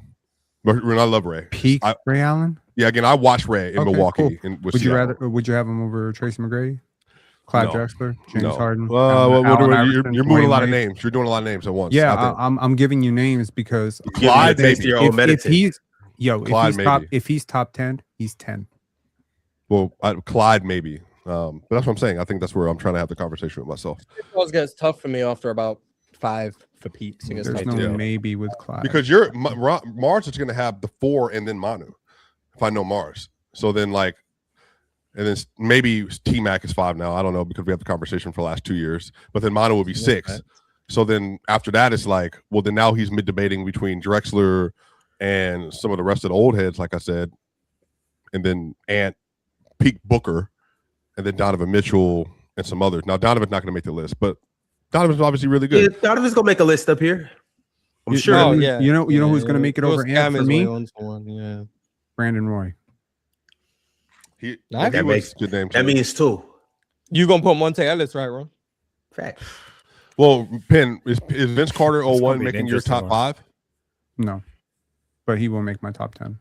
but I love Ray. Peak Ray Allen? Yeah, again, I watched Ray in Okay, Milwaukee. cool. With Would you Seattle. would you have him over Tracy McGrady? Clyde No. Drexler? James No. Harden? Well, Allen you're Iverson, moving a Dwayne lot of Wade? names. You're doing a lot of names at once. Yeah, I think. I'm giving you names because Clyde, taste maybe. your own medicine. Clyde, if he's top 10, he's 10. Well, Clyde maybe. But that's what I'm saying. I think that's where I'm trying to have the conversation with myself. It gets tough for me after about 5 for peaks. It gets There's tough no to do. maybe with Clyde. Because Mars is going to have the 4 and then Manu, if I know Mars. So then and then maybe T-Mac is 5 now. I don't know because we have the conversation for the last 2 years. But then Manu will be 6. So then after that, it's well, then now he's mid-debating between Drexler and some of the rest of the old heads, like I said. And then Ant, peak Booker, and then Donovan Mitchell and some others. Now, Donovan's not going to make the list, but Donovan's obviously really good. Yeah, Donovan's gonna make a list up here. I'm sure. Oh, yeah. You know who's going to make it over Ant for me? Yeah. Brandon Roy. Nice. That makes good name. that too. means 2. You gonna put Monte Ellis, right, Ron? Fact. Well, Penn, is Vince Carter It's gonna 01 be an making your interesting top one. 5? No, but he will make my top 10.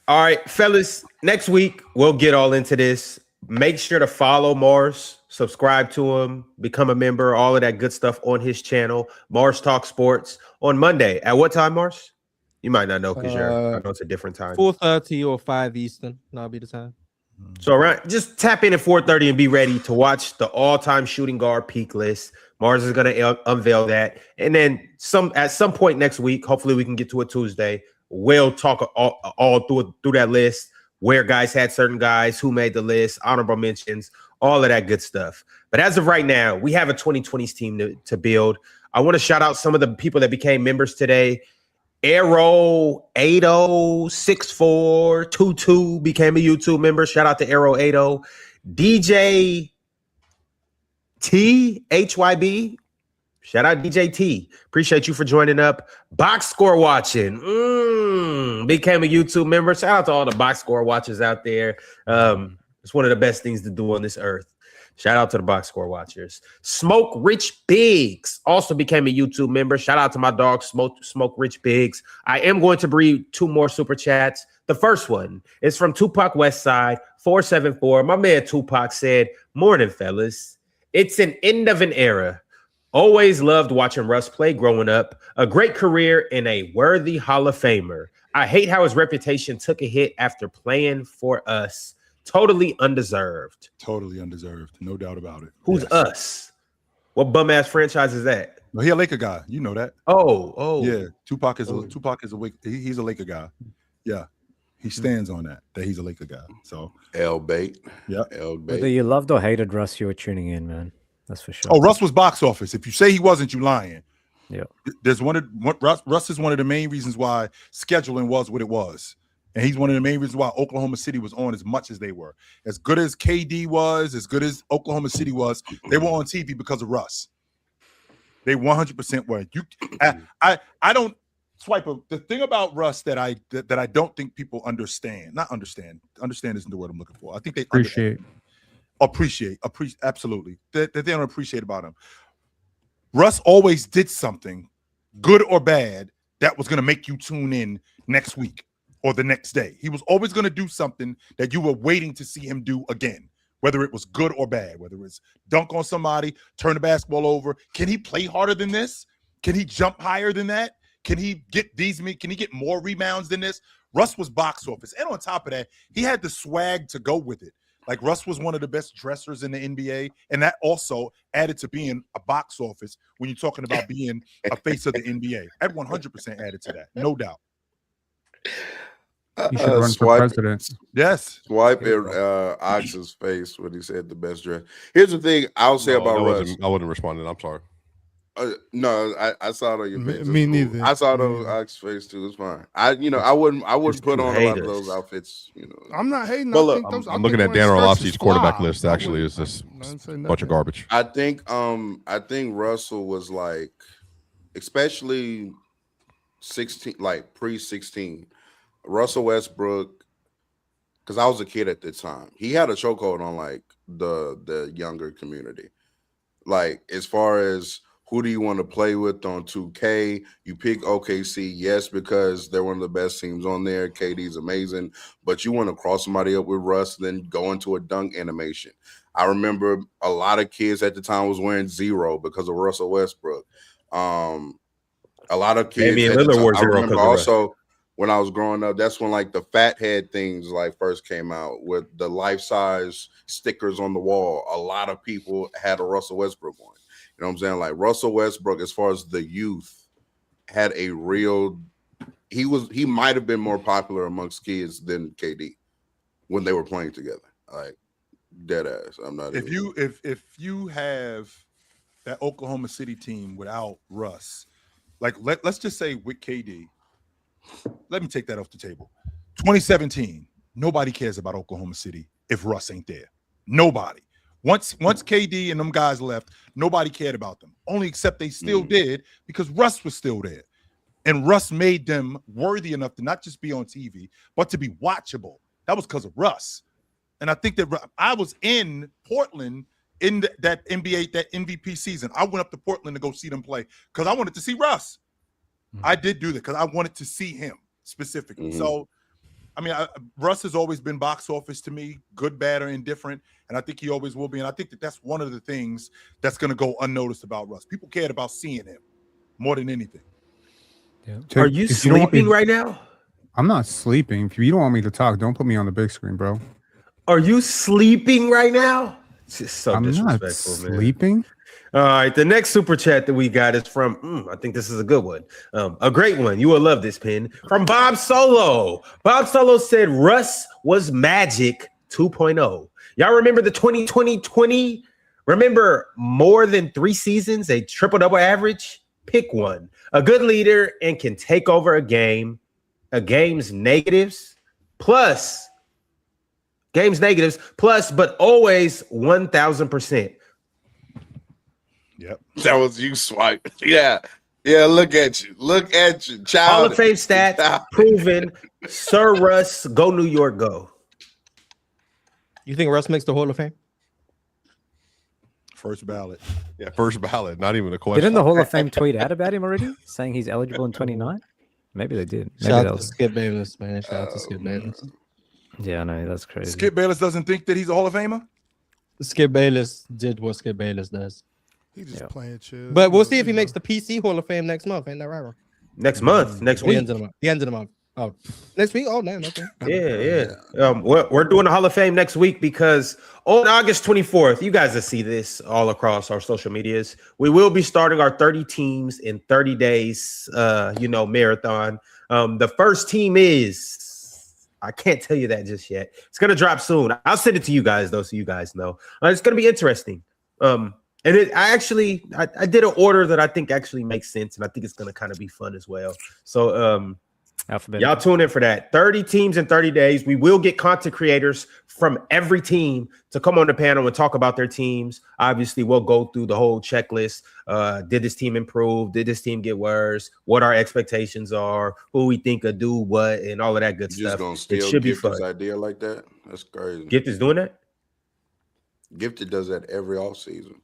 All right, fellas, next week we'll get all into this. Make sure to follow Mars, subscribe to him, become a member, all of that good stuff on his channel, Mars Talk Sports, on Monday. At what time, Mars? You might not know because I know it's a different time. 4:30 or 5 Eastern. That'll be the time. So around, just tap in at 4:30 and be ready to watch the all-time shooting guard peak list. Mars is going to unveil that, and then at some point next week, hopefully we can get to a Tuesday. We'll talk all through that list, where guys had certain guys, who made the list, honorable mentions, all of that good stuff. But as of right now, we have a 2020s team to build. I want to shout out some of the people that became members today. Arrow 806422 became a YouTube member. Shout out to Arrow 80. DJ T HYB. Shout out DJ T. Appreciate you for joining up. Box score watching. Became a YouTube member. Shout out to all the box score watchers out there. It's one of the best things to do on this earth. Shout out to the box score watchers. Smoke Rich Biggs also became a YouTube member. Shout out to my dog, Smoke Rich Biggs. I am going to read 2 more super chats. The first one is from Tupac Westside 474. My man Tupac said, "Morning, fellas. It's an end of an era. Always loved watching Russ play growing up. A great career and a worthy Hall of Famer. I hate how his reputation took a hit after playing for us. Totally undeserved." Totally undeserved. No doubt about it. Who's Yes. us? What bum ass franchise is that? Well, he a Laker guy. You know that. Oh. Yeah. Tupac is a he's a Laker guy. Yeah. He stands on that he's a Laker guy. So L bait. yeah. L Whether bait. you loved or hated Russ, you were tuning in, man. That's for sure. Oh, Russ was box office. If you say he wasn't, you lying. Yeah. There's Russ is one of the main reasons why scheduling was what it was. And he's one of the main reasons why Oklahoma City was on as much as they were. As good as KD was, as good as Oklahoma City was, they were on TV because of Russ. They 100% were. I don't swipe the thing about Russ that I don't think people understand. Not understand. Understand isn't the word I'm looking for. I think they appreciate absolutely that they don't appreciate about him. Russ always did something, good or bad, that was going to make you tune in next week or the next day. He was always going to do something that you were waiting to see him do again, whether it was good or bad, whether it's dunk on somebody, turn the basketball over. Can he play harder than this? Can he jump higher than that? Can he get more rebounds than this? Russ was box office. And on top of that, he had the swag to go with it. Like, Russ was one of the best dressers in the NBA, and that also added to being a box office when you're talking about being a face of the NBA. That 100% added to that, no doubt. He should run for Swipe, president. Yes. swipe in Ox's face when he said the best dress. Here's the thing I'll say about Russ. I wasn't responding. I'm sorry. No, I saw it on your face. Me It's cool. neither. I saw it on Ox's face too. It's fine. I wouldn't put on a lot of those outfits. I'm not hating. But I look, think those, I'm I looking think at Dan wearing skirts Orlovsky's is quarterback fly. list. I Actually, wouldn't- is this I didn't say bunch nothing. of garbage. I think Russell was like, especially 16, like pre-16. Russell Westbrook, because I was a kid at the time, he had a chokehold on like the younger community. Like, as far as who do you want to play with on 2K, you pick OKC, yes, because they're one of the best teams on there. KD's amazing, but you want to cross somebody up with Russ, then go into a dunk animation. I remember a lot of kids at the time was wearing 0 because of Russell Westbrook. A lot of kids Damian at the Lillard time, wore I 0 remember because of Russ. also when I was growing up, that's when like the fat head things like first came out with the life-size stickers on the wall. A lot of people had a Russell Westbrook one. You know what I'm saying? Like, Russell Westbrook, as far as the youth, had a real he might have been more popular amongst kids than KD when they were playing together. Like, dead ass. I'm not If you have that Oklahoma City team without Russ, like let's just say with KD, let me take that off the table. 2017, nobody cares about Oklahoma City if Russ ain't there. Nobody. Once KD and them guys left, nobody cared about them. Only except they still did because Russ was still there. And Russ made them worthy enough to not just be on TV, but to be watchable. That was because of Russ. And I think that I was in Portland in that NBA, that MVP season. I went up to Portland to go see them play because I wanted to see Russ. I did do that because I wanted to see him specifically. So, I mean, Russ has always been box office to me, good, bad, or indifferent, and I think he always will be. And I think that that's one of the things that's going to go unnoticed about Russ. People cared about seeing him more than anything. Are you sleeping right now? I'm not sleeping. If you don't want me to talk, don't put me on the big screen, bro. Are you sleeping right now? It's just so I'm not disrespectful, man. sleeping. All right, the next super chat that we got is from, I think this is a good one. A great one. You will love this pin. From Bob Solo. Bob Solo said Russ was Magic 2.0. Y'all remember the 2020-20? Remember more than 3 seasons, a triple-double average? Pick one. A good leader and can take over a game's negatives, plus, but always 1,000%. Yep. That was you, Swipe. Yeah. Look at you. Child. Hall of Fame stats proven. Sir Russ, go New York, go. You think Russ makes the Hall of Fame? First ballot. Yeah, first ballot. Not even a question. Didn't the Hall of Fame tweet out about him already, saying he's eligible in 29? Maybe they did. Maybe Shout that out to was... Skip Bayless, man. Shout out to Skip Bayless. Yeah, I know, that's crazy. Skip Bayless doesn't think that he's a Hall of Famer? Skip Bayless did what Skip Bayless does. He's just playing chill. But we'll see if he makes the PC Hall of Fame next month. Ain't that right, bro? Next month, next The week. end of the month. The end of the month. Oh, next week? Oh, damn. Okay. Yeah. We're doing the Hall of Fame next week because on August 24th, you guys will see this all across our social medias. We will be starting our 30 teams in 30 days, marathon. The first team is, I can't tell you that just yet. It's going to drop soon. I'll send it to you guys, though, so you guys know. It's going to be interesting. And I did an order that I think actually makes sense, and I think it's going to kind of be fun as well. So, y'all tune in for that. 30 teams in 30 days. We will get content creators from every team to come on the panel and talk about their teams. Obviously, we'll go through the whole checklist. Did this team improve? Did this team get worse? What our expectations are? Who we think could do what? And all of that good stuff. It should be fun. Idea like that? That's crazy. Gift is doing that? Gifted does that every offseason.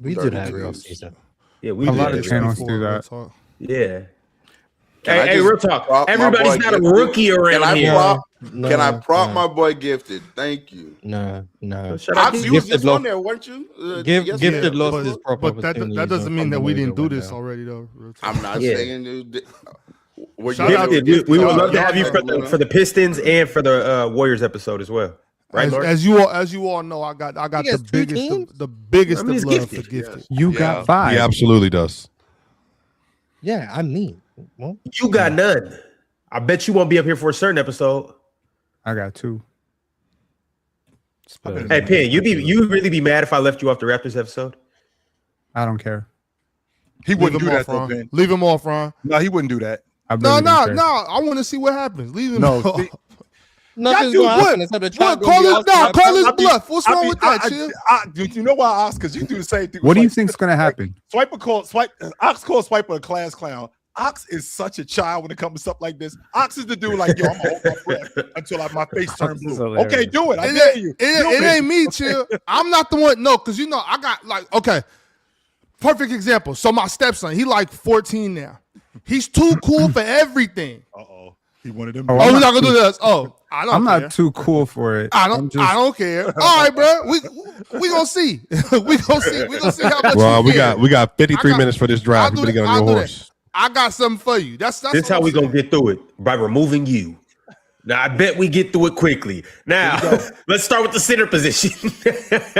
We do that every offseason. Yeah, we A do lot that of every channels offseason. do that. Yeah. Can I Hey, just real talk. prop my Everybody's boy not a Gifted? rookie around here. Can I prop my boy Gifted? Thank you. No. Ox, you was just on there, weren't you? Gifted lost his proper But that doesn't mean that we didn't do this already, though. I'm not saying you. We would love to have you for the Pistons and for the Warriors episode as well. Right, as you all know, I got the biggest of love for Gifted. You got 5. He absolutely does. Yeah, I mean, well, you got none. I bet you won't be up here for a certain episode. I got 2. Hey, Penn, you really be mad if I left you off the Raptors episode? I don't care. He wouldn't do that, though, Ben. Leave him off, Ron. No, he wouldn't do that. No. I want to see what happens. Leave him off. Nothing's going to happen. Call his bluff. What's wrong with that, Chill? You know why I asked? Because you do the same thing. What do you think's going to happen? Ox calls Swiper a class clown. Ox is such a child when it comes to stuff like this. Ox is the dude like, yo, I'm going to hold my breath until my face turns blue. Okay, do it. I dare you. It ain't me, Chill. I'm not the one. No, because, I got okay. Perfect example. So my stepson, he like 14 now. He's too cool for everything. Uh-oh. He wanted them. We're not going to do this. I'm not too cool for it. I don't care. All right, bro. We gonna see. we gonna see how much. Well, we got 53 minutes for this drive. You better get on your horse. I got something for you. That's this how we gonna get through it, by removing you. Now I bet we get through it quickly. Now let's start with the center position.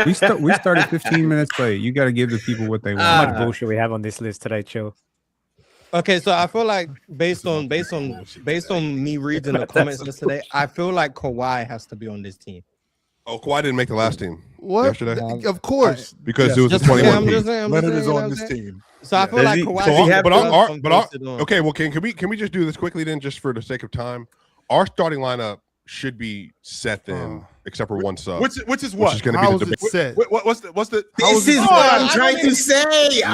we started 15 minutes late. You got to give the people what they want. How much bullshit we have on this list today, Chill? Okay, so I feel like based on me reading the comments yesterday, I feel like Kawhi has to be on this team. Oh, Kawhi didn't make the last team yesterday. Of course, because it was a 21 team. Leonard is on this team. So I feel like Kawhi. Okay, well, can we just do this quickly then, just for the sake of time? Our starting lineup should be set then, except for one sub. Which is what? Which is going to be the debate. Set? What's the? This is what I'm trying to say. No.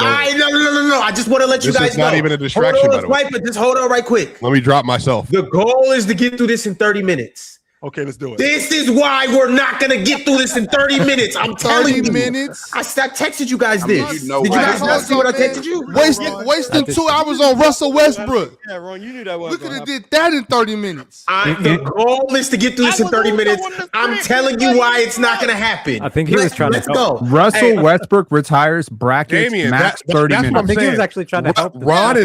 I just want to let you guys know. This is not even a distraction, by the way. But just hold on right quick. Let me drop myself. The goal is to get through this in 30 minutes. Okay, let's do it. This is why we're not gonna get through this in 30 minutes. I'm telling you. 30 minutes. I texted you guys this. you know Did you why. guys not see what I texted you? Wasting 2 hours on Russell Westbrook. Yeah, Ron, you knew that We was. could have did that in 30 minutes. The goal is to get through this in 30 minutes. I'm telling you why it's not gonna happen. I think he was trying to Let's help. go. Russell Hey, Westbrook retires brackets Damian, max that- 30 that's what I minutes. think he was saying. actually trying to help. Ron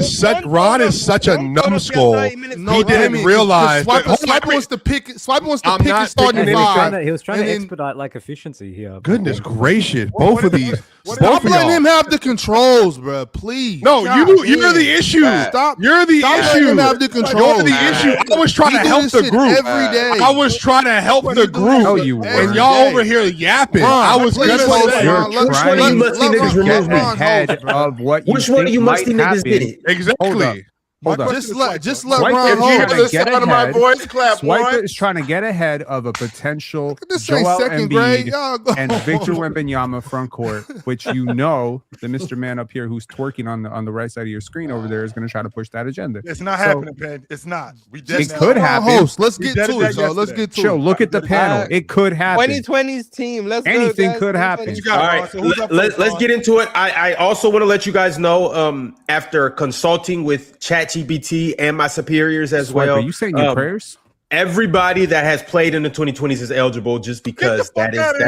is such a numbskull. He didn't realize. Swiper Hold on, wants to pick. Swiper wants to I'm pick not his starting picking He was trying five. to, he was trying and to then- expedite like efficiency here. Goodness gracious, both of these. Stop Both of letting y'all. him have the controls, bro. Please. No, you're the issue. Stop. You're the Stop issue. letting him have the controls. You're the issue. I was trying to We do help this the shit group. every day. I was trying to help the group. No, you Every And were. y'all day. over here yapping. Ron, I was please gonna hold say it, Ron. You're Let- trying let- to let niggas Ron- remove let me. Ron Ahead hold it, bro. of what you Which one of think you might musty niggas happen. did it? exactly. Hold up. Just let Swiper Ron is hold trying it. to get Sound of my ahead. voice, clap Swiper one. is trying to get ahead of a potential This ain't Joel second grade. Embiid Y'all go. and Victor Wembanyama front court, which you know the Mr. Man up here who's twerking on the right side of your screen over there is going to try to push that agenda. It's not So- happening, Penn. It's not. We did It that. could Ron happen. host. Let's We get did to that it, y'all. Let's yesterday. get to Chill, it. look at the panel. It could happen. 2020's team. Let's go, Anything guys. could happen. 2020's You got it, All Ron. right, So who's up let's first, Ron? get into it. I also want to let you guys know, after consulting with ChatGPT and my superiors as well. Swiper, you saying your prayers? Everybody that has played in the 2020s is eligible just because Get the fuck that outta is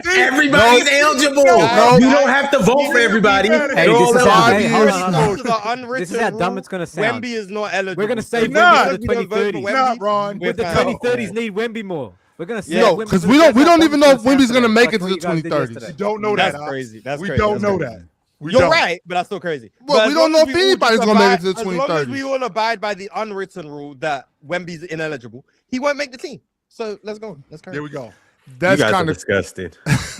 here, Ron. everybody's eligible. No. You don't have to vote for everybody. Hey, They're all this is eligible. how- hey, hold on, years. hold on. This is the unwritten This is how dumb rule. it's gonna sound. Wemby is not eligible. We're gonna So save because Wemby for we the don't vote for 2030s. Wemby, Not Ron. we're With the fine. 2030s need Wemby more. We're gonna save Yo, Wemby because for we the don't 2030s. even know if Wemby's gonna make Like it to what the you guys did 2030s. yesterday. We don't know That's that. Ox. crazy. That's We crazy. don't That's know crazy. that. We You're don't. right, but that's still crazy. Well, But we as don't long know as if we all anybody's just gonna make it abide- to the As long as 2030s. we all abide by the unwritten rule that Wemby's ineligible, he won't make the team. So let's go. Let's carry There on. we go. That's you guys kind are of disgusting.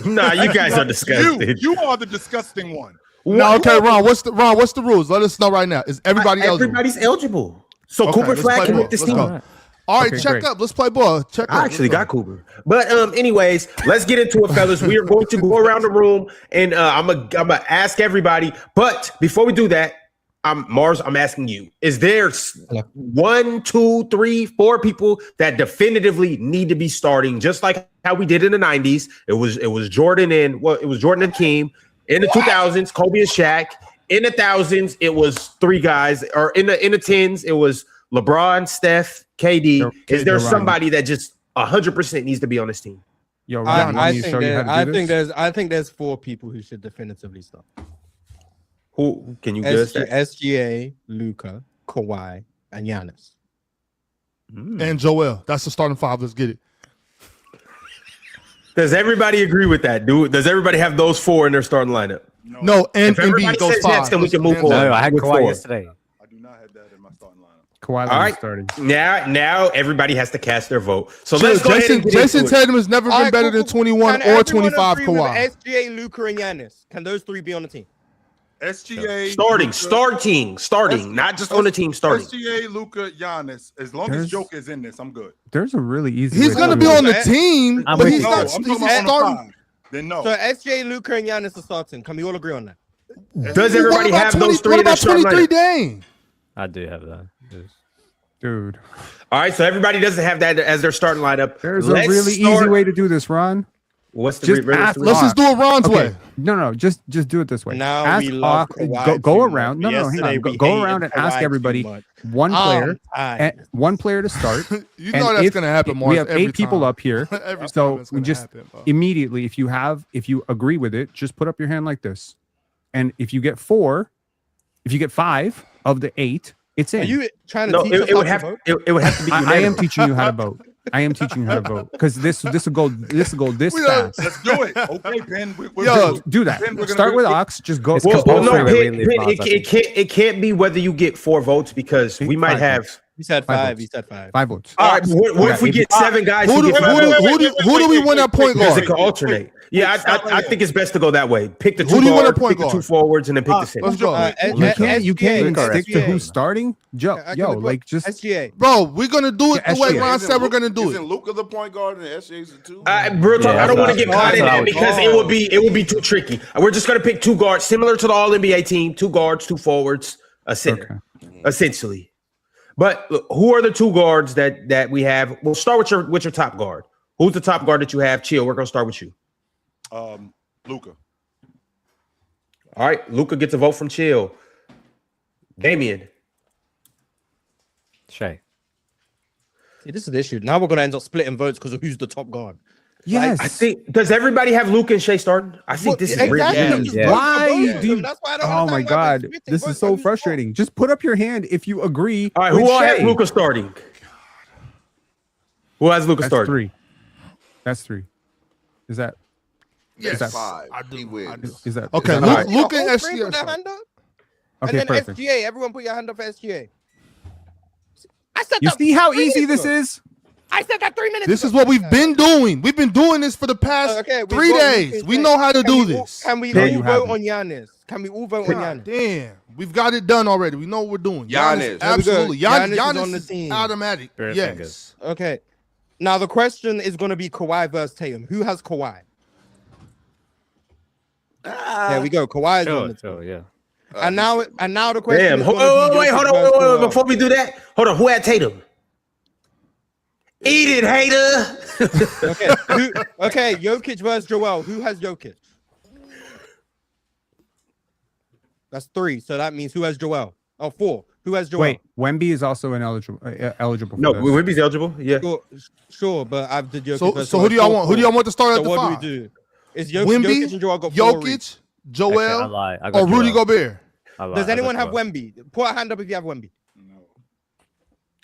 Nah, you guys are disgusting. You are the disgusting one. no. Okay, Ron. What's the rules? Let us know right now. Is everybody eligible? Everybody's eligible. So Okay, Cooper let's Flag play can ball. make this Let's team. go. All right, Okay, check great. up. Let's play ball. Check up. I actually Let's got Cooper. But anyways, let's get into it, fellas. We are going to go around the room and I'm gonna ask everybody. But before we do that, Mars, I'm asking you: is there 1, 2, 3, 4 people that definitively need to be starting, just like how we did in the '90s? It was Jordan and Jordan and Keem. In the 2000s, Kobe and Shaq. In the thousands, it was 3 guys. Or in the tens, it was LeBron, Steph, KD. Is there somebody that just 100% needs to be on this team? Yo, Ron, let I me think show you how there- to do this. I think there's 4 people who should definitively start. Who can you guess that? SGA, Luka, Kawhi, and Giannis. And Joel. That's the starting 5. Let's get it. Does everybody agree with that? Does everybody have those 4 in their starting lineup? No, and If everybody Embiid goes says 5. yes, then we can move Hands forward. up. No, I had With Kawhi 4. yesterday. I do not have that in my starting lineup. Kawhi All right. started. Now everybody has to cast their vote. So Sure, let's go ahead and get Jason into it. Tatum has never All been right, better cool, than cool. 21 Can or everyone 25 agree with Kawhi. SGA, Luka, and Giannis. Can those 3 be on the team? SGA Starting, not just on the team. Starting. SGA, Luka, Giannis. As long There's- as Joker is in this, I'm good. There's a really easy. He's way going to do be it. on the team, I'm but with he's you. No, not. I'm He's talking about on the starting. 5. Then no. So SGA, Luka, and Giannis are starting. Can we all agree on that? Does everybody What about have 20 those 3 What in their about starting 23 lineup? Dame? I do have that. Just- Dude, All right, so everybody doesn't have that as their starting lineup. there's Let's a really easy start- way to do this, Ron. What's the Just re- ask- Let's just do it Ron's Okay. way. No, just do it this way. Now ask we love Ock- Kawhi go too around. much. No, hang Yesterday on. we Go hated around and ask Kawhi too everybody much. one player, tired. and one player to start. You And know that's if- going to happen, if Mars. we have every 8 people time. up here, Every time so it's we gonna just happen, bro. immediately, if you agree with it, just put up your hand like this, and if you get 5 of the 8, it's in. Are you trying to No, teach us it how would to have vote? it would have to be. I am unanimous. teaching you how to vote. I am teaching you how to vote because this will go this We don't- fast. Let's do it. Okay, Ben. We're Yo, good. Do that. Ben, we're gonna Start do with it. Ox. Just go. It's Well, no, compulsory that we leave Pin, Mars, I think. it can't be whether you get 4 votes because we might 5 have. votes. You said 5 5. votes. You said 5. 5 votes. All right, what if we get 7 guys who get 5 votes? Who do we win at point Because guard? it could alternate. Yeah, I think it's best to go that way. Pick the Who 2 do you want at guards, point pick the 2 guard? forwards, and then pick the Let's 6. go. You can't even SGA. stick to who's starting. Joe, I can yo, agree. like just SGA. Bro, we're going to do it Yeah, the way SGA. Ron said we're going to do Isn't it. Luka the point guard and SJ's the 2? Real talk, Yeah, I don't want to that's get caught in what I that would because do. it would be too tricky. We're just going to pick 2 guards, similar to the All NBA team: 2 guards, 2 forwards, a center, essentially. But look, who are the two guards that we have? We'll start with your top guard. Who's the top guard that you have? Chill. We're gonna start with you. Luka. All right, Luka gets a vote from Chill. Damian. Shay. See, this is the issue. Now we're gonna end up splitting votes because of who's the top guard. Yes. I think. Does everybody have Luka and Shay starting? I think this is exactly. really. Just Yeah. vote for Why both of do you- them. That's why I don't Oh understand my why God. they're splitting This votes is so on who's top. frustrating. Just put up your hand if you agree. All right, with who all has Shay. Luka starting? Who has Luka That's starting? 3. That's 3. Is that Yes, that- 5. I do. He wins. is that Okay, is that Luka, all right? Luka and All three put SGA. their hand up, Okay, and then perfect. SGA. Everyone put your hand up for SGA. I said You that see how 3 easy minutes this ago. is? I said that 3 minutes This ago. is what we've been doing. We've been doing this for the past Okay, we've 3 got days. Luka We and know Shay. how to Can do we all- this. Can we No, all you vote haven't. on Giannis? Can we all vote on God Giannis? damn, we've got it done already. We know what we're doing. Giannis. There we go. Absolutely. Giannis is Giannis on the is team. automatic. Bare Yes. fingers. Okay. Now the question is going to be Kawhi versus Tatum. Who has Kawhi? There we go. Kawhi is on the Sure, team. yeah. And now the question Damn. is Hold gonna on, be wait, Jokic hold on, versus wait. Joel. Before we do that, hold on. Who had Tatum? Eat it, hater. Okay, Jokic versus Joel. Who has Jokic? That's 3. So that means who has Joel? Oh, 4. Who has Joel? Wait, Wemby is also eligible for No, this. Wemby's eligible. Yeah. Sure, but I've did Jokic. So, versus so who do y'all Joel. want? Who do y'all want to start So at the what 5? do we do? Is Jokic and Joel got 4 Jokic, each? Joel, Actually, I lie. I got or Rudy Joel. Gobert? I lie. Does I anyone got have Joel. Wemby? Put a hand up if you have Wemby.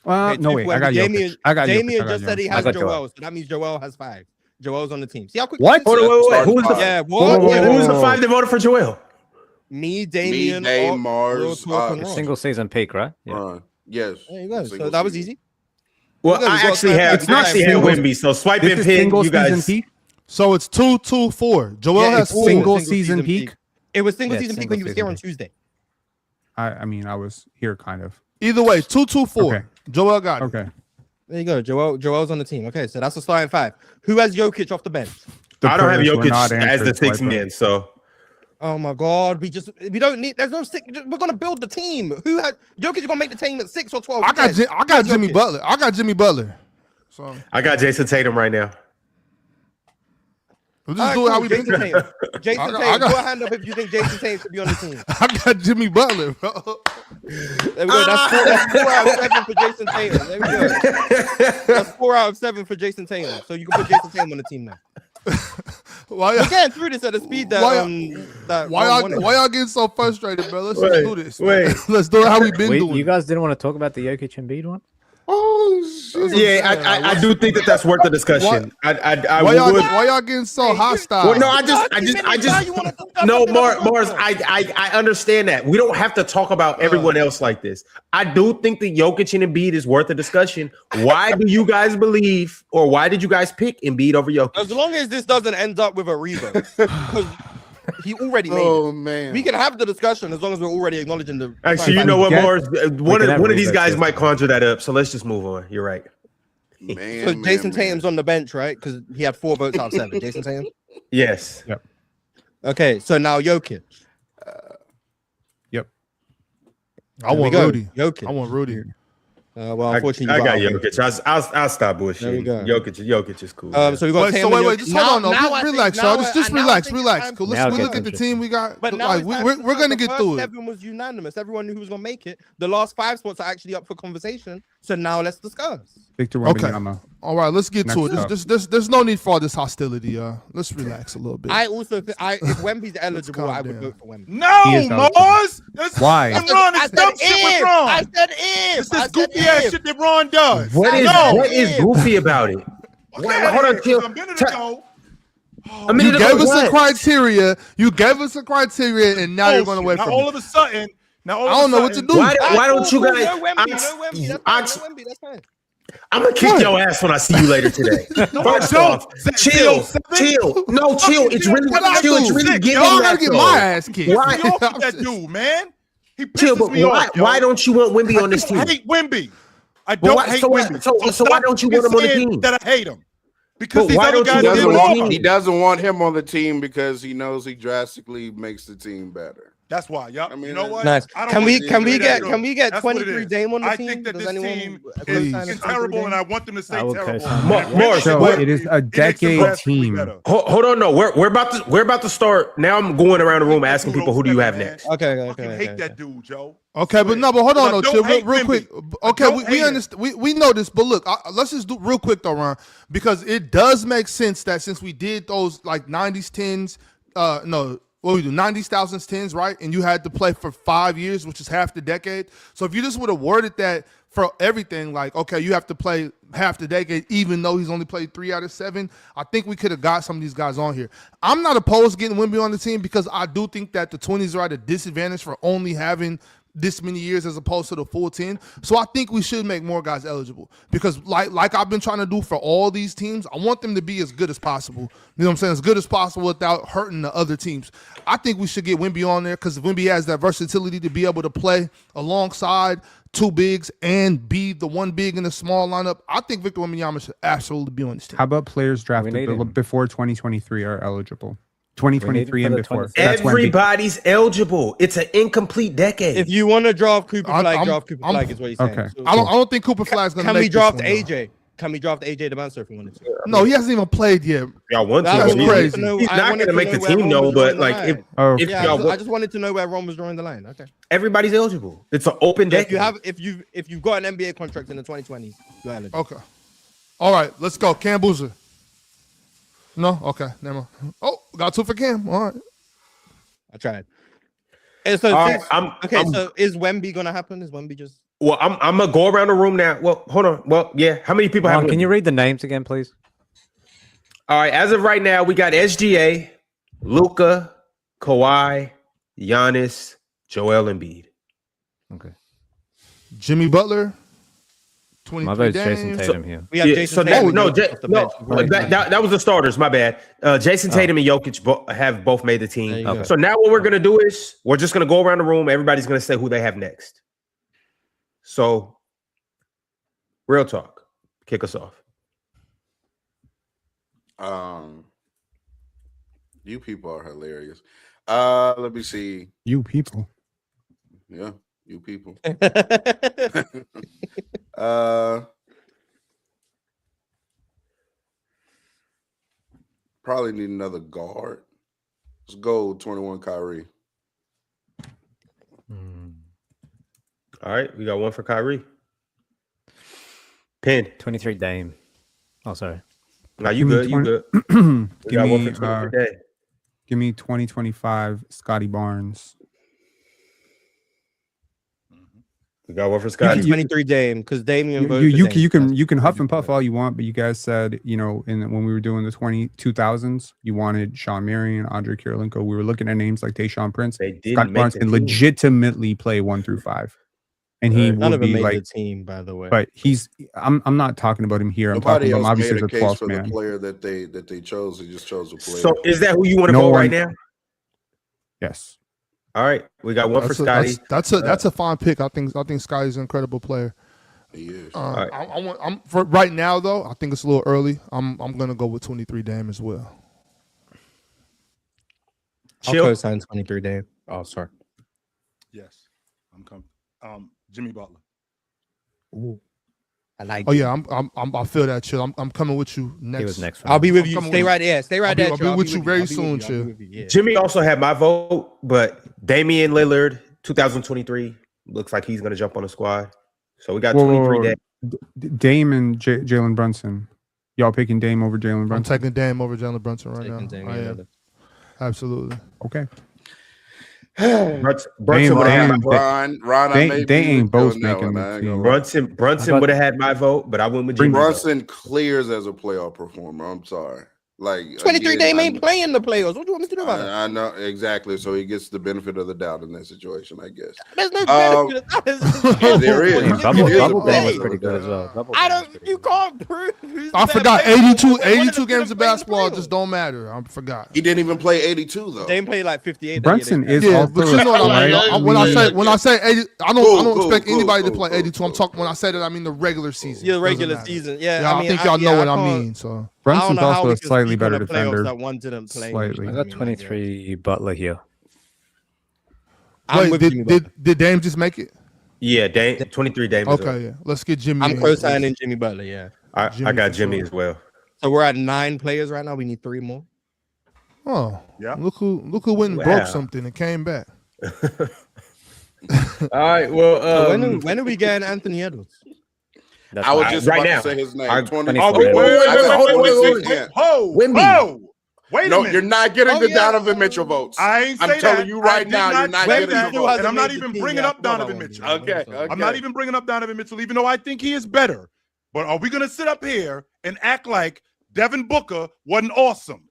No, two wait. for I got Wemby. Jokic. I got Damian Jokic. I just got said he Jokic. I has got Joel, Joel. so that means Joel has 5. Joel's on the team. See how quick? Hold on, wait. Who's the Yeah, Whoa, what? whoa, Yeah, who's the whoa. 5 that voted for Joel? Me, Damian, Dame, Real Mars, talk, and Ross. Single season peak, right? Yeah. Ron. Yes. There you go. So Single that was season. easy. Well, We got I actually have single- Wemby, so swipe This and is pick. single You season guys. peak. So it's 2-2-4. Joel Yeah, has it's 4. single season peak. It was single Yeah, season peak single when you was here season on peak. Tuesday. I mean, I was here kind of. Either way, 2-2-4. Okay. Joel got it. Okay. There you go. Joel's on the team. Okay, so that's the starting 5. Who has Jokic off the bench? The I don't have prayers were not Jokic as the answered, 6th Swiper. man, so Oh my God, we don't need. There's no 6. We're gonna build the team. Who has Jokic? Is gonna make the team at 6 or 12. I got Jimmy Jokic. Butler. I got Jimmy Butler. So I got Jason Tatum right now. we'll All just right, do it how cool. we Jason been. Tatum. Jason I got- Tatum. I got- Put a hand up if you think Jason Tatum should be on the team. I got Jimmy Butler, bro. There we go. That's 4 out of 7 for Jason Tatum. There we go. That's 4 out of 7 for Jason Tatum. So you can put Jason Tatum on the team now. Why We're y'all, getting through this at a speed that that why Ron wanted. y'all getting so frustrated, bro? Let's just do this. wait. man. Let's do it how we been doing. You guys didn't want to talk about the Jokic Embiid one? Oh, shit. Yeah, I do think that's worth the discussion. I Why would. y'all getting so hostile? Well, no, I just. No, Mars. I understand that we don't have to talk about everyone else like this. I do think the Jokic and Embiid is worth a discussion. Why do you guys believe, or why did you guys pick Embiid over Jokic? As long as this doesn't end up with a revote, because he already made Oh it. man. We can have the discussion as long as we're already acknowledging the. Actually, you know what, Get- Mars? One can have of these revotes, guys yeah. might conjure that up. So let's just move on. You're right. Man, So Jason man. Tatum's on the bench, right? Because he had 4 votes out of 7. Jason Tatum. Yes. Okay, so now Jokic. I There we want go. Rudy. Jokic. I want Rudy. Well, I unfortunately, got you got Jokic. I'll stop bullshitting. There we go. Jokic is cool. So we got Wait, Tatum and wait, Jokic. just hold on. Now I Relax, think- y'all. now Just I- now I relax, think it's relax. time- Cool. Now Let's it look gets at the team we got. But now Like, it's time we're to gonna decide. get The through first it. 7 was unanimous. Everyone knew who was gonna make it. The last 5 spots are actually up for conversation. So now let's discuss. Victor Okay. Wembanyama. All right, let's get to Next it. up. There's no need for all this hostility. Let's relax a little bit. I also think if Wemby's eligible, calm I would down. vote for Wemby. He is No, eligible. Mars. That's Why? And Ron, I it's dumb said shit with if. Ron. I said if. It's I this said goofy ass if. shit that Ron does. What is No. what is goofy about it? Hold on, chill. A minute ago. A minute You ago, gave us what? a criteria. You gave us a criteria, and now you're going away Now from all it. of a sudden, I don't know what to do. Why don't you guys? No Wemby. No Wemby. That's fine. No Wemby. That's fine. I'm gonna kick your ass when I see you later today. First off, chill. No, chill. It's really What I chill. It's do? really getting Y'all that gotta get though. my ass kicked. Why? Get off with that dude, man. He Chill, pisses but me why? off. yo. Why don't you want Wemby on this I team? hate Wemby. I But don't why- hate so why- Wemby. so why stop don't you want him on the saying team? That I hate him because But these why other don't you guys want did him on the wrong. team? He doesn't want him on the team because he knows he drastically makes the team better. That's why. Yep. I mean, you know what? Nice. I don't Can want we to can say we that, get though. can we get That's what it 23 is. Dame on the I team? think that Does this anyone team Please. is co-sign a terrible, 23 and I want them to stay I will terrible. co-sign And that. if Morris, Westbrook what- it is a makes them decade drastically team. better. Hold on, no, we're about to start. Now I'm going around the room asking people, who do you have next? Okay, I fucking okay, hate okay, that okay. dude, Joe. Okay, but no, but hold on, I though, don't chill, hate real Wemby. quick. I Okay, don't we hate him. understand. We know this, but look, let's just do real quick though, Ron, because it does make sense that since we did those like 90s 10s, no, what we do 90s thousands 10s, right? And you had to play for 5 years, which is half the decade. So if you just would have worded that for everything, like okay, you have to play half the decade, even though he's only played 3 out of 7, I think we could have got some of these guys on here. I'm not opposed to getting Wemby on the team because I do think that the 20s are at a disadvantage for only having this many years as opposed to the full 10. So I think we should make more guys eligible because like I've been trying to do for all these teams, I want them to be as good as possible. You know what I'm saying? As good as possible without hurting the other teams. I think we should get Wemby on there because Wemby has that versatility to be able to play alongside two bigs and be the one big in the small lineup. I think Victor Wembanyama should absolutely be on this team. How about players need drafted him. before 2023 are eligible? 2023 for and the before. 26. That's Wemby. Everybody's eligible. It's an incomplete decade. If you want to draft Cooper I'm- Flag, I'm- draft Cooper I'm- Flag is what he's saying. Okay. So- I don't think Cooper Flag's gonna Can make we this draft one, though. AJ? Can we draft AJ the Bouncer if we wanted to? No, he hasn't even played yet. y'all want to, That's but he's- crazy. he's not going to make the team, though. But like, if Yeah, y'all I just wanted to know where Ron was drawing the line. Okay. everybody's eligible, it's an open If decade. if you've got an NBA contract in the 2020s, you're eligible. Okay. All right, let's go. Cam Boozer. No? Okay, never mind. Oh, got 2 for Cam. All right. I tried. And so, All right, so is Wemby gonna happen? Is Wemby just? Well, I'm gonna go around the room now. Well, hold on. Well, yeah. How many people have? Ron, can you read the names again, please? All right. As of right now, we got SGA, Luka, Kawhi, Giannis, Joel Embiid. Okay. Jimmy Butler. My 23 vote's Jason Dame. Tatum here. We have Yeah, Jason so Tatum no, and Jokic off the bench. that was the starters. My bad. Jason Tatum and Jokic have both made the There you team. go. So now what we're gonna do is we're just gonna go around the room. Everybody's gonna say who they have next. So, real talk. Kick us off. You people are hilarious. Let me see. You people. Yeah, you people. Tatum. Probably need another guard. Let's go 21 Kyrie. All right, we got one for Kyrie. Pin. 23 Dame. Oh, sorry. Now you Give me good. You 20 good. We Give got one me, for 23 Day. give me 2025 Scotty Barnes. We got one for Scotty. 23 Dame because Damian voted You for Dame. you can huff and puff all you want, but you guys said, you know, when we were doing the 2000s, you wanted Sean Marion, Andre Kirilenko. We were looking at names like Tayshaun Prince. They didn't Scott make Barnes the can team. legitimately play 1 through 5, and he None will of them be made like. the team, by the way. But he's. I'm not talking about him here. I'm Nobody talking about else him obviously made a as a case 12th for man. the player that they chose. They just chose a player. So is that who you want to No go right one- now? Yes. All right, we got one for Scotty. That's a fine pick. I think Scotty's an incredible player. he is. right. I'm for right now though. I think it's a little early. I'm gonna go with 23 Dame as well. I'll Chill. co-sign 23 Dame. Oh, sorry. Yes, I'm coming. Jimmy Butler. Ooh, I like. Oh yeah, I feel that, Chill. I'm coming with you next. He was next. For I'll me. be with I'm you. coming Stay with- right there. Stay right there. I'll be Chill. with you very I'll be soon, with you. Chill. I'll be with you. Yeah. Jimmy also had my vote, but Damian Lillard, 2023, looks like he's going to jump on the squad. So we got 23 Day. Dame and Jalen Brunson. Y'all picking Dame over Jalen I'm Brunson? taking Dame over Jalen Brunson right Taking now. Dame, I yeah. am. Absolutely. Okay. Brunson Damn, would have had Damn. Ron, I They- may they be ain't with both you on that making one. the I ain't team. gonna lie. Brunson would have had my vote, but I went with Jimmy. Brunson clears as a playoff performer. I'm sorry. Like 23 again, Dame ain't playing the playoffs. What do you want me to do about it? I know exactly. So he gets the benefit of the doubt in that situation, I guess. There's no Um, benefit. there is. Bubble, It is a Bubble Dame was benefit pretty of the good as doubt. well. Bubble I Dame was don't. pretty You good. can't prove. who's I better forgot player. 82 One of them games of didn't play the basketball playoffs. just don't matter. I forgot. He didn't even play 82 though. Dame played like 58. Brunson is Yeah, also but you know what I mean. right. When I say 80, I don't Cool, expect cool, anybody to cool, play cool, 82. I'm cool. talking when I say that I mean the regular season. Yeah, the Doesn't regular matter. season. Yeah, Yeah, I think y'all know what I mean. So I don't Brunson's know how also we a can slightly speak better on the playoffs defender. that one didn't play. Slightly. I I got mean, 23 Butler here. I'm with Jimmy Butler. Did Dame just make it? Yeah, 23 Dame. as well. Okay, yeah. Let's get Jimmy. I'm in. co-signing Jimmy Butler. Yeah. I Jimmy got for Jimmy sure. as well. So we're at 9 players right now. We need 3 more. Oh, Yeah. Look who went and Wow. broke something and came back. All right. Well, So when are we getting Anthony Edwards? That's I was fine. just Right about now. to say his name. Our 20. 24. Oh, wait, wait. Wait a No, minute. you're not getting Oh, the yeah. Donovan Mitchell votes. I ain't I'm say telling that. you I right did now, you're not Wemby getting the still votes. hasn't I'm made not the even team bringing yet. up I forgot Donovan about Mitchell. Wemby. Okay. I'm not even bringing up Donovan Mitchell, even though I think he is better. But are we going to sit up here and act like Devin Booker wasn't awesome?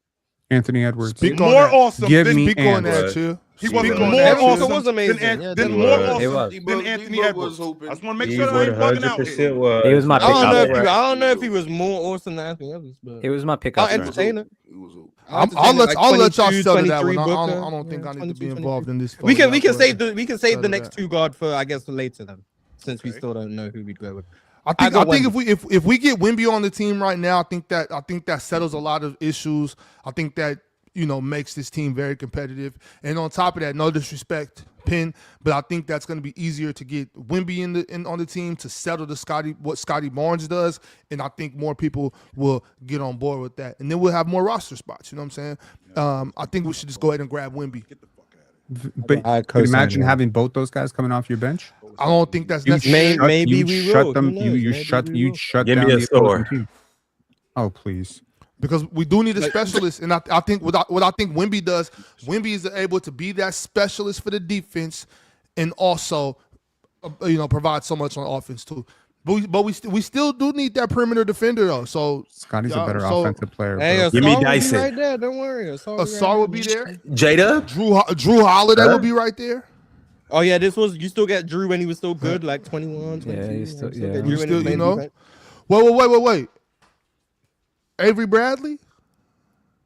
Anthony Edwards. Speak on More that. awesome Give than me Speak on that, Edwards. chill. He Speak wasn't on more that, Devin Booker chill. awesome was amazing. than, Yeah, than Devin more Booker. awesome He was. than Anthony D-Book Edwards. was hooping. I just want to make He sure that I ain't bugging out 100% here. was. He was my I don't know if pickup. I don't know if he was more awesome than Anthony Edwards, but He was my I'll pickup. entertain it. He was hooping. I'll let y'all 22, settle that 23 one. Booker. I don't think I need to be 22, involved in this. We can Y'all save go the Settle next that. 2 guard for I guess for later then, since we Okay. still don't know who we'd go with. I think if we get Wemby on the team right now, I think that settles a lot of issues. I think that makes this team very competitive. And on top of that, no disrespect, Penn, but I think that's going to be easier to get Wemby on the team to settle what Scotty Barnes does, and I think more people will get on board with that, and then we'll have more roster spots. You know what I'm saying? I think we should just go ahead and grab Wemby. But I could co-sign imagine that. having both those guys coming off your bench. I don't think that's You necessary. shut- Maybe you we shut will. them. Who knows? You Maybe shut. we You will. shut Give me down a the opposing score. team. Oh please. Because we do need a specialist, and I think what I think Wemby does, Wemby is able to be that specialist for the defense, and also, provide so much on offense too. But we still do need that perimeter defender though. So Scotty's a Yeah, better so- offensive player. Hey, bro. Asar Give me will be Dyson. right there. Don't worry. Asar will be there. Jada. Drew Holiday Huh? will be right there. Oh yeah, you still get Drew when he was still good, like 21, 22. Yeah, he's still- get yeah. Drew You when still, he was playing defense. Wait. Avery Bradley.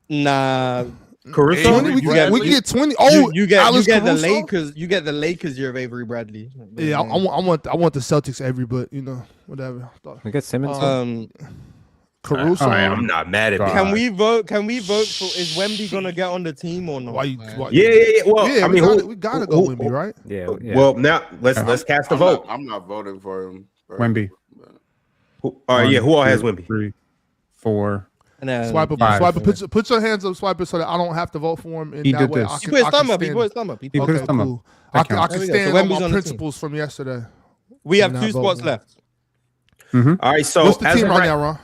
Nah, Caruso. 20, we Bradley. get 20. Oh, you get Alex the Caruso? Lakers. You get the Lakers year of Avery Bradley. Yeah, I want the Celtics Avery, but whatever. We got Simmons. Caruso. I'm not mad at that. Can we vote? Can we vote for? Is Wemby gonna get on the team or not? Yeah. Well, Yeah, I mean, we gotta go Wemby, right? yeah. Well, now let's cast a vote. I'm not voting for him. bro. Wemby. All right, yeah. Who all has 1, Wemby? 3, 4. And then, Swiper, Five. put your hands up, Swiper, so that I don't have to vote for him. And He that did way this. I He can, put his I can thumb up. He stand- put his thumb up. He put Okay, his thumb up. cool. That I can counts. There we go. stand So on Wemby's my on the team. principles from yesterday. We have Nah, 2 vote, spots man. left. All right. So What's the as team of right now, Ron?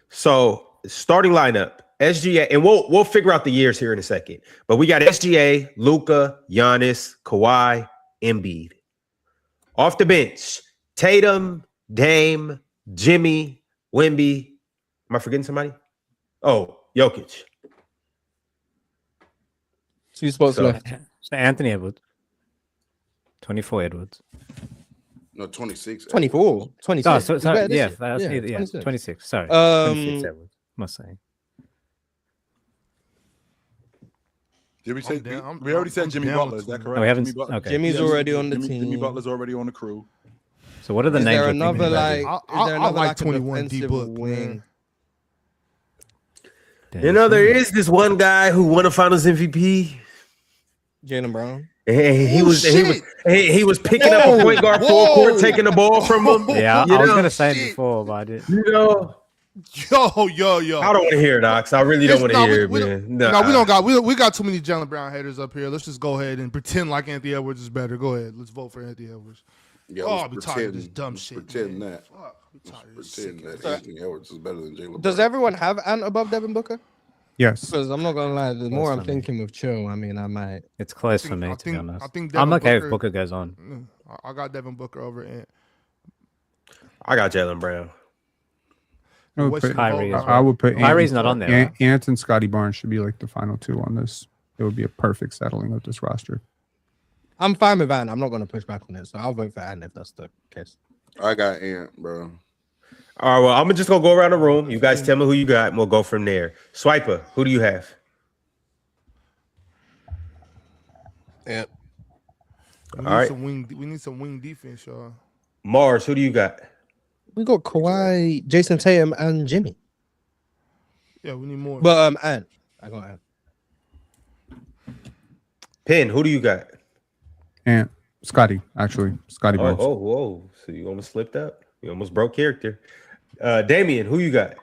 So starting lineup, SGA, and we'll figure out the years here in a second. But we got SGA, Luka, Giannis, Kawhi, Embiid. Off the bench, Tatum, Dame, Jimmy, Wemby. Am I forgetting somebody? Oh, Jokic. 2 spots So- left. Anthony Edwards. 24 Edwards. No, 26. 24, 26. Oh, sorry. Better Yeah, this that's year. either, 26. 26. Sorry. 26 Um, Edwards. Must say. Did we say down- we already said I'm Jimmy down Butler? with Is that Jimmy. correct? No, we haven't- Jimmy Butler. okay. Jimmy's already on the team. Jimmy Butler's already on the crew. So what are the Is names? there you're thinking another about? like? I- Is there I another like like 21 a defensive D-Book, wing? man. You know, there is this one guy who won a Finals MVP. Jaylen Brown. And he was picking up Whoa, a point guard full court, taking the ball from him. Yeah, You I was know, gonna say it shit. before, but I didn't. You know, Yo. I don't want to hear it, Ox. I really don't want to hear it, man. We got too many Jaylen Brown haters up here. Let's just go ahead and pretend like Anthony Edwards is better. Go ahead. Let's vote for Anthony Edwards. Yeah, Oh, let's I'm tired of this pretend- dumb let's shit, Pretend man. that. Fuck, I'm tired of this Pretend shit. that Anthony Edwards is better than Jalen. Does Brown. everyone have Ant above Devin Booker? Yes. Because I'm not gonna lie, the more I'm for me. thinking with Chill, I mean, I might. It's close think- for me, I to be think- honest. I think I'm Devin okay Booker- if Booker goes on. I got Devin Booker over Ant. I got Jaylen Brown. I would Wasting put, Kyrie vote. as well. I would put Kyrie's not on there, right? Ant and Scotty Barnes should be like the final 2 on this. It would be a perfect settling of this roster. I'm fine with Ant. I'm not gonna push back on it, so I'll vote for Ant if that's the case. I got Ant, bro. All right, well, I'm just going to go around the room. You guys tell me who you got, and we'll go from there. Swiper, who do you have? Yep. We All right. We need some wing defense, y'all. Mars, who do you got? We got Kawhi, Jason Tatum, and Jimmy. Yeah, we need more. But Ant. I got Ant. Penn, who do you got? And Scotty, actually, Scotty Barnes. Whoa. So you almost slipped up. You almost broke character. Damien, who you got?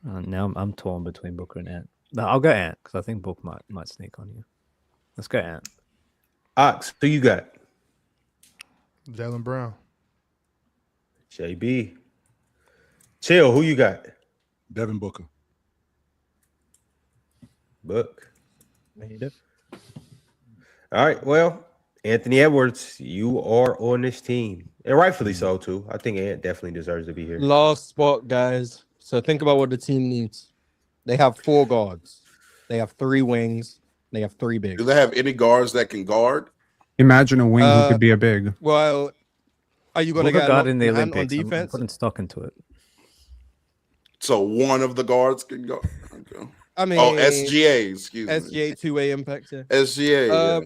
Now I'm torn between Booker and Ant. No, I'll go Ant because I think Book might sneak on you. Let's go Ant. Ox, who you got? Jaylen Brown. JB. Chill, who you got? Devin Booker. Book. All right, well, Anthony Edwards, you are on this team. And rightfully so, too. I think Ant definitely deserves to be here. Last spot, guys. So think about what the team needs. They have 4 guards. They have 3 wings. They have 3 bigs. Do they have any guards that can guard? Imagine a wing who could be a big. Well, are you going to get guard in the Ant Olympics? on I'm defense? putting stock into it. So one of the guards can go. Okay. I mean, SGA, excuse me. SGA 2-way impact. Yeah. SGA.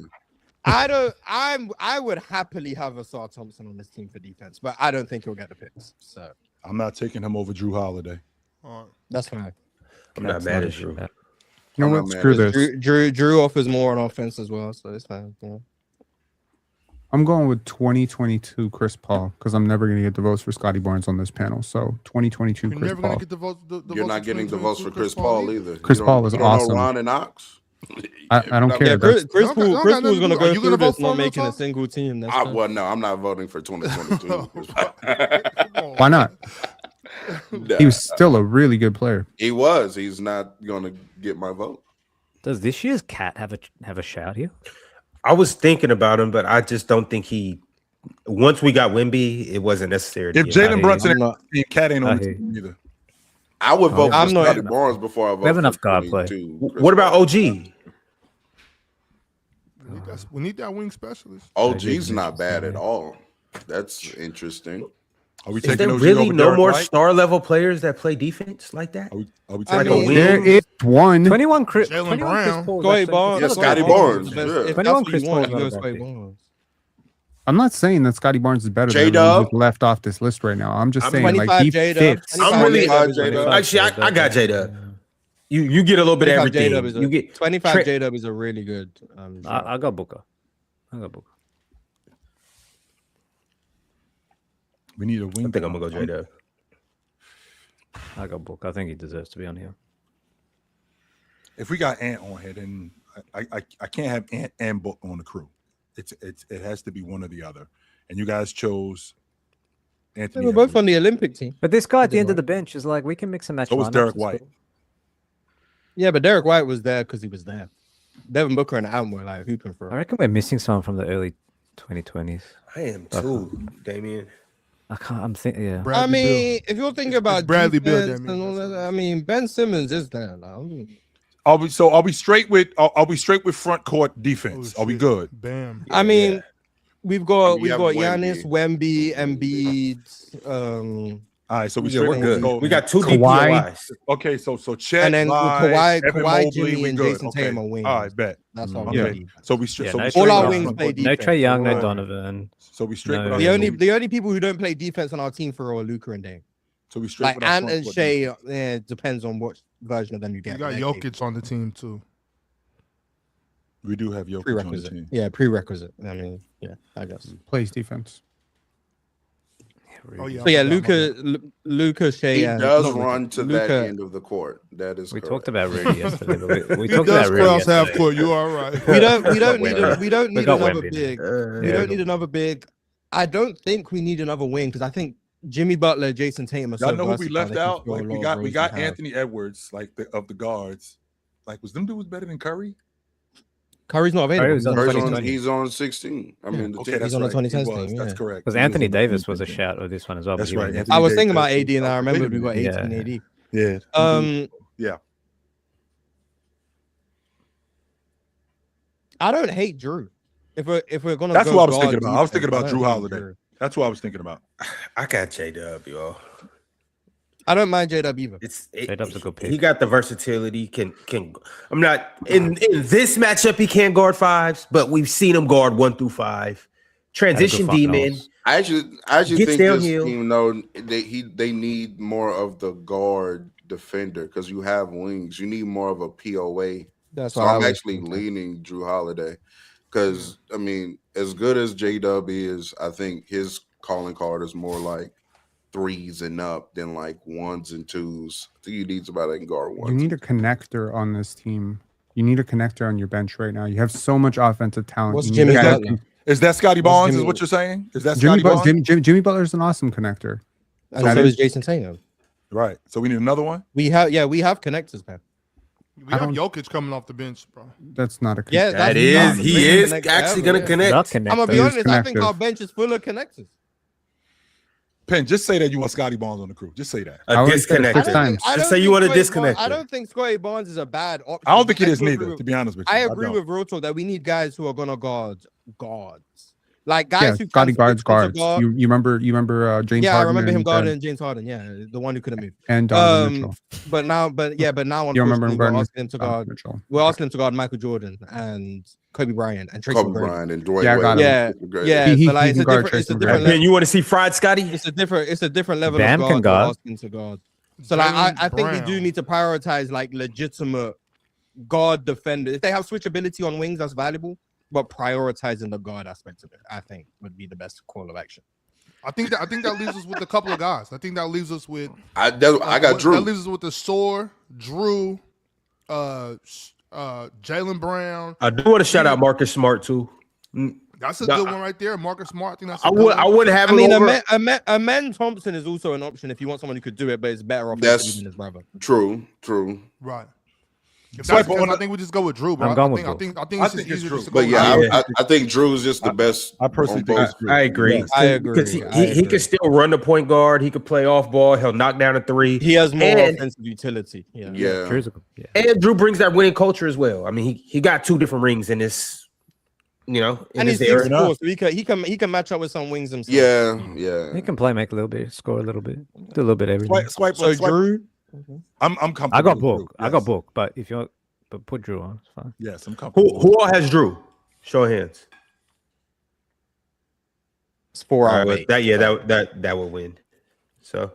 I would happily have Asar Thompson on this team for defense, but I don't think he'll get the picks. So I'm not taking him over Drew Holiday. All right. that's fine. I'm not mad at you. You know I'm what? not Screw mad at this. Drew offers more on offense as well, so it's fine. Yeah. I'm going with 2022 Chris Paul because I'm never going to get the votes for Scotty Barnes on this panel. So 2022 You're Chris never gonna Paul. get the votes. The You're votes not for getting the 2022 votes for Chris Paul either. Chris You Paul don't- is you don't know awesome. Ron and Ox. I don't Yeah, care. Chris Don't Paul got was nothing going to to do. go Are you through gonna this, vote for not him, making a Tom? single team. That's Well, no, I'm not voting for 2022. Why not? No. He was still a really good player. He was. He's not going to get my vote. Does this year's cat have a shout here? I was thinking about him, but I just don't think he. Once we got Wemby, it wasn't necessary. If get I him. hear Jalen Brunson I'm not- and Cat ain't I on the hear team either. I would vote I'm for not- Scotty Barnes before I vote have for enough guard play. 22 Chris What about Paul. OG? We need that wing specialist. OG's not bad at all. That's interesting. Are we Is taking there OG really over no Derek more White? star level players that play defense like that? Are we I taking mean, OG? There is one. 21 Chris. Jaylen 21 Chris Brown. Paul. Scotty Barnes. Yeah, Scotty Barnes, yeah. If that's 21 what Chris you want, Paul's you not go a bad Scotty pick. Barnes. I'm not saying that Scotty Barnes is better than J-Dub? everyone who's left off this list right now. I'm just I'm saying like 25 he J-Dub. fits. 25 I'm really- J-Dub is J-Dub. really good. Actually, I got J-Dub. You get a little bit of 25 everything. J-Dub is You get 25 Trent- J-Dub is a really good. I got Booker. We need a I wing. think I'm gonna go J-Dub. I got Booker. I think he deserves to be on here. If we got Ant on here, then I can't have Ant and Book on the crew. It has to be one or the other. And you guys chose They Anthony. were both Edwards. on the Olympic team. But this guy at the did end of right. the bench is like, we can mix and match. So was lineups, Derek it's White. cool. Yeah, but Derek White was there because he was there. Devin Booker and Ant were like hooping for I him. reckon we're missing someone from the early 2020s. I am too, Damien. I can't. I'm thinking. Yeah. I Bradley mean, if you're thinking about Bradley Beal, defense that and all means. that, I mean, Ben Simmons is there now. Are we straight with front court defense? Oh, Are we shit. good? Bam. I mean, we've got We have Giannis, Wemby, Embiid, All right, so we Yeah, straight we're with good. go- We got 2 Kawhi. DPOIs. Okay, so Chet, and then with Kawhi, Evan Kawhi, Mobley, Jimmy, we and good. Jason Okay. Tatum are wings. All right, bet. That's all. Yeah. Okay. So we straight. Yeah, so no we Trae straight All our with wings front play court. defense. No Trey Young, no Right. Donovan. So we straight No. with our The so only we- the only people who don't play defense on our team for are Luca and Dame. so we straight Like with our Ant front and court Shea, defense. depends on what version of them you You get. got but they're Jokic on the team too. We do have Jokic on the prerequisite. team. Yeah, prerequisite. I mean, yeah, I guess. Plays defense. Oh yeah. So yeah, I forgot. Luca, Shea. He and- does not Luka, run to that Luka- end of the court. That is We correct. talked about Rudy yesterday. But we He talked does about Rudy cross half yesterday. court. You all right? We don't need We got another Wemby. big. Uh, We Yeah. don't need another big. I don't think we need another wing because I think Jimmy Butler, Jason Tatum are so Y'all know who we versatile, left they can out? throw a Like lot we of got roles and have- Anthony Edwards, like of the guards. Like was them dudes better than Curry? Curry's not available. Curry was He's on on Curry's 2020. He's on 16. I mean, the Okay, team- that's on the right. 2010 He was. team, That's yeah. correct. Because He was Anthony on the Davis was a 2010 team. shout of this one as well. but That's he right. wasn't. Anthony I was Davis, thinking about that's- AD and I remembered we got Wait a 18 minute. AD. Yeah. Um, I don't hate Drew. If we're gonna, That's go what I was guard thinking about. I was defense, thinking about don't Drew hate Holiday. Drew. That's what I was thinking about. I got J-Dub, y'all. I don't mind J-Dub either. J-Dub's a good pick. He got the versatility. Can I'm not in this matchup. He can't guard 5s, but we've seen him guard 1 through 5. Transition front demon. nose. I actually Gets think this downhill. team, though, they need more of the guard defender because you have wings. You need more of a POA. That's So why I I'm was actually thinking. leaning Drew Holiday. Because I mean, as good as J-Dub is, I think his calling card is more like threes and up than like ones and twos. I think you need somebody that can guard ones. You need a connector on this team. You need a connector on your bench right now. You have so much offensive talent. What's You Jimmy need a guy Butler? Is that Scotty What's Barnes? Is Jimmy- what you're saying? Is that Jimmy, Scotty Barnes? Jimmy Butler's an awesome connector. And That so is- is Jason Tatum. Right. So we need another one. We have connectors, man. We have don't- Jokic coming off the bench, bro. That's not a connector. Yeah, That that's is, not the he biggest is connector actually ever, gonna yeah. connect. Not connect. I'm gonna be That is honest. I think connective. our bench is full of connectors. Penn, just say that you want Scotty Barnes on the crew. Just say that. A I already said it disconnect. six times. I Just don't say you think want a Scotty disconnect. Barnes- I don't think Scotty Barnes is a bad option. I don't think it is agree neither, with- to be honest with you. I agree don't. with Real Talk that we need guys who are gonna guard guards, like guys Yeah, who Scotty can guards defensive guards. guard. You remember James Yeah, I Harden remember him and, guarding James Harden. Yeah, the one who couldn't move. and Donovan Mitchell. But now, You remember unfortunately, him we're guarding asking him to Donovan guard. Mitchell. We're asking him to guard Michael Jordan and Kobe Bryant and Tracy Kobe McGrady. Bryant and Dwayne Yeah, I Wade. got him. Yeah, Great. yeah. He So like, can it's a guard different. It's a Tracy different McGrady. level. Ben, you want to see Fried Scotty? It's a different level Bam of can guard we're guard. asking to guard. So like, I Jaylen think we do Brown. need to prioritize like legitimate guard defenders. If they have switchability on wings, that's valuable. But prioritizing the guard aspect of it, I think, would be the best call of action. I think that leaves us with a couple of guys. I think that leaves us with I got Drew. That leaves us with the Soar, Drew, Jaylen Brown. I do want to shout out Marcus Smart too. That's a No, good one right there. Marcus Smart. I think that's. A I good would one. wouldn't have I him mean, over. Amen Thompson is also an option if you want someone who could do it, but it's better off That's- than his brother. True. Right. If Swipe that's the case, on I the- think we just go with Drew, bro. I'm going I with think Drew. I think I it's think just it's easier Drew. just to But go yeah, with Yeah. I think Drew is just the best. I personally on think both. it's Drew. I agree. Yes. I agree. Because he I agree. can still run the point guard. He could play off ball. He'll knock down a three. He has more And- offensive utility. Yeah. Yeah. Drew's a- yeah. And Drew brings that winning culture as well. I mean, he got 2 different rings in this, in And he's this era. 6'4", so he can match up with some wings himself. Yeah. He can play, make a little bit, score a little bit, do a little bit of everything. Swipe. So Swipe. Drew, I'm comfortable. I got with book. Drew. I got book. But if you're, but put Drew on, it's fine. Yes, I'm comfortable. Who all has Drew? Show of hands. it's 4 out of 8. That will win. So,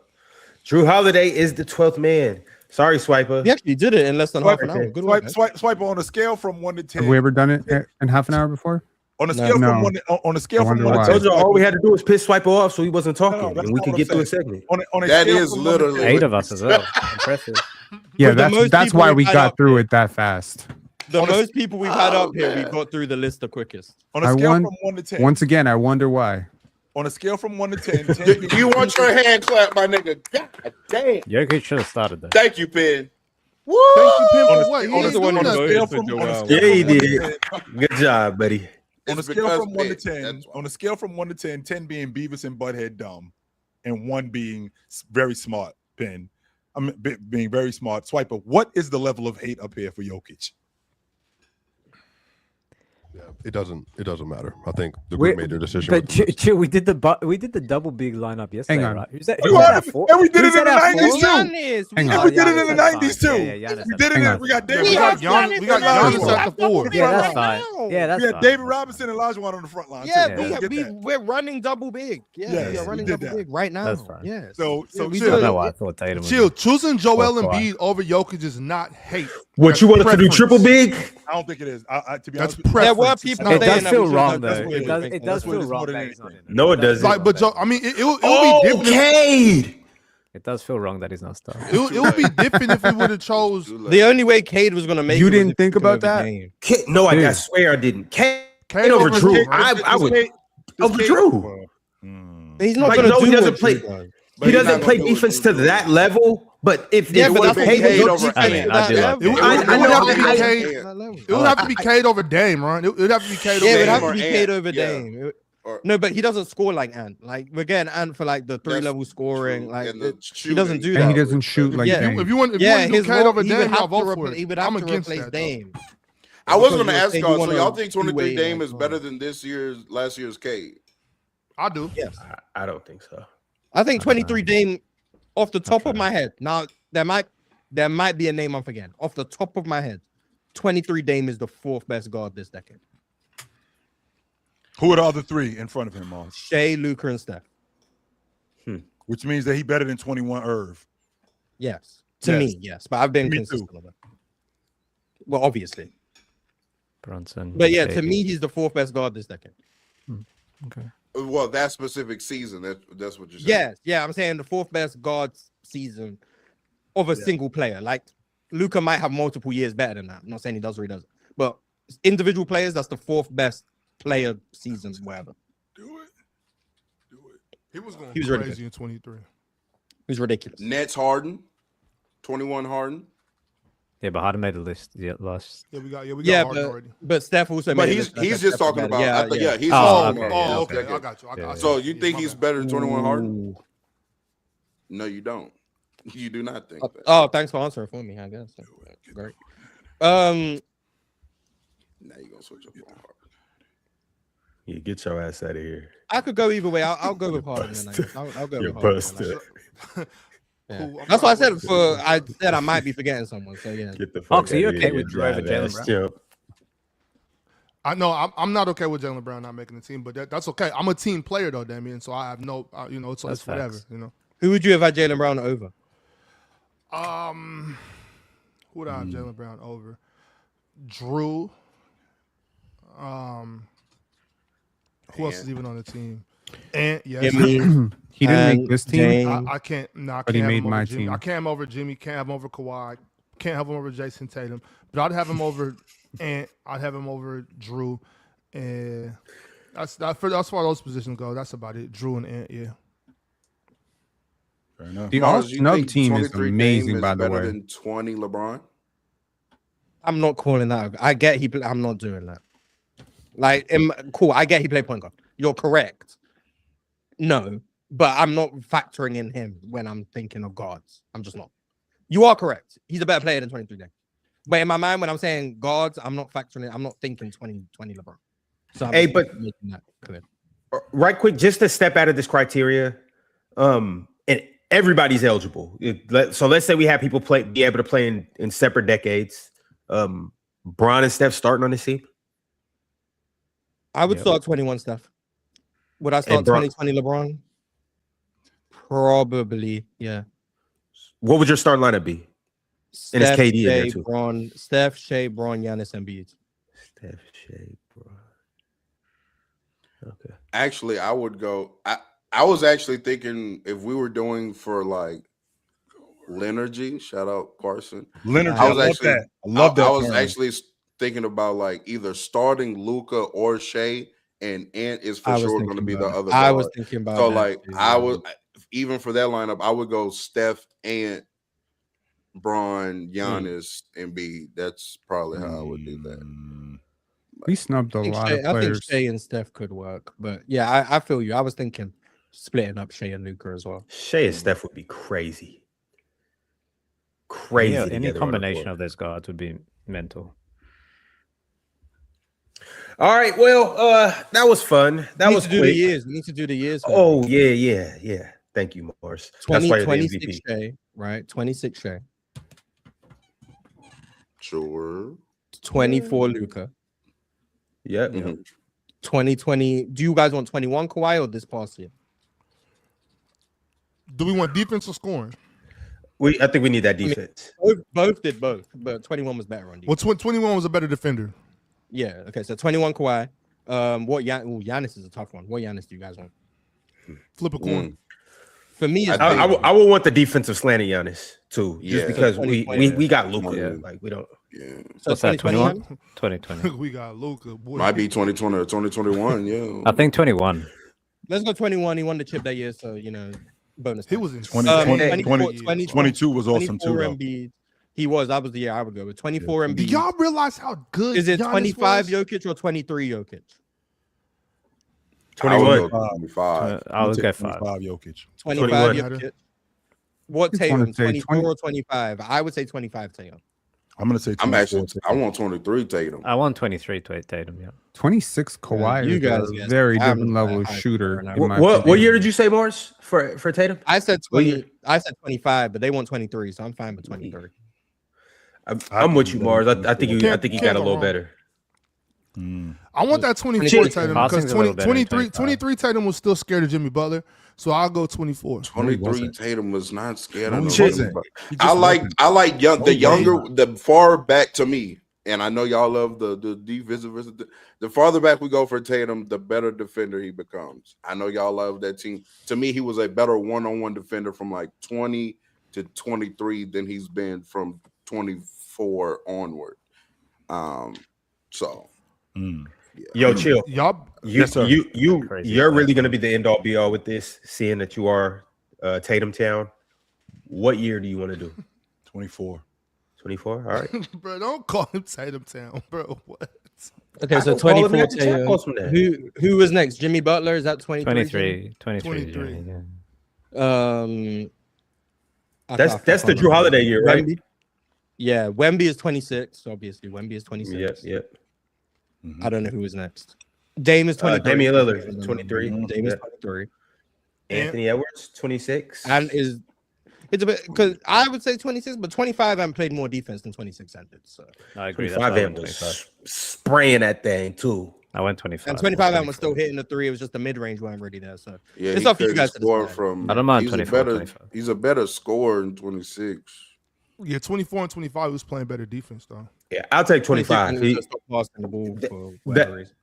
Drew Holiday is the 12th man. Sorry, Swiper. He actually did it in less than half an hour. Good work. Swipe on a scale from 1 to 10. Have we ever done it in half an hour before? On a scale No. from 1 on a scale I from wonder 1 why. to I told 10. you all we had to do was piss Swiper off so he wasn't talking, No, that's and we not could what get I'm through a saying. segment. On a That scale is from 1 to literally- 10. 8 of us as well. Impressive. Yeah, But the most that's people why we've we had got up through here- it that fast. The On a- most people we've had up here, we man. got through the list the quickest. On a I scale won- from 1 to 10. Once again, I wonder why. On a scale from 1 to 10. 10 Do you want your hand clap, my nigga? God damn. Jokic should have started that. Thank you, Penn. Woo! Thank you, Pim, On a for what? He scale- ain't on a doing scale nothing. from- from Joel. on a scale Yeah, he from 1 to did. 10. Good job, buddy. On a It's scale because from 1 to Penn, 10, that's why. on a scale from 1 to 10, 10 being Beavis and Butthead dumb, and 1 being very smart, Penn. I mean, being very smart. Swiper, what is the level of hate up here for Jokic? Yeah, it doesn't matter. I think the We- group made their decision. But with the Mets. we did the double big lineup yesterday, on. right? Who's that? We Who's that are- at 4? and we did Who's it in that the at 90s 4? too. Giannis, Hang And on. we did it in Giannis, the that's 90s fine. too. Yeah, yeah, Giannis, We that's did it. fine. In, we got Yeah, David. we got Robinson. we got Giannis at the 4. Yeah, that's fine. Yeah, that's We had fine. David Robinson and Elijah on the front line. Yeah, too. Don't forget that. we're running double big. Yeah, Yes, we are we running did double that. big right now. That's fine. Yes. So Yeah, we I did don't it. know why I thought Tatum was. Chill. Choosing Joel Fourth Embiid over Jokic is not hate. What you want us to do? Triple big? I don't think it is. To be That's honest, with you, preference. There were It's people not- It saying does that feel we should wrong have- though. that's what It does. It think. does That's what feel it is wrong more that than he's not in anything. it. No, it It does doesn't. feel Like, wrong but that Joe, he's- I mean, it would be different. Cade. It does feel wrong that he's not starting. It would be different if we would have chose. The only way Cade was going to make You it was didn't if think he took about over that? Dame. No, I Dude. swear I didn't. Cade Cade over over Drew. Drew. I would. Over Cade- Drew. He's not Like, going to no, do he doesn't what play- Drew does. But He he's doesn't not play gonna do defense what to Drew that does. level. But if Yeah, it but would that's have what paid Cade Jokic, looks I mean, I do like It would that. I have know, to be I- Cade. It would have to be Cade over Dame, right? It would have to be Cade Yeah, it over would have Dame. to be Or Cade Ant, over yeah. Dame. Or- No, but he doesn't score like Ant. Like we're getting Ant for like the 3-level scoring. True. Like And the he doesn't do shooting. that. And he doesn't shoot like Yeah. Dame. If you want to Yeah, do his Cade over he would Dame, I'll have vote to for it. he would have I'm to against replace that. though. Dame. I wasn't Because going to ask you y'all. So wanna y'all think 23 two-way, Dame like, is better than last year's Cade? I do. Yes, I don't think so. I think 23 Dame off the top of my head. Now there might be a name I'm forgetting. Off the top of my head, 23 Dame is the 4th best guard this decade. Who are the other 3 in front of him, Mons? Shea, Luka, and Steph. Which means that he better than 21 Irv. Yes, to Yes. me, yes. But I've been Me consistent too. with it. Well, obviously. Brunson. But yeah, to KD. me, he's the fourth best guard this decade. Okay. Well, that specific season, that's what you're saying. Yeah, I'm saying the fourth best guard season of a single player. Like Luka might have multiple years better than that. I'm not saying he does or he doesn't, but individual players, that's the fourth best player season, whatever. Do it. He was going He was crazy in 23. It was ridiculous. Nets Harden, 21 Harden. Yeah, but Harden made the list last. Yeah, we got Yeah, Harden already. but Steph also But made he's it. he's just talking about. Yeah. He's Oh, just talking okay, about. yeah, okay. Okay. I got you. I got you. So you think my he's bad. better than 21 Harden? Ooh. No, you don't. You do not think that. Oh, thanks for answering for me. I guess. Great. Now you're gonna switch up on Harden. Yeah, get your ass out of here. I could go either way. I'll go with Harden. Then, I guess. I'll go You're with Harden. busted. Yeah. Cool. That's why I said I said I might be forgetting someone. So yeah. Get the fuck Fox, are you outta okay here, with Drew over dry Jalen ass Brown? chimp. I know I'm not okay with Jalen Brown not making the team, but that's okay. I'm a team player though, Damian. So I have no, it's That's whatever. facts. Who would you have had Jalen Brown over? Who would I have Jalen Brown over? Drew. Who else is even on the team? And yes, Jimmy. He didn't And make this team. Dame. I can't. No, I But can't he have made him over my Jimmy. team. I can't have him over Jimmy. Can't have him over Kawhi. Can't have him over Jason Tatum. But I'd have him over Ant. I'd have him over Drew. And that's far as those positions go. That's about it. Drew and Ant. Yeah. Fair enough. The Mars, All you Snug think team is 23 amazing, Dame is by the better way. than 20 LeBron. I'm not calling that. I get I'm not doing that. Like, cool. I get he played point guard. You're correct. No, but I'm not factoring in him when I'm thinking of guards. I'm just not. You are correct. He's a better player than 23 Dame. But in my mind, when I'm saying guards, I'm not factoring in. I'm not thinking 20 LeBron. So I'm Hey, just but- making that clear. Right quick, just to step out of this criteria, and everybody's eligible. So let's say we have people be able to play in separate decades. Bron and Steph starting on this team. I would Yep. start 21 Steph. Would I start Bron- 2020 LeBron? Probably, yeah. What would your starting lineup be? And it's Steph, KD in there Shea, too. Bron, Steph, Shea, Bron, Giannis, Embiid. Steph, Shea, Bron. Okay. Actually, I would go. I was actually thinking if we were doing for like Lenergy, shout out Carson. Leonard, I I was love actually- that. I love that. I was term. actually thinking about like either starting Luca or Shea, and Ant is for I was sure thinking going to be the about other. that. I was guard. thinking about So that like too, I yeah. would even for that lineup, I would go Steph, Ant, Bron, Giannis, Embiid. That's probably how I would do that. We snubbed a lot of I think players. Shea and Steph could work, but yeah, I feel you. I was thinking splitting up Shea and Luka as well. Shea and Steph would be crazy. Crazy. Yeah, any together on the combination floor. of those guards would be mental. All right. Well, that was fun. That We was need to do the quick. years. We need to do the years. Oh yeah. Thank you, Morris. That's why you're the 26 MVP. Shea, right? 26 Shea, Sure. 24 Luka, Yeah. Mhm. 2020. Do you guys want 21 Kawhi or this past year? Do we want defense or scoring? I think we need that defense. Both did both, but 21 was better on defense. Well, 21 was a better defender. Yeah. Okay. So 21 Kawhi. Giannis is a tough one. What Giannis do you guys want? Flip a coin. For me, it's I would want the defensive slanted Giannis too, just Yeah. because 2020. we got Luka. Yeah. Like we don't. Yeah. so What's that, 2021? 2020? We got Luka. Boy. Might be 2020 or 2021. Yeah. I think 21. Let's go 21. He won the chip that year, so bonus. He points. was in 22 was awesome too. 24 Though. Embiid. He was. That was the year I would go with 24 Do Embiid. y'all realize how good Is it Giannis 25 was? Jokic or 23 Jokic? I would 21. go 25. I would Take go 5. 25 Jokic. 25 21. Jokic. What Just wanna Tatum? say 24 20. or 25? I would say 25 Tatum. I'm gonna say. I'm 24. actually. I want 23 Tatum. I want 23 to Tatum. Yeah. 26 Kawhi you is guys a guess. very I'm different level high shooter. scorer now. in my What opinion. year did you say, Morris, for Tatum? I said What 20. year? I said 25, but they want 23, so I'm fine with 23. I'm with you, Mars. I think you Can't- got a can't go little wrong. better. I want that 24 24 Tatum Boston's because a little better than 23 25. Tatum was still scared of Jimmy Butler. So I'll go 24. 23 Tatum was not scared No, of he nobody. wasn't. He just I like wasn't. the No, he younger, wasn't. the far back to me. And I know y'all love the defensive versus the farther back we go for Tatum, the better defender he becomes. I know y'all love that team. To me, he was a better one-on-one defender from like 20 to 23 than he's been from 24 onward. So Yo, chill. Y'all, You're really gonna be the end all be all with this, seeing that you are Tatum Town. What year do you want to do? 24. 24. All right. bro, don't call him Tatum Town, bro. What? Okay, so I can call him 24. that. Chat calls him that. Who was next? Jimmy Butler? Is that 23. 23. Yeah. That's the Drew Holiday year, right? Wemby? Yeah, Wemby is 26. Obviously, Wemby is 26. Yep. I don't know who was next. Dame is 23. Damian Lillard, 23. Dame is 23. Anthony Edwards, 26. And it's a bit because I would say 26, but 25 haven't played more defense than 26 ended. So I agree. 25 and was spraying that thing too. I went 25. and 25 and was still hitting the three. It was just the mid range weren't really there. So yeah, it's up for you guys to score decide. from. I don't mind he's 24. a better, 25. he's a better scorer in 26. Yeah, 24 and 25 was playing better defense though. Yeah, I'll take 25. He just stopped passing the ball for whatever reason.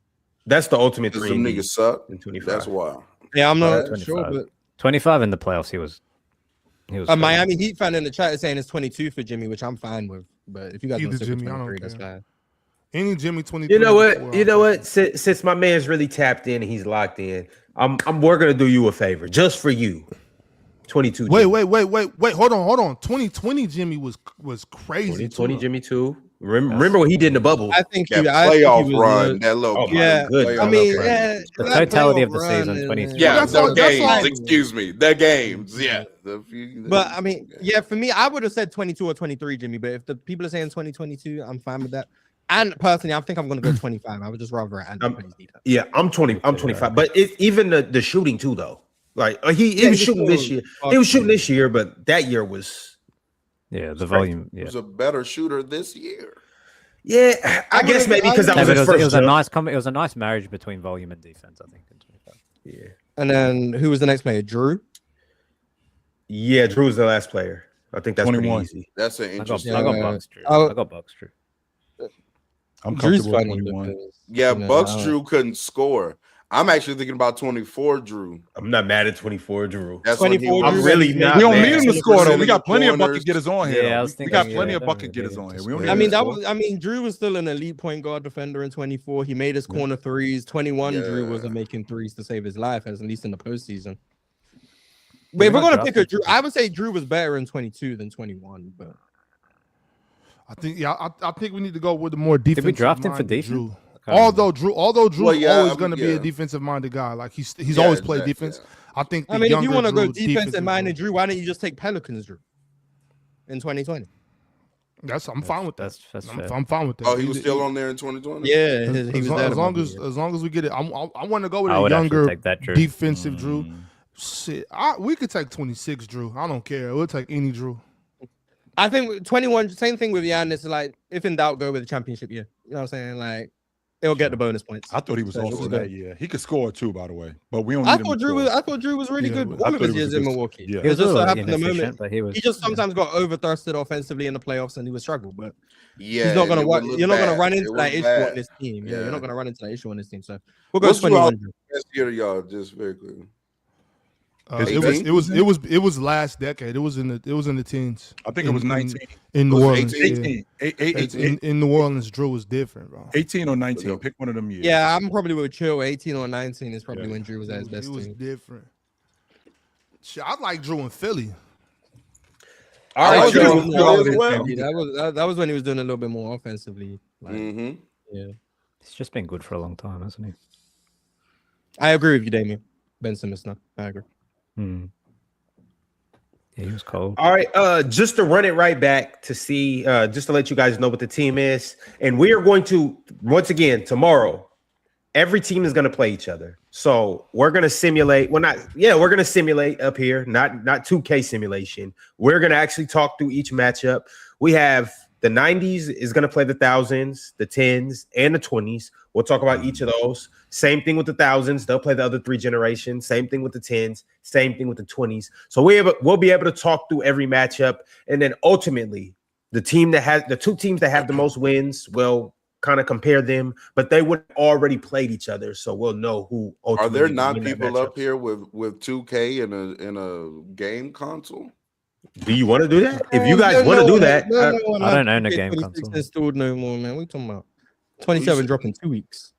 That's the ultimate Some three. niggas suck. In 25. That's why. Yeah, I'm not 25. sure, but 25 in the playoffs. He was. a Miami Heat fan in the chat is saying it's 22 for Jimmy, which I'm fine with. But if you guys Either want to Jimmy, I don't 23, that's care. fine. Any Jimmy 23. You know what? You know what? Since my man's really tapped in and he's locked in, we're gonna do you a favor just for you. 22. Wait. Jimmy. Hold on. 2020 Jimmy was crazy. 2020 Jimmy too. Remember what he did in the bubble? I think That I think he playoff was run, that little. Oh, yeah, good. I mean, Playoff yeah, The that totality of playoff the run season, and- 23. Yeah, That's the all- that's games. all- Excuse me, the games. Yeah. But I mean, yeah, for me, I would have said 22 or 23, Jimmy. But if the people are saying 2022, I'm fine with that. And personally, I think I'm going to go 25. I would just rather Yeah, I'm 20. I'm 25. But it's even the shooting too, though. Like he was shooting this year. He was shooting this year, but that year was. Yeah, the volume. He Yeah. was a better shooter this year. Yeah, I guess maybe because that Yeah, was but his it first. was a jump. nice it was a nice marriage between volume and defense, I think. In 25. Yeah. And then who was the next player? Drew. Yeah, Drew was the last player. I think that's 21. pretty easy. That's an I got interesting. Bucks, Drew. Oh. I got Bucks, Drew. I'm Drew's comfortable with funny. 21. because, Yeah, you know, Bucks I- Drew couldn't score. I'm actually thinking about 24 Drew. I'm not mad at 24, Drew. That's when he 24 was I'm really not. We don't mad. need him to 20% score though. We got of the plenty of corners. bucket getters on here. Yeah, though. I was We thinking, got yeah, plenty of I bucket don't getters really on here. need We don't to need I him mean, to that score. was. I mean, Drew was still an elite point guard defender in 24. He made his corner threes. 21, Drew Yeah. wasn't making threes to save his life, at least in the postseason. But if we're gonna pick a Drew, I would say Drew was better in 22 than 21. But I think we need to go with the more defensive. Did we draft him for minded defense? Drew. I can't Although Drew's Well, yeah, always I mean, going to be yeah. a defensive minded guy. Like he's Yeah, always played exactly, defense. I think. I mean, if you want to go Drew, defensive minded Drew, why don't you just take Pelicans Drew in 2020? I'm fine with that. That's I'm, fair. I'm fine with that. Oh, he was still on there in 2020. Yeah, As, he was long, there as, to long make as it. as long as we get it, I want to go with I a would actually younger take that Drew. defensive Drew. Shit, we could take 26 Drew. I don't care. We'll take any Drew. I think 21. Same thing with Giannis. Like, if in doubt, go with the championship year. You know what I'm saying? Like, it'll get the bonus points. I thought he was So, also which is that good. year. He could score too, by the way. But we don't. I need him thought to Drew score. was really Yeah, good. I All thought of he his was years a in good- Milwaukee. yeah. It was just a so little happened the inefficient, moment but he was. he just sometimes got overthrusted offensively in the playoffs and he would struggle. But Yeah, he's not gonna. it would look You're not gonna bad. run It into was that issue bad. on this team. Yeah, Yeah. you're not gonna run into that issue on this team. So we'll go What's 21. Best year to y'all, just very quickly. It was last decade. It was in the teens. I think it was 19. in New Was it Orleans. 18? Yeah. 18 In New Orleans, Drew was different, bro. 18 or 19. Pick one of them years. Yeah, I'm probably with Chill. 18 or 19 is probably Yeah. when Drew was at his It best was team. different. Shit, I like Drew in Philly. All That right, was Drew. when he was more as offensively. well. That was when he was doing a little bit more offensively. Like, Mm-hmm. yeah, He's just been good for a long time, hasn't he? I agree with you, Damien. Ben Simmons, no, I agree. Hmm. Yeah, he was cold. All right, just to run it right back to see, just to let you guys know what the team is, and we are going to once again tomorrow. Every team is going to play each other, so we're going to simulate. We're going to simulate up here, not 2K simulation. We're going to actually talk through each matchup. We have the 90s is going to play the thousands, the 10s, and the 20s. We'll talk about each of those. Same thing with the thousands. They'll play the other three generations. Same thing with the 10s. Same thing with the 20s. So we'll be able to talk through every matchup. And then ultimately, the two teams that have the most wins will kind of compare them, but they would already played each other, so we'll know who. Are there ultimately not win that people matchup. up here with 2K in a game console? Do you want to do that? If you guys want to do that, I don't own a game console. Installed no more, man. We talking about 27 dropping 2 weeks.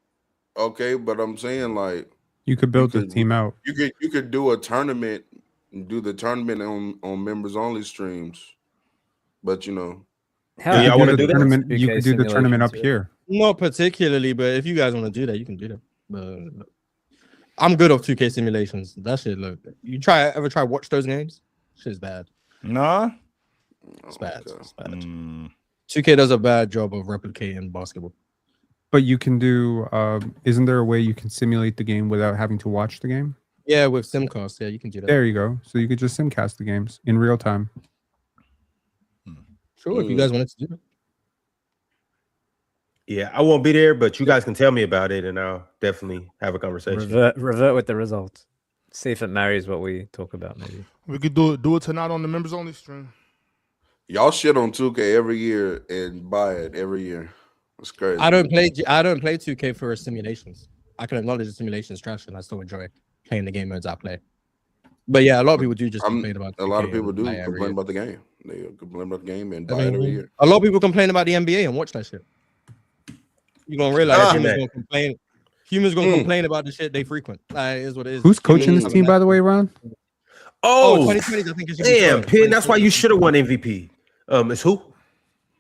Okay, but I'm saying like You could build the team out. you could do a tournament, do the tournament on members only streams, but you know. How y'all want to do that? Tournament, you 2K could do the tournament up simulation here. Not particularly, but if you guys want to do that, you can do that. But I'm good off 2K simulations. That shit look. You ever try watch those games? Shit's bad. Nah. It's bad. Okay. It's bad. 2K Mm. does a bad job of replicating basketball. But you can do. Isn't there a way you can simulate the game without having to watch the game? Yeah, with Simcast, yeah, you can do that. There you go. So you could just simcast the games in real time. Sure, if you guys wanted to do that. yeah, I won't be there, but you guys can tell me about it, and I'll definitely have a conversation. Revert with the results. See if it marries what we talk about. Maybe We could do it tonight on the members only stream. Y'all shit on 2K every year and buy it every year. It's crazy. I don't play 2K for simulations. I can acknowledge the simulations trash, and I still enjoy playing the game modes I play. But yeah, a lot of people do just complain about. A lot of 2K people and do buy it every complain year. about the game. They complain about the game and I buy it every mean, year. a lot of people complain about the NBA and watch that shit. You're gonna realize humans man. gonna complain. Humans gonna complain about the shit they frequent. Like, it is what it is. Who's coaching this Humans team, have by the way, Ron? Oh, Oh, 2020, I think it should be damn, Spo. Pin. That's why you should have won MVP. It's who?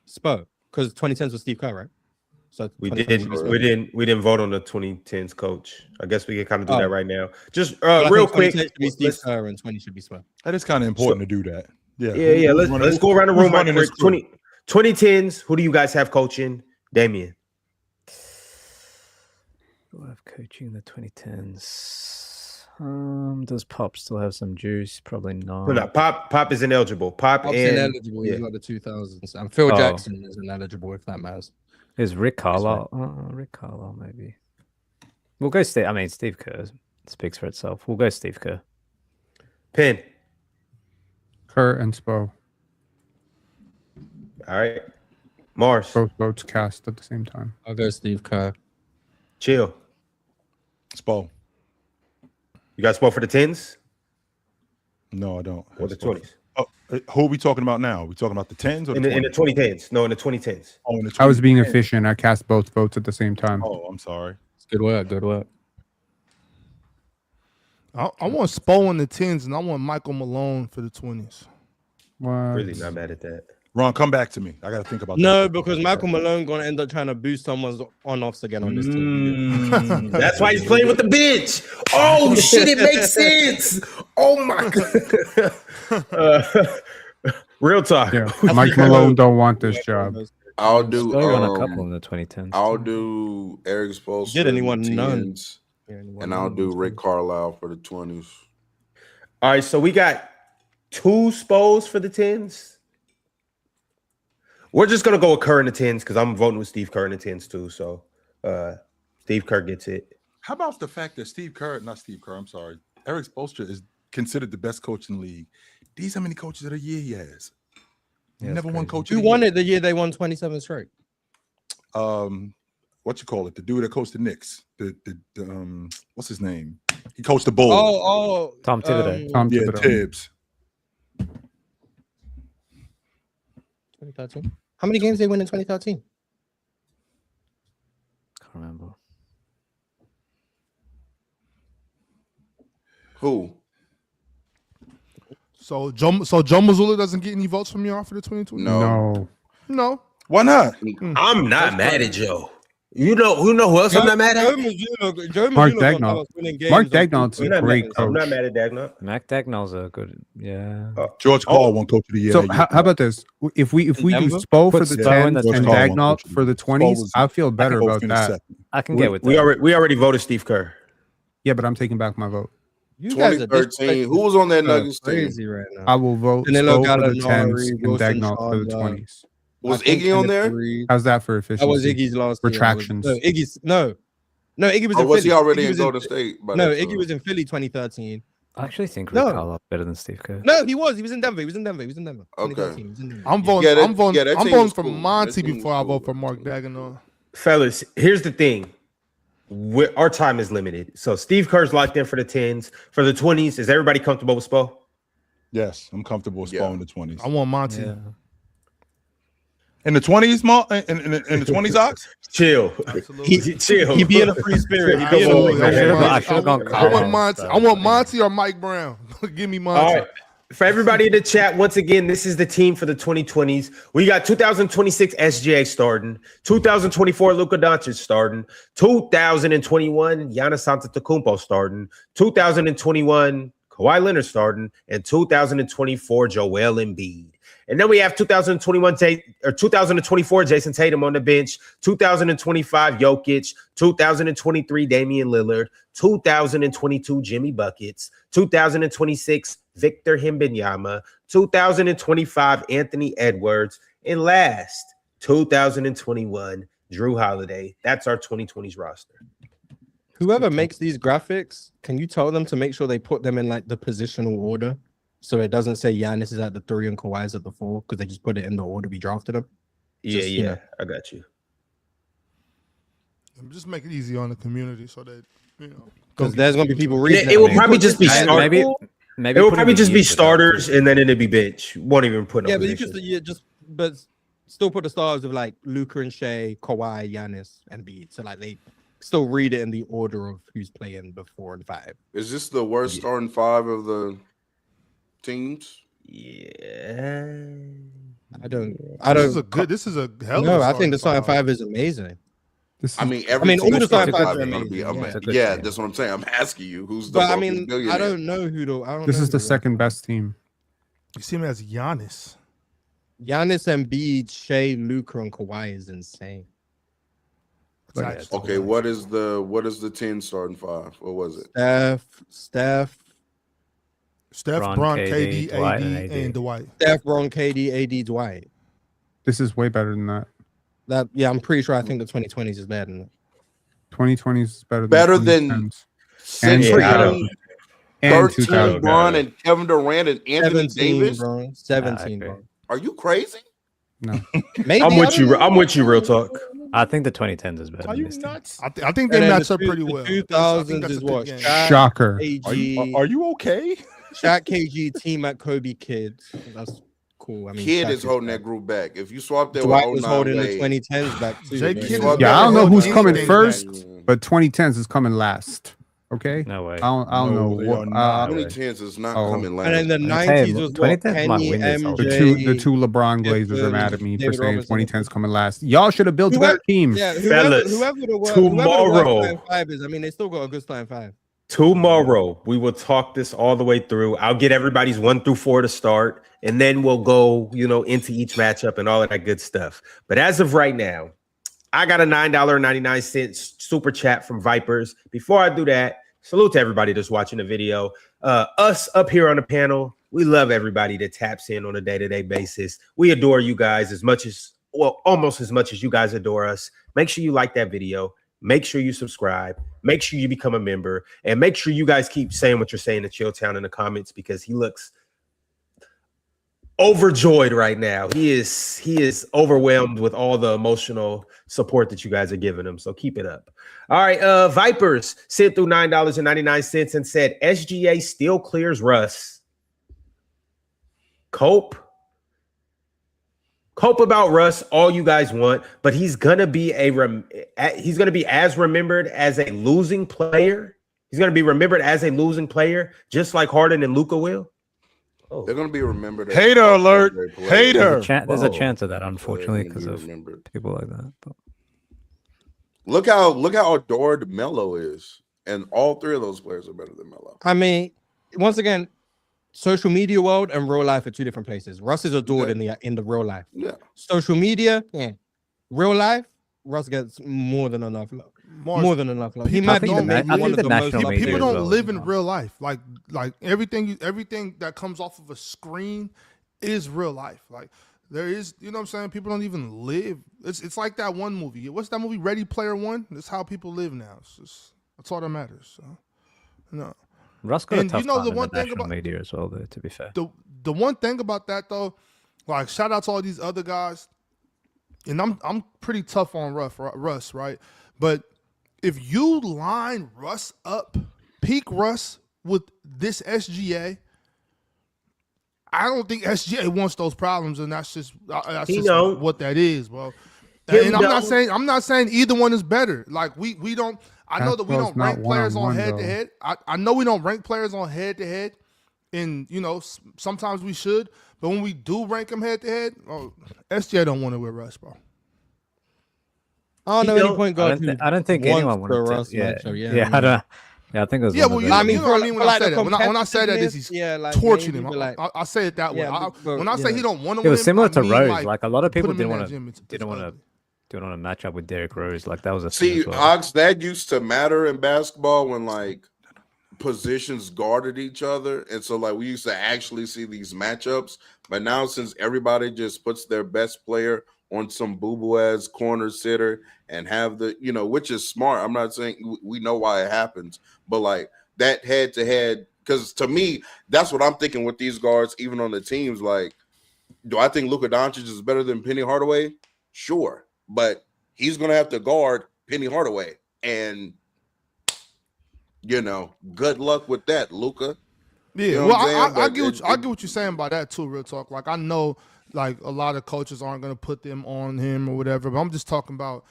Spo, because 2010s was Steve Kerr, right? So We 2020 didn't. should be Spo. We didn't vote on the 2010s coach. I guess we can kind of do Oh. that right now. Just But I real think quick. 2010 should be Steve let's- Kerr and 20 should be Spo. That is kind of important to do that. Yeah. Yeah. Let's go around the room right running quick. this crew? 2010s. Who do you guys have coaching? Damien. we'll have coaching the 2010s. Does Pop still have some juice? Probably not. No, Pop is ineligible. Pop Pop's and ineligible. yeah. He's like the 2000s. And Phil Oh. Jackson is ineligible if that matters. Is Rick Carlisle? Rick Carlisle, maybe. We'll go Steve. I mean, Steve Kerr speaks for itself. We'll go Steve Kerr. Pin. Kerr and Spo. All right. Mars. Both votes cast at the same time. I'll go Steve Kerr. Chill. Spo. You guys vote for the 10s No, I don't. or the 20s? Oh, who are we talking about now? We talking about the 10s or the In the 20s? 2010s. No, in the 2010s. Oh, in the I was being 2010s. efficient. I cast both votes at the same time. Oh, I'm sorry. It's good work. Good work. I want Spo in the 10s and I want Michael Malone for the 20s. What? Really not mad at that. Ron, come back to me. I got to think about No, that. because Michael Malone gonna end up trying to boost someone's on-offs again on this team. That's why he's playing with the bench. Oh shit, it makes sense. Oh my god. Real talk. Yeah, Mike Malone don't want this job. I'll do Still got a couple in the 2010s. I'll do Eric Spoelstra Did anyone in the none? 10s, and I'll do Rick Carlisle for the 20s. All right, so we got 2 Spos for the 10s. We're just gonna go with Kerr in the 10s because I'm voting with Steve Kerr in the 10s too. So Steve Kerr gets it. How about the fact that I'm sorry, Eric Spoelstra is considered the best coach in the league. These how many coaches of the year he has. He Yeah, never that's won crazy. coach Who of the won year. it the year they won 27 straight? What you call it? The dude that coached the Knicks. The what's his name? He coached the Bulls. Oh, Tom Thibodeau. Tom yeah, Thibodeau. Tibbs. 2013. How many games they win in 2013? Can't remember. Who? So Joe Mazzulla doesn't get any votes from y'all for the 2020? No. No. Why not? I'm not mad at Joe. You know who else I'm not mad at? Mark Dagnall. Mark Dagnall's a great I'm not coach. mad at Dagnall. Mac Dagnall's a good. Yeah. George Paul won coach of the year. So that how year. about this? If we do Denver? Spo for Put the Spo in 10s the and 20s. Dagnall for the 20s, I feel better about that. I can get with We that. already voted Steve Kerr. Yeah, but I'm taking back my vote. You guys are 2013. Who was on that Nuggets team? crazy right now. I will vote Danilo Spo for the Gallinari, 10s and Wilson Dagnall for the Chandler. 20s. Was I think Iggy on in the there? threes. How's that for efficiency? That was Iggy's last year. Retractions. No, Iggy's no, Iggy was. Or in was Philly. he already Iggy in was Golden State? by No, that Iggy time? was in Philly 2013. I actually think Rick No. Carlisle better than Steve Kerr. No, he was. He was in Denver. He was in Denver. 2013, Okay. he was in Denver. I'm voting. Yeah, that- I'm voting. yeah, that I'm team voting was for cool. That Monty team was before I cool. vote for Mark Dagenor. Fellas, here's the thing. Our time is limited. So Steve Kerr's locked in for the 10s. For the 20s, is everybody comfortable with Spo? Yes, I'm comfortable with Spo in the 20s. I want Monty. Yeah. In the 20s, in the 20s, Ox? Chill. Absolutely. Chill. He be in a free spirit. He be in a Absolutely. I should've want gone- I should've gone I want Carlisle Monty. instead. I want Monty or Mike Brown. Give me Monty. All right. For everybody in the chat, once again, this is the team for the 2020s. We got 2026 SGA starting, 2024 Luka Doncic starting, 2021 Giannis Antetokounmpo starting, 2021 Kawhi Leonard starting, and 2024 Joel Embiid. And then we have 2024 Jason Tatum on the bench, 2025 Jokic, 2023 Damian Lillard, 2022 Jimmy Buckets, 2026 Victor Wembanyama, 2025 Anthony Edwards, and last 2021 Drew Holiday. That's our 2020s roster. Whoever makes these graphics, can you tell them to make sure they put them in like the positional order, so it doesn't say Giannis is at the 3 and Kawhi's at the 4, because they just put it in the order we drafted them. Yeah, You know. I got you. Just make it easy on the community so that Because there's gonna be people Yeah, reading. it will and probably just be Maybe- starters. Maybe It will put probably him in just be years ago. starters, and then it'll be bench. Won't even put no yeah, but you positions. but still put the stars of like Luka and Shea, Kawhi, Giannis, and Embiid. So like they still read it in the order of who's playing the 4 and 5. Is this the worst starting 5 of the teams? Yeah. I don't. This is a hell of No, a I think the starting starting 5 is amazing. This I is- mean, every all the team's starting starting fives are five is gonna be amazing, ama- yeah. It's a good Yeah, team. that's what I'm saying. I'm asking you, who's the But I fucking mean, I billionaire? don't know who the. I don't this know is the who second best team. You see him as Giannis. Giannis, Embiid, Shea, Luka, and Kawhi is insane. That's Okay, what is the 10 starting 5? What was it? Steph, Steph, Bron, Bron, KD, KD, Dwight, AD, and AD. and Dwight. Bron, KD, AD, Dwight. This is way better than that. That I'm pretty sure. I think the 2020s is better than that. 2020s is better Better than than 2010s. And 16, 2000. And 13, 2000. Bron, and Kevin Durant and Anthony 17, Davis. bro. 17, agree. bro. Are you crazy? Maybe, I'm I with don't you. know. I'm with you. Real talk. I think the 2010s is better. Are than you this team. nuts? I think they And then match the up pretty the well. 2000s is what? Shaq, Shocker. KG, Are you okay? Shaq, KG, team at Kobe, kids. That's cool. I mean, Kid Shaq is holding back. that group back. If you swap that Dwight with was 09 holding the Wade, 2010s back too. Jake man. Kidd is Yeah, I don't know who's coming Anything first, back. but 2010s is coming last. Okay. No way. I don't No, know. they what- are not. 2010s is not Oh. coming last. And then the I'm 90s saying, was what? 2010s might Kenny, win this whole the MJ. two LeBron Glazers are mad at me for David saying Robinson. 2010s coming last. Y'all should have built a Whoever- better team. Yeah, Fellas, whoever the worst tomorrow. starting 5 is. I mean, they still got a good starting 5. Tomorrow, we will talk this all the way through. I'll get everybody's 1 through 4 to start, and then we'll go, into each matchup and all of that good stuff. But as of right now, I got a $9.99 super chat from Vipers. Before I do that, salute to everybody that's watching the video. Us up here on the panel, we love everybody that taps in on a day-to-day basis. We adore you guys almost as much as you guys adore us. Make sure you like that video. Make sure you subscribe. Make sure you become a member. And make sure you guys keep saying what you're saying to Chilltown in the comments, because he looks overjoyed right now. He is overwhelmed with all the emotional support that you guys are giving him. So keep it up. All right. Vipers sent through $9.99 and said SGA still clears Russ. Cope about Russ all you guys want, but he's gonna be as remembered as a losing player. He's gonna be remembered as a losing player, just like Harden and Luka will. Oh. They're gonna be remembered. as Hater alert. great players. Hater. There's a Whoa. chance of that, They're unfortunately, gonna because be of remembered. people like that. But Look how adored Melo is, and all 3 of those players are better than Melo. I mean, once again, social media world and real life are 2 different places. Russ is adored in the real life. Yeah, Social media, yeah. Real life, Russ gets more than enough love. More than enough love. He People might be don't- maybe I one think of the the most national loved media People as don't well. live in real life. Like everything that comes off of a screen is real life. Like there is, you know what I'm saying? People don't even live. It's like that one movie. What's that movie? Ready Player One? That's how people live now. That's all that matters. So, no. Russ got a And tough you know time the in one the thing national about media as well, though, to be fair. the one thing about that though, like shout out to all these other guys, and I'm pretty tough on Russ, right? But if you line Russ up, peak Russ with this SGA, I don't think SGA wants those problems, and that's just what that is, bro. And I'm not saying either one is better. Like we don't. I know that we don't rank players on head to head. I know we don't rank players on head to head, and sometimes we should. But when we do rank them head to head, SGA don't want to with Russ, bro. I don't know any point guard. I don't think anyone wanted to. Russ matchup. Yeah, I don't. Yeah, I think it was. Yeah, well, you know what I mean when I say that. When I say that, is he's torching him. like- I say it that way. When I say he don't want to, It was similar to Rose. Like, Like a lot of people put him in didn't that want gym. to match up with Derrick Rose. Like that was a thing See, as well. Ox, that used to matter in basketball when like positions guarded each other, and so like we used to actually see these matchups. But now, since everybody just puts their best player on some boo-boo ass corner sitter and have the which is smart. I'm not saying we know why it happens, but like that head to head, because to me, that's what I'm thinking with these guards, even on the teams. Like, do I think Luka Doncic is better than Penny Hardaway? Sure, but he's gonna have to guard Penny Hardaway, and good luck with that, Luka. Yeah, I get what you're saying by that too. Real talk. Like I know, like a lot of coaches aren't gonna put them on him or whatever, but I'm just talking about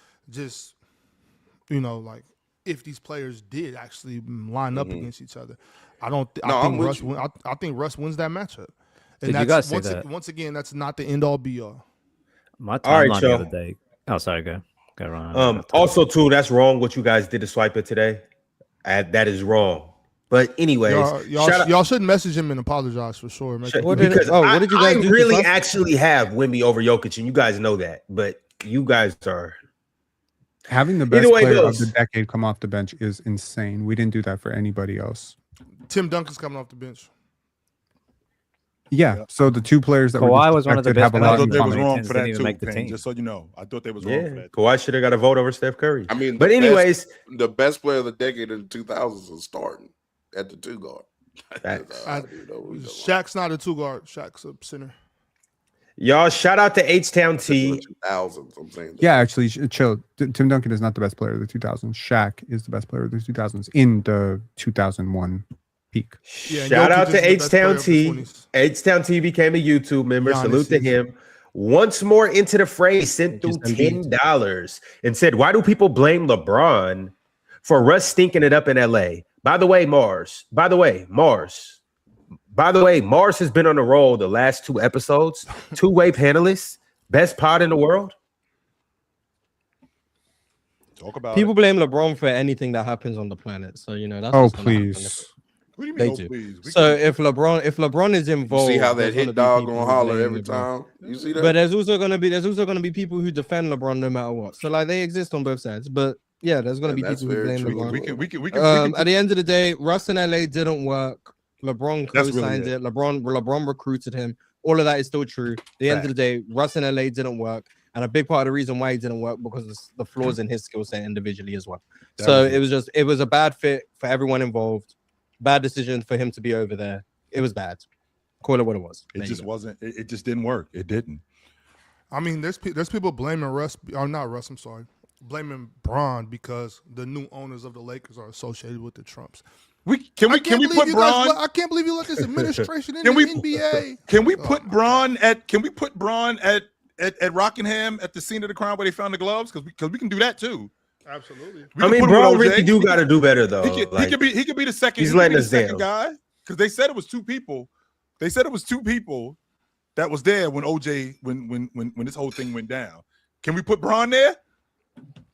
like if these players did actually line up against each other. I think Russ wins that matchup. And Did you guys see that? Once again, that's not the end all be all. My All right, timeline the y'all. other day. Oh, sorry. Go, Ryan. Also, too, that's wrong. What you guys did to Swiper today, that is wrong. But anyways, y'all should message him and apologize for sure. What did you guys do? I really actually have Wemby over Jokic, and you guys know that. But you guys are having the best Either way player goes. of the decade come off the bench is insane. We didn't do that for anybody else. Tim Duncan's coming off the bench. Yeah. So the two players that Kawhi were was one of the disrespected best have a lot I players in thought they was common. wrong Tens for didn't that even too, make the Payne, team. just so you know. I thought they was wrong for yeah. that. Kawhi should have got a vote over Steph Curry. I mean, But anyways, the best player of the decade in the 2000s is starting at the two guard. Shaq's not a two guard. Shaq's a center. y'all shout out to H-Town T. 2000s, I'm saying. Yeah, actually, chill. Tim Duncan is not the best player of the 2000s. Shaq is the best player of the 2000s in the 2001 peak. Yeah, Shout Jokic out is to the best player H-Town of the T. 20s. H-Town T became a YouTube member. Giannis Salute to is. him. Once more into the fray, sent through $10 and said, "Why do people blame LeBron for Russ stinking it up in LA?" By the way, Mars has been on the roll the last 2 episodes. 2-way panelists, best pod in the world. Talk about People it. blame LeBron for anything that happens on the planet. So that's Oh, what's gonna happen. please. What do you They mean? do. Please? So if LeBron is You involved, see how that there's gonna hit be dog people gonna who holler blame every LeBron. time? You see that? But there's also gonna be people who defend LeBron no matter what. So like they exist on both sides. But yeah, there's gonna be that's people who very blame true. LeBron. We can At the end of the day, Russ in LA didn't work. LeBron That's really co-signed it. it. LeBron recruited him. All of that is still true. At the end of the day, Russ in LA didn't work. And a big part of the reason why he didn't work because of the flaws in his skill set individually as well. So it was a bad fit for everyone involved. Bad decision for him to be over there. It was bad. Call it what it was. It There you just go. wasn't. It just didn't work. It didn't. I mean, there's people blaming Russ, or not Russ, I'm sorry, blaming Bron because the new owners of the Lakers are associated with the Trumps. Can we put Bron? I can't believe you let this administration in Can the we- NBA. Can we put Bron at? Can we put Bron at Rockingham at the scene of the crime where they found the gloves? Because we can do that too. Absolutely. We I can mean, put him with Bron OJ. really do got to do better though. He could be the second. he's he could letting be the us second down. guy because they said it was 2 people. They said it was 2 people that was there when OJ when this whole thing went down. Can we put Bron there?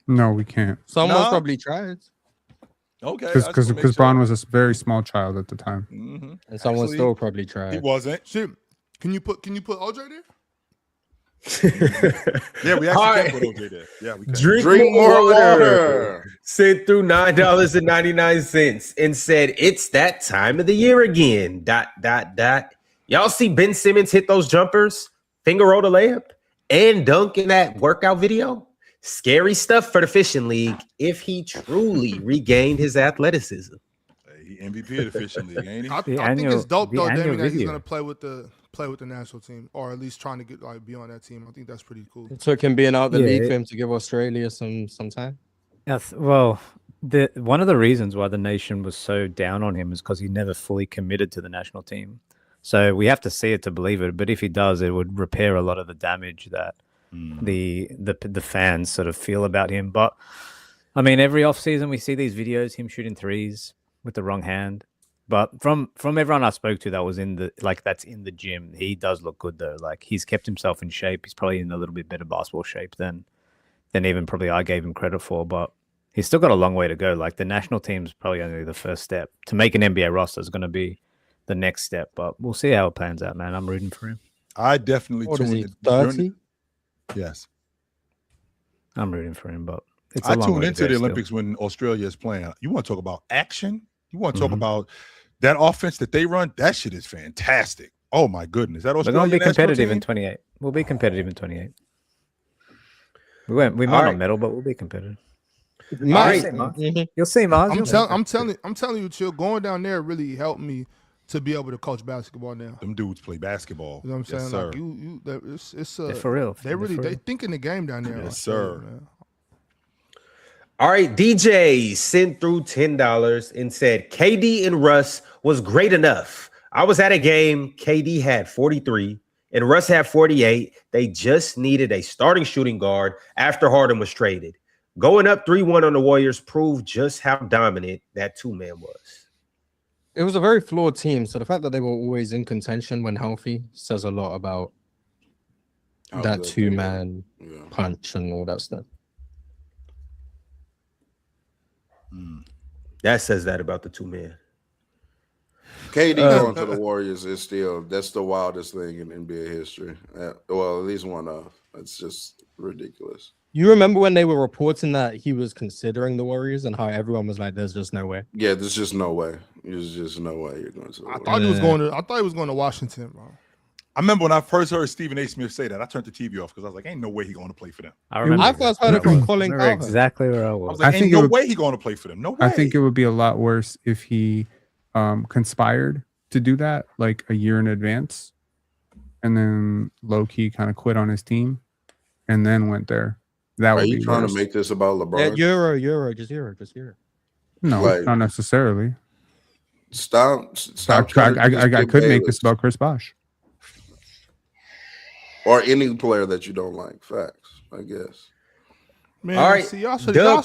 No, we can't. Someone's No. probably tried. Okay, Because Braun was a very small child at the time. Mm-hmm. And someone Actually, still probably He tried. wasn't. Shit. Can you put OJ there? Yeah, we All actually right. can put OJ there. Yeah, we can. Drink more water. Sent through $9.99 and said, "It's that time of the year again." ... Y'all see Ben Simmons hit those jumpers, finger roll the layup, and dunk in that workout video? Scary stuff for the fishing league if he truly regained his athleticism. He MVP of the fishing league, ain't he? I think annual- it's dope the though, annual Damien, that he's video. gonna play with the national team, or at least trying to get be on that team. I think that's pretty cool. It took him being out the Yeah, league it- for him to give Australia some time. Yes, well, one of the reasons why the nation was so down on him is because he never fully committed to the national team. So we have to see it to believe it. But if he does, it would repair a lot of the damage that the fans sort of feel about him. But I mean, every offseason we see these videos, him shooting threes with the wrong hand. But from everyone I spoke to that was that's in the gym, he does look good though. Like he's kept himself in shape. He's probably in a little bit better basketball shape than even probably I gave him credit for. But he's still got a long way to go. Like the national team's probably only the first step. To make an NBA roster is going to be the next step. But we'll see how it plans out, man. I'm rooting for him. I definitely What is he, tuned 30? Yes. I'm rooting for him, but it's a I long tuned way to into go the still. Olympics when Australia is playing. You want to talk about action? You want to talk about that offense that they run? That shit is fantastic. Oh my goodness. That We're Australia going to be national competitive in team? 28. We'll be competitive in 28. We might All not right. medal, but we'll be competitive. Might. see, Mars. Mhm. You'll see, Mars. I'm telling you, Chill. Going down there really helped me to be able to coach basketball now. Them dudes play basketball. You know what I'm Yes, saying? sir. Like it's They're for real. They They're really for they real. thinking the game down there. Yes, I'll tell you, sir. man. All right, DJ sent through $10 and said KD and Russ was great enough. I was at a game. KD had 43 and Russ had 48. They just needed a starting shooting guard after Harden was traded. Going up 3-1 on the Warriors proved just how dominant that two-man was. It was a very flawed team, so the fact that they were always in contention when healthy says a lot about How that good they two-man were. Yeah. punch and all that stuff. That says that about the two-man. KD going to the Warriors is that's the wildest thing in NBA history. Well, at least one of. It's just ridiculous. You remember when they were reporting that he was considering the Warriors and how everyone was like, "There's just no way." Yeah, there's just no way. There's just no way you're going to the I Warriors. thought he was going to Washington, bro. I remember when I first heard Stephen A. Smith say that, I turned the TV off because I was like, ain't no way he going to play for them. I remember. I first heard it from Colin remember Cowherd. exactly where I I was. was like, I ain't think no it would- way he going to play for them. No way. I think it would be a lot worse if he conspired to do that like a year in advance and then low-key kind of quit on his team and then went there. That Are would you be trying worse. to make this about Yeah, LeBron? just Euro. No, Like- not necessarily. Stop I could make this about Chris Bosh. or any player that you don't like. Facts, I guess. Man, All right, see, y'all should Dub.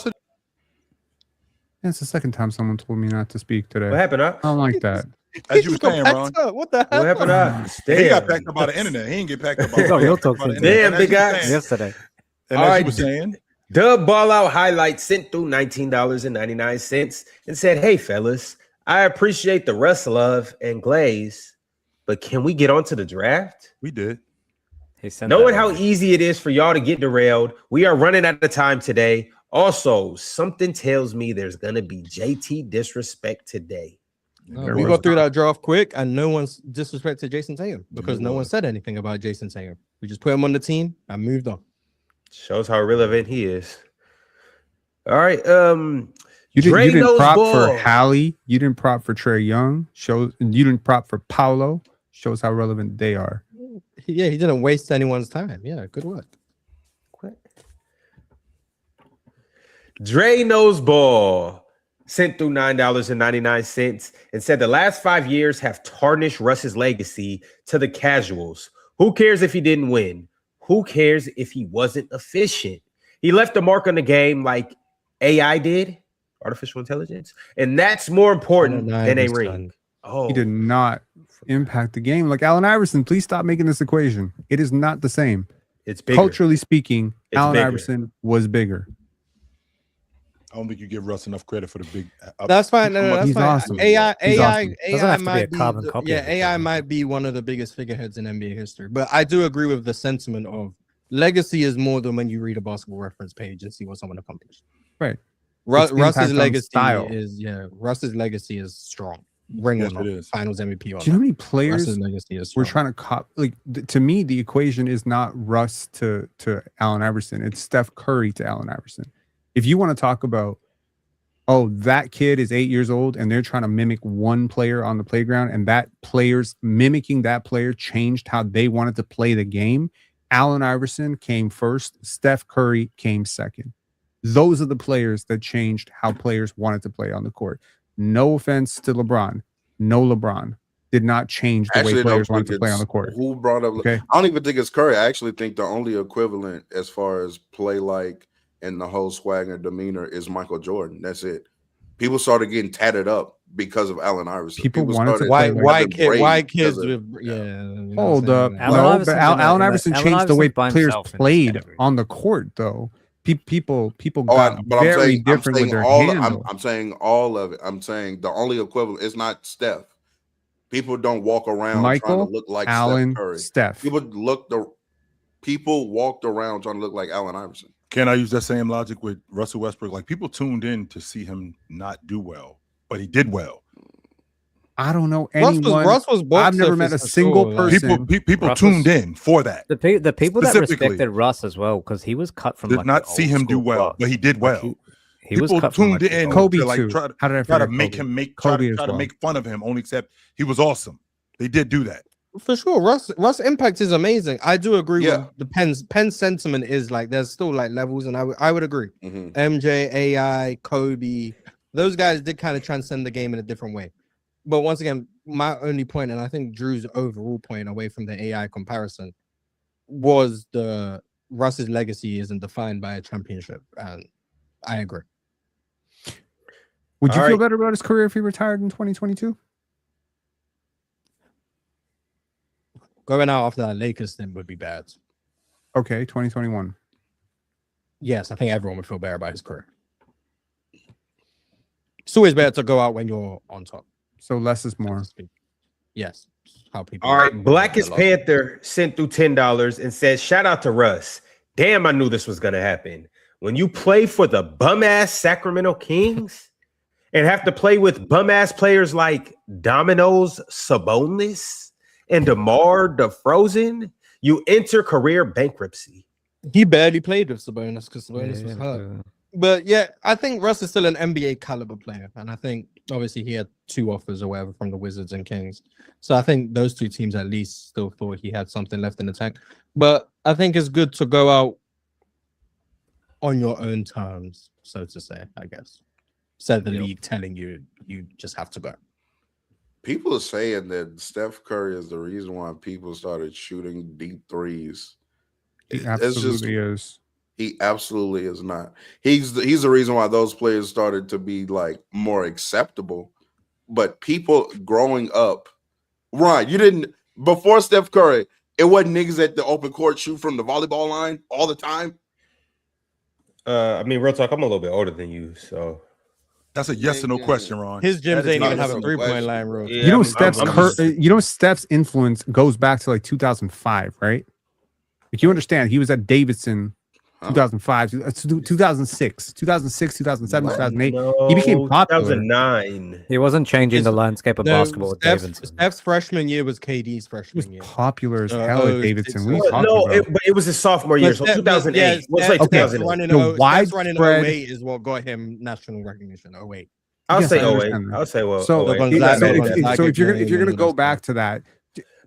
It's the second time someone told me not to speak today. What happened, I up? don't like that. As you were saying, Ron, What the hell? What happened, up? he got packed up by the internet. He didn't get packed up by Oh, he'll talk by the to internet. Damn, And as big you were guy. saying- Yesterday. And All as right. you were saying, Dub Ball Out Highlights sent through $19.99 and said, "Hey, fellas, I appreciate the Russ love and glaze, but can we get on to the draft? we did. He sent Knowing that how over. easy it is for y'all to get derailed, we are running out of time today. Also, something tells me there's going to be JT disrespect today. There We was got through that draft quick, and no one's disrespected Jason Tatum because It no one was. said anything about Jason Tatum. We just put him on the team and moved on. Shows how relevant he is. All right. You Dre didn't knows prop ball. for Hallie. You didn't prop for Trey Young. You didn't prop for Paolo. Shows how relevant they are. Yeah, he didn't waste anyone's time. Yeah, good work. Dre knows ball sent through $9.99 and said the last 5 years have tarnished Russ's legacy to the casuals. Who cares if he didn't win? Who cares if he wasn't efficient? He left a mark on the game like AI did, artificial intelligence, and that's more important than a ring. Oh, He did not impact the game. Like Allen Iverson, please stop making this equation. It is not the same. it's bigger. Culturally speaking, It's Allen bigger. Iverson was bigger. I don't think you give Russ enough credit for the big. That's fine. No, that's He's fine. awesome. AI, He's AI, awesome. AI Doesn't have to be might a carbon be, copy yeah, of the AI guy. might be one of the biggest figureheads in NBA history. But I do agree with the sentiment of legacy is more than when you read a basketball reference page and see what someone accomplished. Right. Russ's It's impact on legacy style. Russ's legacy is strong. Ring Yes, or not, it is. Finals MVP. Or Do you know how not. many players Russ's legacy is we're strong. trying to cop? Like to me, the equation is not Russ to Allen Iverson. It's Steph Curry to Allen Iverson. If you want to talk about oh, that kid is 8 years old and they're trying to mimic one player on the playground, and that player's mimicking that player changed how they wanted to play the game. Allen Iverson came first. Steph Curry came second. Those are the players that changed how players wanted to play on the court. No offense to LeBron. No, LeBron did not change the way players wanted to play on the court. Who brought up? Okay. I don't even think it's Curry. I actually think the only equivalent as far as play like and the whole swag and demeanor is Michael Jordan. That's it. People started getting tatted up because of Allen Iverson. People wanted to started White kids because of- with you know Hold what I'm up. saying? Allen No, Iverson's but in Allen the- Iverson Allen changed the way Iverson's by players himself in this played category. on the court, though. People Oh, got but very different with their handle. I'm saying all of it. I'm saying the only equivalent is not Steph. People don't walk around trying Michael, to look like Allen, Steph Curry. Steph. People walked around trying to look like Allen Iverson. Can I use that same logic with Russell Westbrook? Like, people tuned in to see him not do well, but he did well. I don't know anyone. Russ was box I've never met a surface for single sure, like- person. People Russ tuned was- in for that. The people that Specifically. respected Russ as well, because he was cut from Did like not the see old him do school well, class. but he did Like, well. he was People cut from tuned like the in old- Kobe to like too. try to How did I try to forget make Kobe? him make Kobe as try to well. make fun of him. Only except he was awesome. They did do that. For sure, Russ impact is amazing. I do agree Yeah. with the Penn's sentiment is like there's still like levels, and I would agree. Mhm. MJ, AI, Kobe, those guys did kind of transcend the game in a different way. But once again, my only point, and I think Drew's overall point away from the AI comparison, was the Russ's legacy isn't defined by a championship, and I agree. Would you All feel right. better about his career if he retired in 2022? Going out after that Lakers thing would be bad. Okay, 2021. Yes, I think everyone would feel better about his career. It's always better to go out when you're on top. So less is so to more. speak. Yes. How people. All right, Blackest Panther sent through $10 and says, "Shout out to Russ. Damn, I knew this was gonna happen. When you play for the bum ass Sacramento Kings and have to play with bum ass players like Domino's Sabonis and DeMar DeFrozen, you enter career bankruptcy." He barely played with Sabonis because Sabonis Yeah, was hurt. yeah. But yeah, I think Russ is still an NBA caliber player, and I think obviously he had 2 offers or whatever from the Wizards and Kings. So I think those 2 teams at least still thought he had something left in the tank. But I think it's good to go out on your own terms, so to say, I guess. Instead of the league telling you you just have to go. People are saying that Steph Curry is the reason why people started shooting deep threes. He It's absolutely is. He absolutely is not. He's the reason why those players started to be like more acceptable. But people growing up, Ron, you didn't before Steph Curry, it wasn't niggas at the open court shoot from the volleyball line all the time. I mean, real talk, I'm a little bit older than you, so That's a yes or no question, Ron. His gyms That is ain't not even have a a 3-point question, line bro. rule. Yeah, I'm just- Steph's influence goes back to like 2005, right? Like you understand, he was at Davidson 2005, 2006, 2007, 2008. He became popular. 2009. He wasn't changing the landscape of basketball with Davidson. Steph's freshman year was KD's He freshman was year. popular as hell at Davidson. What are you Well, talking no, about? but it was his sophomore year, so 2008. Let's say Steph's 2008. running The 08 Steph's running widespread- 08 is what got him national recognition. 08. I'll Yes, say I 08. understand that. I'll say well. So, 08. Gonzaga- so Gonzaga if you're game gonna and go all back that to that,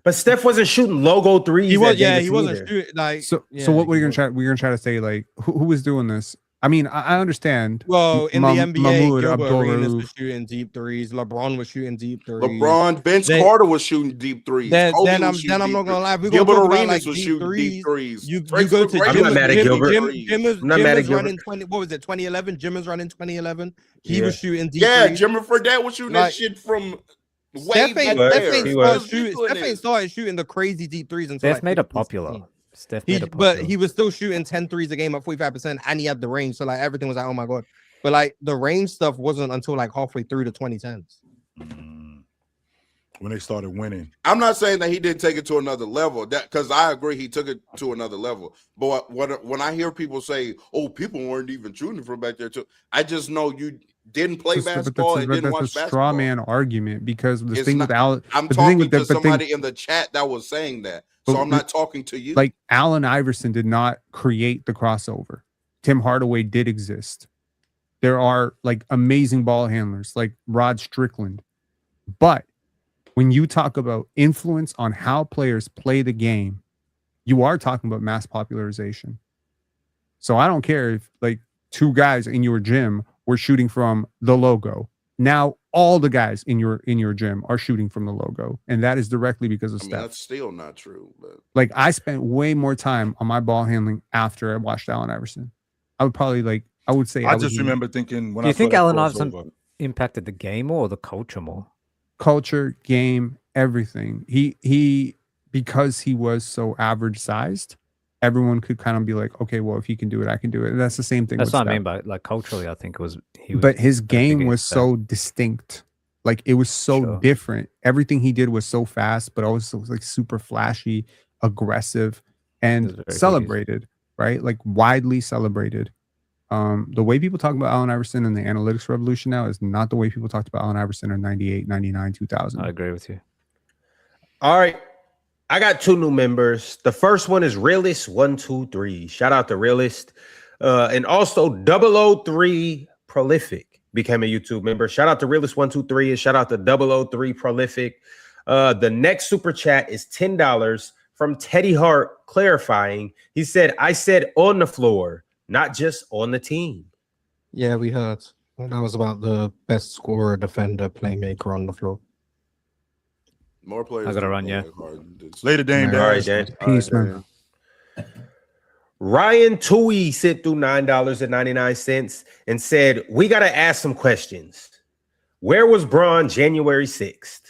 But Steph wasn't shooting logo threes. He was, at yeah, he Davidson wasn't either. shooting like. so yeah, what were he you gonna wasn't. try? We're gonna try to say like who was doing this? I mean, I understand. Well, in the NBA, Mahmoud Gilbert Arenas was Abdul-Rauf. shooting deep threes. LeBron was shooting deep threes. LeBron, Vince Then- Carter was shooting deep threes. Then Kobe I'm was shooting not deep gonna lie. We're threes. gonna Gilbert talk about Arenas like was deep shooting threes. deep threes. You Tracy go to McGrady I'm not was mad at shooting Gilbert. deep Jim threes. was I'm not mad at Gilbert. running 20. What was it? 2011. Jim was running 2011. He Yeah. was shooting deep Yeah, threes. Jimmy Fredette was shooting Like, that shit from way Steph back ain't, was. there. Steph ain't He started was. shooting. Steph ain't started shooting the crazy deep threes until Steph like made it 15, popular. 16. Steph made it But popular. he was still shooting 10 threes a game at 45%, and he had the range. So like everything was like, oh my god. But like the range stuff wasn't until like halfway through the 2010s. When they started winning. I'm not saying that he didn't take it to another level. That because I agree he took it to another level. But when I hear people say, "Oh, people weren't even shooting from back there," too, I just know you didn't play basketball and didn't watch That's a basketball. straw man argument because the It's thing not- with Allen, I'm but the thing talking with to the- but somebody in the chat that was saying that, so But I'm not talking to you. like Allen Iverson did not create the crossover. Tim Hardaway did exist. There are like amazing ball handlers like Rod Strickland. But when you talk about influence on how players play the game, you are talking about mass popularization. So I don't care if like 2 guys in your gym were shooting from the logo. Now all the guys in your gym are shooting from the logo, and that is directly because of I mean, Steph. that's still not true, but Like I spent way more time on my ball handling after I watched Allen Iverson. I would probably I would say I just remember thinking when Do I you think saw that Allen Iverson crossover, impacted the game or the culture more? culture, game, everything. He because he was so average sized, everyone could kind of be like, okay, well, if he can do it, I can do it. And that's the same thing. That's with what I Steph. mean by like culturally. I think it was But his a big game was impact. so distinct. Like it was so Sure. different. Everything he did was so fast, but also like super flashy, aggressive, It was and very good, yes. celebrated, right? Like widely celebrated. The way people talk about Allen Iverson and the analytics revolution now is not the way people talked about Allen Iverson in 98, 99, 2000. I agree with you. All right. I got 2 new members. The first one is Realist123. Shout out to Realist. And also 003 Prolific became a YouTube member. Shout out to Realist123 and shout out to 003 Prolific. The next super chat is $10 from Teddy Hart clarifying. He said, I said on the floor, not just on the team. Yeah, we heard. That was about the best scorer, defender, playmaker on the floor. more players. I gotta do run, play yeah. like Harden. later, Dame. All right, Dame. Dan. Peace, All right, man. Dan. Ryan Tui sent through $9.99 and said, we got to ask some questions. Where was Braun January 6th?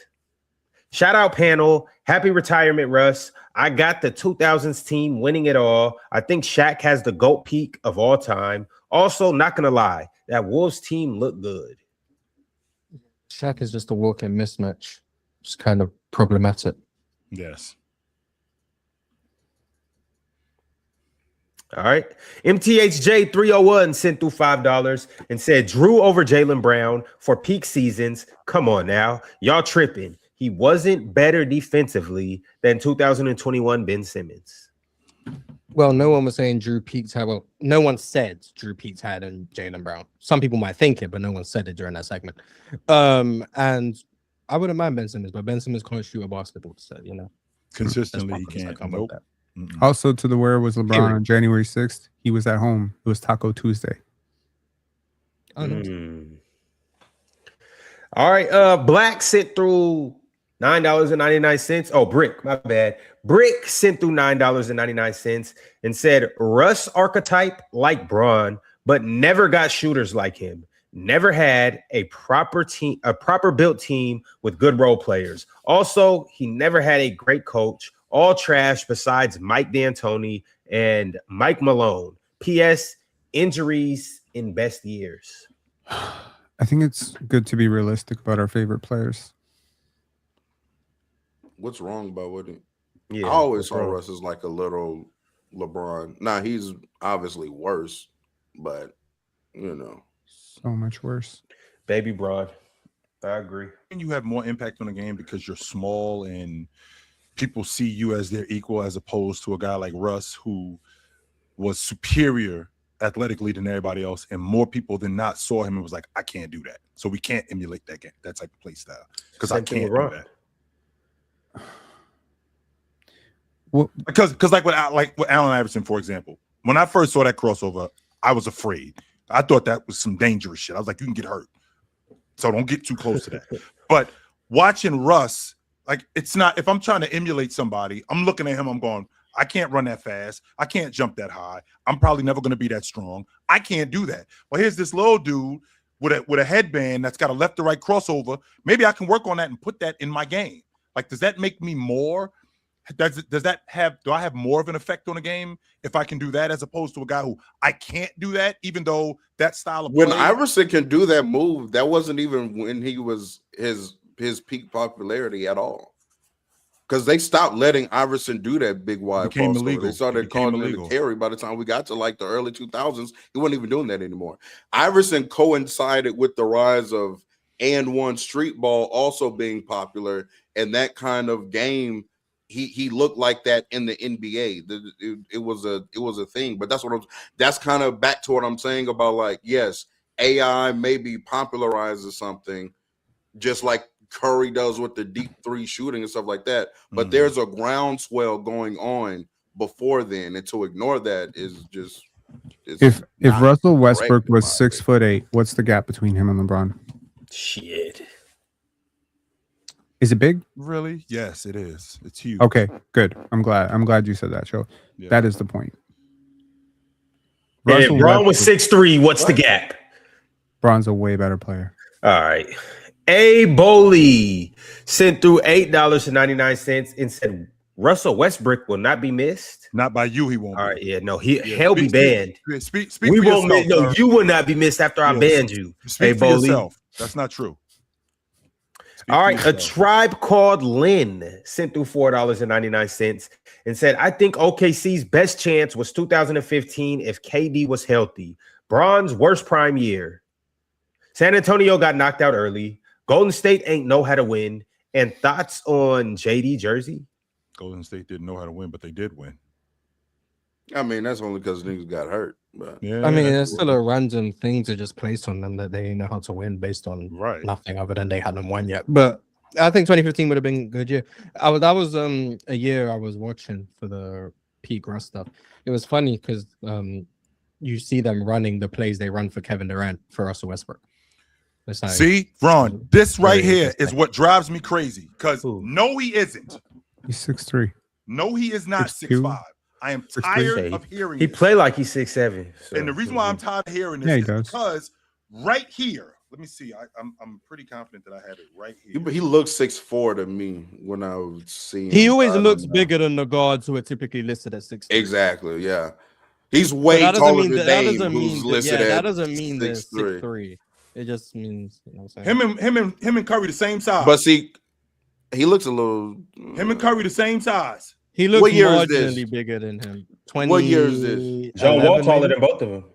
Shout out panel. Happy retirement, Russ. I got the 2000s team winning it all. I think Shaq has the GOAT peak of all time. Also, not going to lie, that Wolves team looked good. Shaq is just a walking mismatch. It's kind of problematic. Yes. All right. MTHJ 301 sent through $5 and said Drew over Jaylen Brown for peak seasons. Come on now. Y'all tripping. He wasn't better defensively than 2021 Ben Simmons. Well, no one was saying Drew Peaks had. Well, no one said Drew Peaks had and Jaylen Brown. Some people might think it, but no one said it during that segment. And I wouldn't mind Ben Simmons, but Ben Simmons can't shoot a basketball, so you know. Consistently, he That's can't. come Nope. with that. Mm-mm. Also, to the where was LeBron Period. on January 6th? He was at home. It was Taco Tuesday. Oh, no. All right. Black sent through $9.99. Oh, Brick, my bad. Brick sent through $9.99 and said Russ archetype like Braun, but never got shooters like him. Never had a proper team, a proper built team with good role players. Also, he never had a great coach. All trash besides Mike D'Antoni and Mike Malone. P.S. Injuries in best years. I think it's good to be realistic about our favorite players. What's wrong about what he? Yeah, I always what's saw wrong? Russ as like a little LeBron. Now he's obviously worse, but you know, So much worse. Baby Braun. I agree. And you have more impact on the game because you're small and people see you as their equal, as opposed to a guy like Russ who was superior athletically than everybody else, and more people than not saw him and was like, I can't do that. So we can't emulate that game, that type of play style, because I Same thing can't with do Ron. that. Well, Because like with Allen Iverson, for example, when I first saw that crossover, I was afraid. I thought that was some dangerous shit. I was like, you can get hurt, so don't get too close to that. But watching Russ, like, it's not, if I'm trying to emulate somebody, I'm looking at him, I'm going, I can't run that fast. I can't jump that high. I'm probably never going to be that strong. I can't do that. Well, here's this little dude with a headband that's got a left to right crossover. Maybe I can work on that and put that in my game. Like, does that make me more? Do I have more of an effect on the game if I can do that, as opposed to a guy who I can't do that, even though that style of when play? Iverson can do that move, that wasn't even when he was his peak popularity at all. Because they stopped letting Iverson do that big wide Became crossover. illegal. They started It became calling it a illegal. carry by the time we got to like the early 2000s. He wasn't even doing that anymore. Iverson coincided with the rise of and one street ball also being popular, and that kind of game. He looked like that in the NBA. It was a thing. But that's kind of back to what I'm saying about, like, yes, AI maybe popularizes something, just like Curry does with the deep three shooting and stuff like that. But there's a groundswell going on before then, and to ignore that is just If not Russell Westbrook correct in was my 6'8", what's the gap between him and LeBron? Shit. Is it big? Really? Yes, it is. It's huge. Okay, good. I'm glad you said that, Joe. Yeah. That is the point. And if Braun was Westbrook- 6'3", what's the gap? Braun's a way better player. All right. A Boley sent through $8.99 and said Russell Westbrook will not be missed. Not by you, he won't. All be. right, yeah, no, he'll be banned. Speak We for won't yourself, miss. No, sir. you will not be missed after I Yes. banned you. Speak A for Boley. yourself. That's not true. Speak All for right, a yourself. Tribe Called Lynn sent through $4.99 and said, I think OKC's best chance was 2015 if KD was healthy. Bron's worst prime year. San Antonio got knocked out early. Golden State ain't know how to win. And thoughts on JD jersey? Golden State didn't know how to win, but they did win. I mean, that's only because niggas got hurt. But Yeah, I mean, that's it's still a random thing to just place on them that they know how to win based on right. nothing other than they hadn't won yet. But I think 2015 would have been a good year. That was a year I was watching for the peak Russ stuff. It was funny because you see them running the plays they run for Kevin Durant for Russell Westbrook. It's like, See, Ron, this right very here is interesting. what drives me crazy. Because Ooh. no, he isn't. He's 6'3". No, he is not 6'2". 6'5". I am 6'3". tired of hearing He this. played like he's 6'7". So. And the reason why I'm tired of hearing this Yeah, he is does. because right here, let me see. I'm pretty confident that I have it right here. he looks 6'4" to me when I was seeing. he him. always I don't looks know. bigger than the guards who are typically listed at 6'3". Exactly. Yeah, he's way That doesn't taller mean than that Dame, doesn't who's mean listed that at doesn't mean they're 6'3". 6'3". It just means, you know what I'm saying? Him and Curry the same size. But see, he looks a little. Him and Curry the same size. He looks What year is this? marginally bigger than him. 20. What year is this? John Wall 11 taller maybe? than both of them.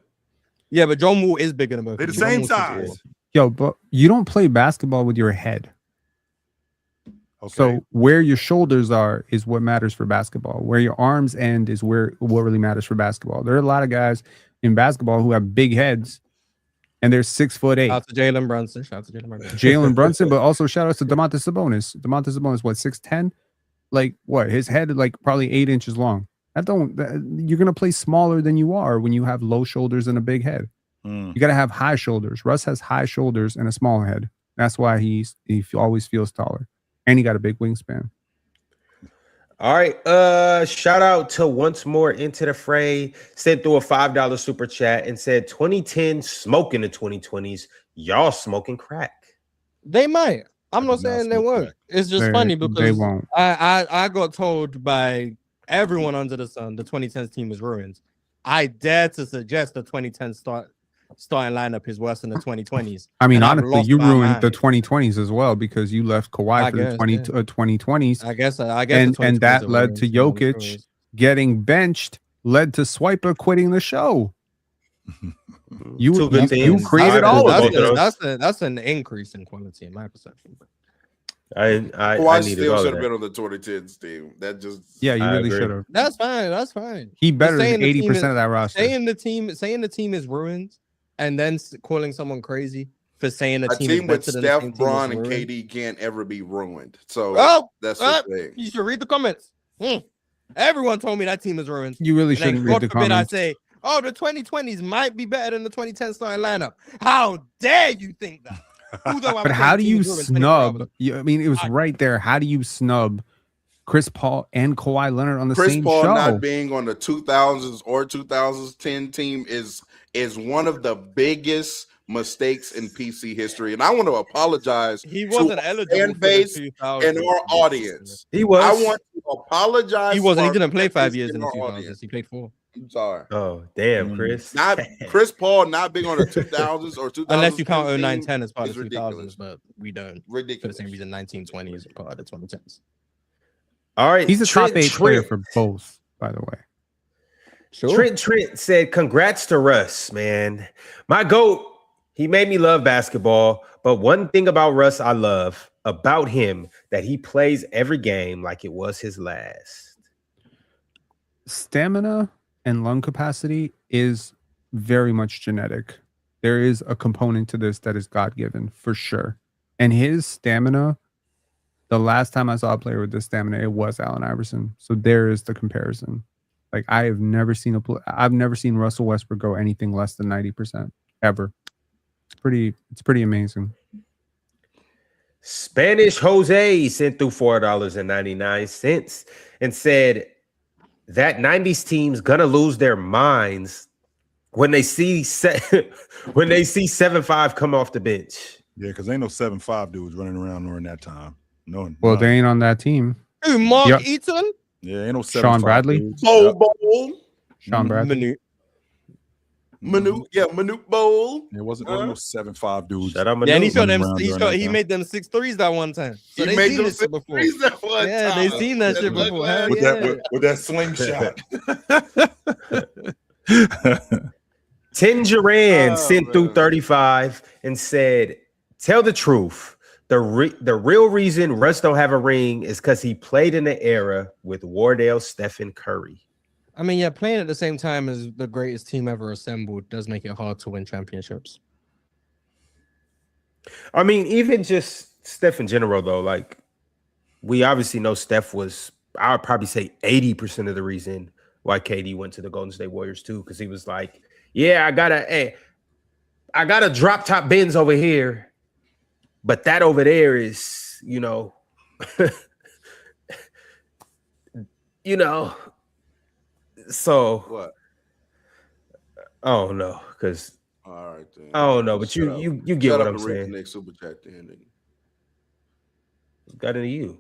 Yeah, but John Wall is bigger than both. They're the of them. same John Wall's 6'4". size. Yo, but you don't play basketball with your head. Okay. So where your shoulders are is what matters for basketball. Where your arms end is what really matters for basketball. There are a lot of guys in basketball who have big heads, and they're 6'8". Shout out to Jalen Brunson. Shout out to Jalen Brunson. Jalen Brunson, but also shout out to Domantas Sabonis. Domantas Sabonis, what, 6'10"? Like what? His head like probably 8 inches long. You're gonna play smaller than you are when you have low shoulders and a big head. You gotta have high shoulders. Russ has high shoulders and a small head. That's why he always feels taller, and he got a big wingspan. All right. Shout out to Once More Into the Fray. Sent through a $5 super chat and said 2010 smoking the 2020s. Y'all smoking crack. They might. I'm They not do not saying they smoke won't. crack. It's just They funny because won't. I got told by everyone under the sun the 2010s team was ruined. I dare to suggest the 2010 starting lineup is worse than the 2020s. I mean, And I've honestly, lost you my ruined mind. the 2020s as well because you left Kawhi I for guess, the 2020s, I guess. and the 2020s that are led to ruined. Jokic getting benched, led to Swiper quitting the show. You Two good you things. created All all of of those. it. That's an increase in quality in my perception. I Kawhi needed still all should of have that. been on the 2010s team. That just Yeah, you I really agree. should have. That's fine. That's fine. He better saying than the team 80% of that roster. Saying the team is ruined, and then calling someone crazy for saying a team team with is better than the Steph, same team Bron, that's and ruined. KD can't ever be ruined. So Oh, that's uh, the thing. you should read the comments. Everyone told me that team is ruined. You really And then shouldn't read God the forbid comments. I say, oh, the 2020s might be better than the 2010 starting lineup. How dare you think that? But how do you snub? I mean, it was right there. How do you snub Chris Paul and Kawhi Leonard on the Chris same Paul show? not being on the 2000s or 2010 team is one of the biggest mistakes in PC history, and I want to apologize. He wasn't to our eligible fan for the base 2000s. and our audience. He was. I want to apologize. He wasn't. He to our didn't play fan 5 base years in and the our 2000s. audience. He played 4. I'm sorry. Oh, damn, Chris. Not Chris Paul not being on the 2000s or 2000s. Unless you count team 09-10 as part is of the 2000s, ridiculous. but we don't. For the Ridiculous. same reason 1920 is a part of the 2010s. All right. He's a top 8 player Trent, for both, by the way. Sure. Trent said, congrats to Russ, man. My GOAT, he made me love basketball. But one thing about Russ I love about him, that he plays every game like it was his last. Stamina and lung capacity is very much genetic. there is a component to this that is God-given for sure. And his stamina, the last time I saw a player with this stamina, it was Allen Iverson. So there is the comparison. Like I've never seen Russell Westbrook go anything less than 90% ever. It's pretty amazing. Spanish Jose sent through $4.99 and said that 90s team's gonna lose their minds when they see 7'5" come off the bench. Yeah, because ain't no 7'5" dudes running around during that time. No, Well, no. they ain't on that team. Who, Mark Yep. Eaton? Yeah, ain't no 7'5" Sean Bradley? dudes. Bowl. Sean Bradley. Manute Bowl. It wasn't no 7'5" dudes. Shut up, Yeah, and Manute. he made them 6'3s that one time. So He they made seen them this shit before. threes that one Yeah, time. they seen that shit Look, before. man. Hell with yeah. that slingshot. 10 Duran Oh, sent through man. 35 and said, tell the truth. The real reason Russ don't have a ring is because he played in the era with Wardell, Stephen Curry. I mean, yeah, playing at the same time as the greatest team ever assembled does make it hard to win championships. I mean, even just Steph in general, though, like we obviously know Steph was, I would probably say 80% of the reason why KD went to the Golden State Warriors too, because he was like, yeah, I got a drop top Benz over here, but that over there is, you know, so What? I don't know, because All right, then. I don't know, but Shut up. you get Shut what up I'm and read the saying. next super chat then, nigga. Got into you.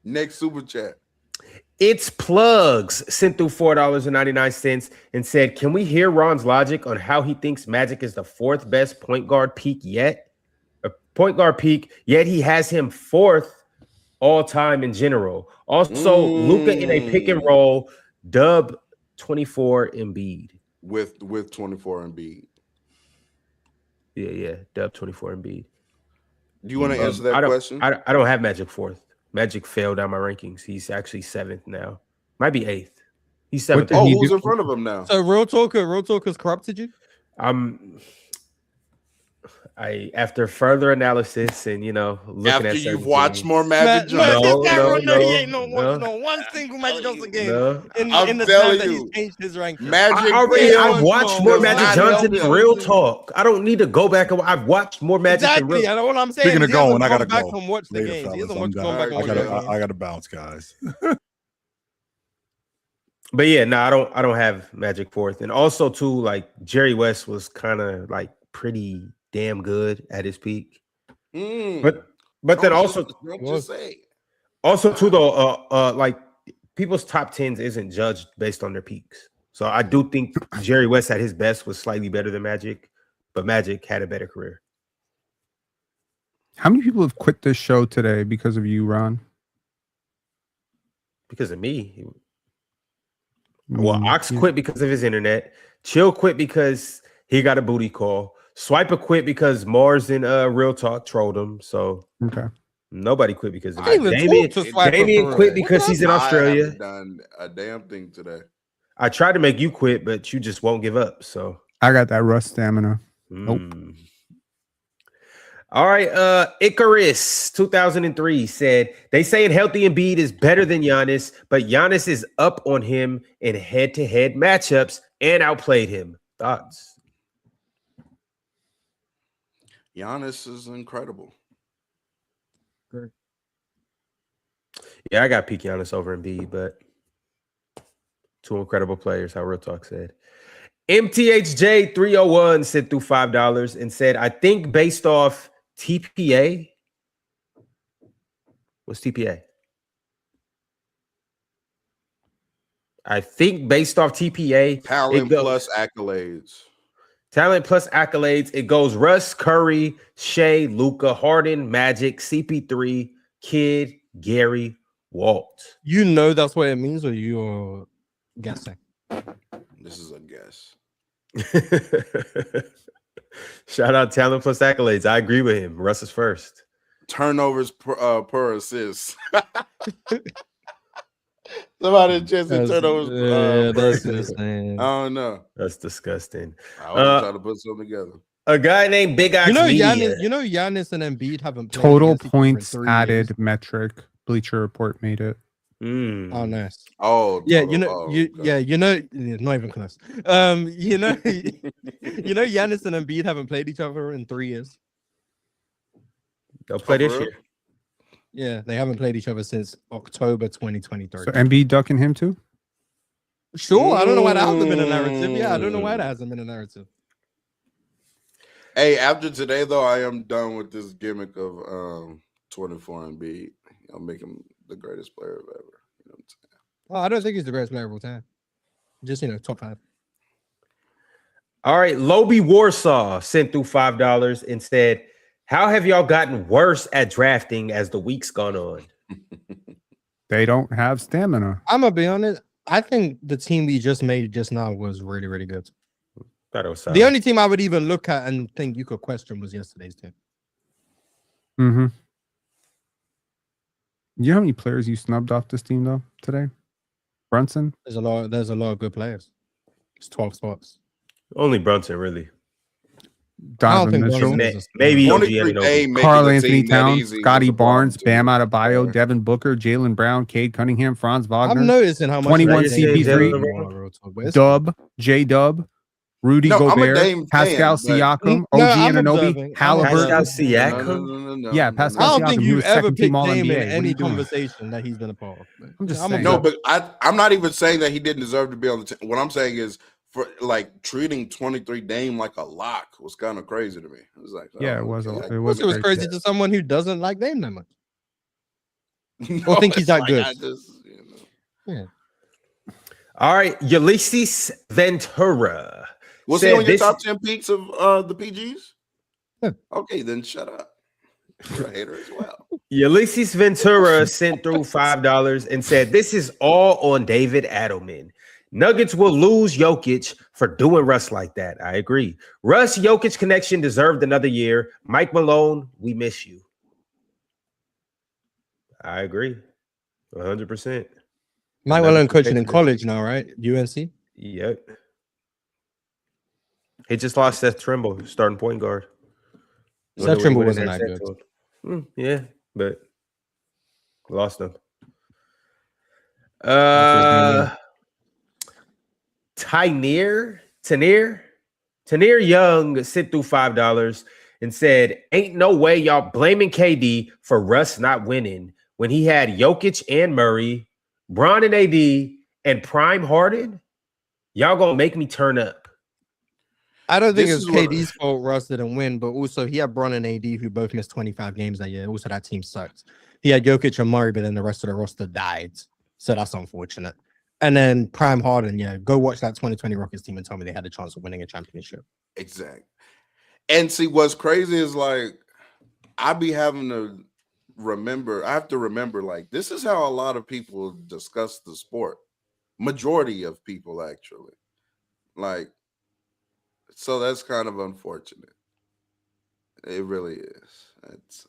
Next super chat. It's Plugs sent through $4.99 and said, can we hear Ron's logic on how he thinks Magic is the fourth best point guard peak yet? Yet he has him fourth all time in general. Also, Luka in a pick and roll, dub 24 Embiid. With 24 Embiid. Yeah, dub 24 Embiid. Do you want to answer that question? I don't have Magic fourth. Magic failed down my rankings. He's actually seventh now. Might be eighth. He's seventh. did he Who's do? in front of him now? So Real Talker's corrupted you? After further analysis and looking After at you've certain watched things, more Magic Man, Johnson. this guy no, don't know he ain't no. no one single Magic Johnson game No. I'm in the telling time that you. he's changed his ranking. Magic. I've watched more does Magic not Johnson help than him. Real Talk. I don't need to go back and I've watched more Magic than Exactly. Real. And all I'm saying Speaking is of going, I gotta back go. and watch the Later, games. He fellas. hasn't I'm gone back done. and watch the games. I gotta bounce, guys. But yeah, no, I don't have Magic fourth. And also too, like Jerry West was kind of like pretty damn good at his peak. But then also don't just say. too though, like people's top tens isn't judged based on their peaks. So I do think Jerry West at his best was slightly better than Magic, but Magic had a better career. How many people have quit this show today because of you, Ron? Because of me. Well, Ox quit because of his internet. Chill quit because he got a booty call. Swiper quit because Mars and Real Talk trolled him. So Okay. nobody quit because of I that. even Damien, talked to Swiper Damien for quit real. because he's in Australia. I haven't done a damn thing today. I tried to make you quit, but you just won't give up. So I got that Russ stamina. Nope. All right. Icarus 2003 said they saying healthy Embiid is better than Giannis, but Giannis is up on him in head-to-head matchups and outplayed him. Thoughts? Giannis is incredible. Yeah, I got peak Giannis over Embiid, but two incredible players, how Real Talk said. MTHJ 301 sent through $5 and said, I think based off TPA. What's TPA? I think based off TPA. Talent plus accolades. Talent plus accolades. It goes Russ, Curry, Shea, Luka, Harden, Magic, CP3, Kidd, Gary, Walt. You know that's what it means, or you're guessing? This is a guess. Shout out talent plus accolades. I agree with him. Russ is first. Turnovers per assist. Somebody just That's, turnovers. that's I insane. don't know. That's disgusting. I was trying to put something together. A guy named Big Ox You know, Media. Giannis and Embiid haven't played Total against each other in points 3 added years. metric. Bleacher Report made it. Oh, nice. Oh, Yeah, total. not even close. You know, Giannis and Embiid haven't played each other in 3 years. They'll play this for real? year. Yeah, they haven't played each other since October 2023. So Embiid ducking him too? Sure, I don't know why that hasn't been a narrative. Yeah, I don't know why that hasn't been a narrative. Hey, after today though, I am done with this gimmick of 24 and B. I'll make him the greatest player of ever. You know what I'm saying? Well, I don't think he's the greatest player of all time. Just top 5. All right, Lobie Warsaw sent through $5 and said, "How have y'all gotten worse at drafting as the week's gone on?" They don't have stamina. I'm gonna be honest. I think the team we just made just now was really, really good. Thought it was The only team I would even look at and think you could question was yesterday's team. Mm-hmm. You know how many players you snubbed off this team though today? Brunson? There's a lot of good players. It's 12 spots. only Brunson, really. Donovan think Mitchell, Brunson is Maybe OG 23 Anunoby. day making Karl the Anthony team that Towns, easy Scotty was a problem, Barnes, too. Bam Adebayo, Yeah. Devin Booker, Jalen Brown, Cade Cunningham, Franz I'm Wagner, noticing how much 21 Ray Jalen CP3, Brown is- Dub, J Dub, Rudy No, I'm a Gobert, Dame Pascal fan, but- Siakam, No, OG I'm Anunoby, observing. I'm Halliburton. Pascal Siakam? Yeah, No, Pascal I don't Siakam, think he you was ever second team picked All Dame in NBA. What are any you doing? conversation that he's been a part of. I'm just I'm saying. No, but I'm not even saying that he didn't deserve to be on the team. What I'm saying is, for like treating 23 Dame like a lock was kind of crazy to me. It was like, Yeah, oh, it was. okay, It was It was crazy. crazy to someone who doesn't like Dame that much. No, Or think he's it's that like, good. I just, Yeah. All right, Ulysses Ventura. Was he said on your this- top 10 peaks of the PGs? Yeah. Okay, then shut up. You're a hater as well. Ulysses Ventura sent through $5 and said, "This is all on David Adelman. Nuggets will lose Jokic for doing Russ like that." I agree. Russ Jokic connection deserved another year. Mike Malone, we miss you. I agree. 100%. Mike Nuggets Malone will coaching fix in it. college now, right? UNC. Yep. He just lost Seth Trimble, starting point guard. Seth Trimble wasn't that good. Yeah, but lost him. Tanir Young sent through $5 and said, "Ain't no way y'all blaming KD for Russ not winning when he had Jokic and Murray, Bron and AD, and Prime Harden. Y'all gonna make me turn up." I don't think This it's is what- KD's fault Russ didn't win, but also he had Bron and AD who both missed 25 games that year. Also, that team sucked. He had Jokic and Murray, but then the rest of the roster died. So that's unfortunate. And then Prime Harden, go watch that 2020 Rockets team and tell me they had a chance of winning a championship. Exactly. And see, what's crazy is like, I be having to remember, I have to remember, like, this is how a lot of people discuss the sport. Majority of people, actually. Like, so that's kind of unfortunate. It really is. It's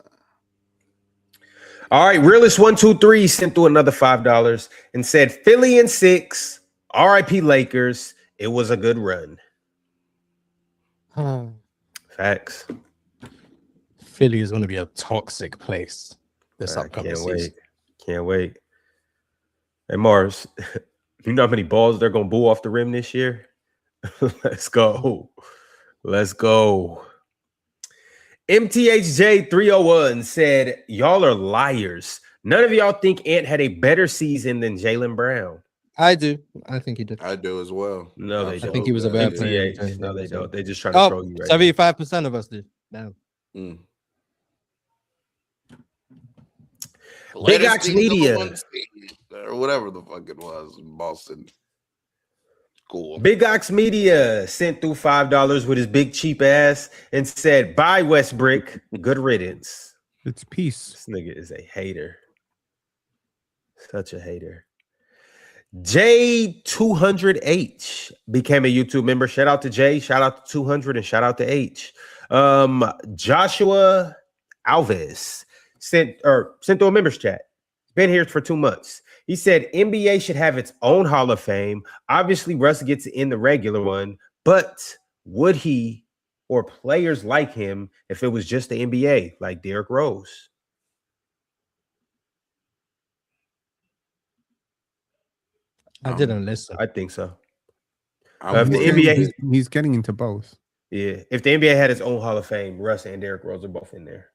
All right, Realist123 sent through another $5 and said, "Philly in 6, RIP Lakers. It was a good run." Facts. Philly is going to be a toxic place this I upcoming can't season. wait. Can't wait. Hey, Mars, you know how many balls they're going to boo off the rim this year? Let's go. Let's go. MTHJ301 said, "Y'all are liars. None of y'all think Ant had a better season than Jaylen Brown." I do. I think he did. I do as well. No, they I don't. think he was a bad player. MTH. No, they don't. They just trying to troll you right now. 75% of us did. Damn. Big Ox Media. Or whatever the fuck it was in Boston. Cool. Big Ox Media sent through $5 with his big cheap ass and said, "Bye, Westbrook. Good riddance." It's peace. This nigga is a hater. Such a hater. J200H became a YouTube member. Shout out to J, shout out to 200, and shout out to H. Joshua Alves sent through a members chat. Been here for 2 months. He said NBA should have its own Hall of Fame. Obviously, Russ gets in the regular one, but would he or players like him if it was just the NBA, like Derrick Rose? I didn't listen. I think so. I'm If the with- NBA, He's getting into both. yeah, if the NBA had its own Hall of Fame, Russ and Derrick Rose are both in there.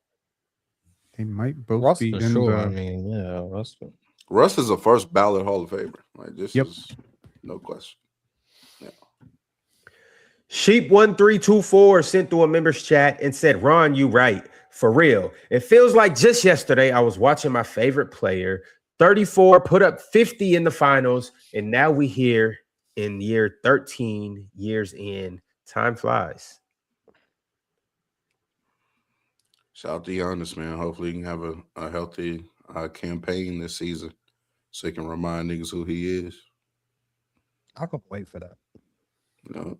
They might both Russ be for in sure. the. I mean, yeah, Russ. Russ is a first ballot Hall of Famer. Like this Yep. is no question. Sheep1324 sent through a members chat and said, Ron, you right. For real. It feels like just yesterday I was watching my favorite player, 34, put up 50 in the finals, and now we here in year 13 years in. Time flies. Shout out to Giannis, man. Hopefully he can have a healthy campaign this season so he can remind niggas who he is. I can't wait for that. You know?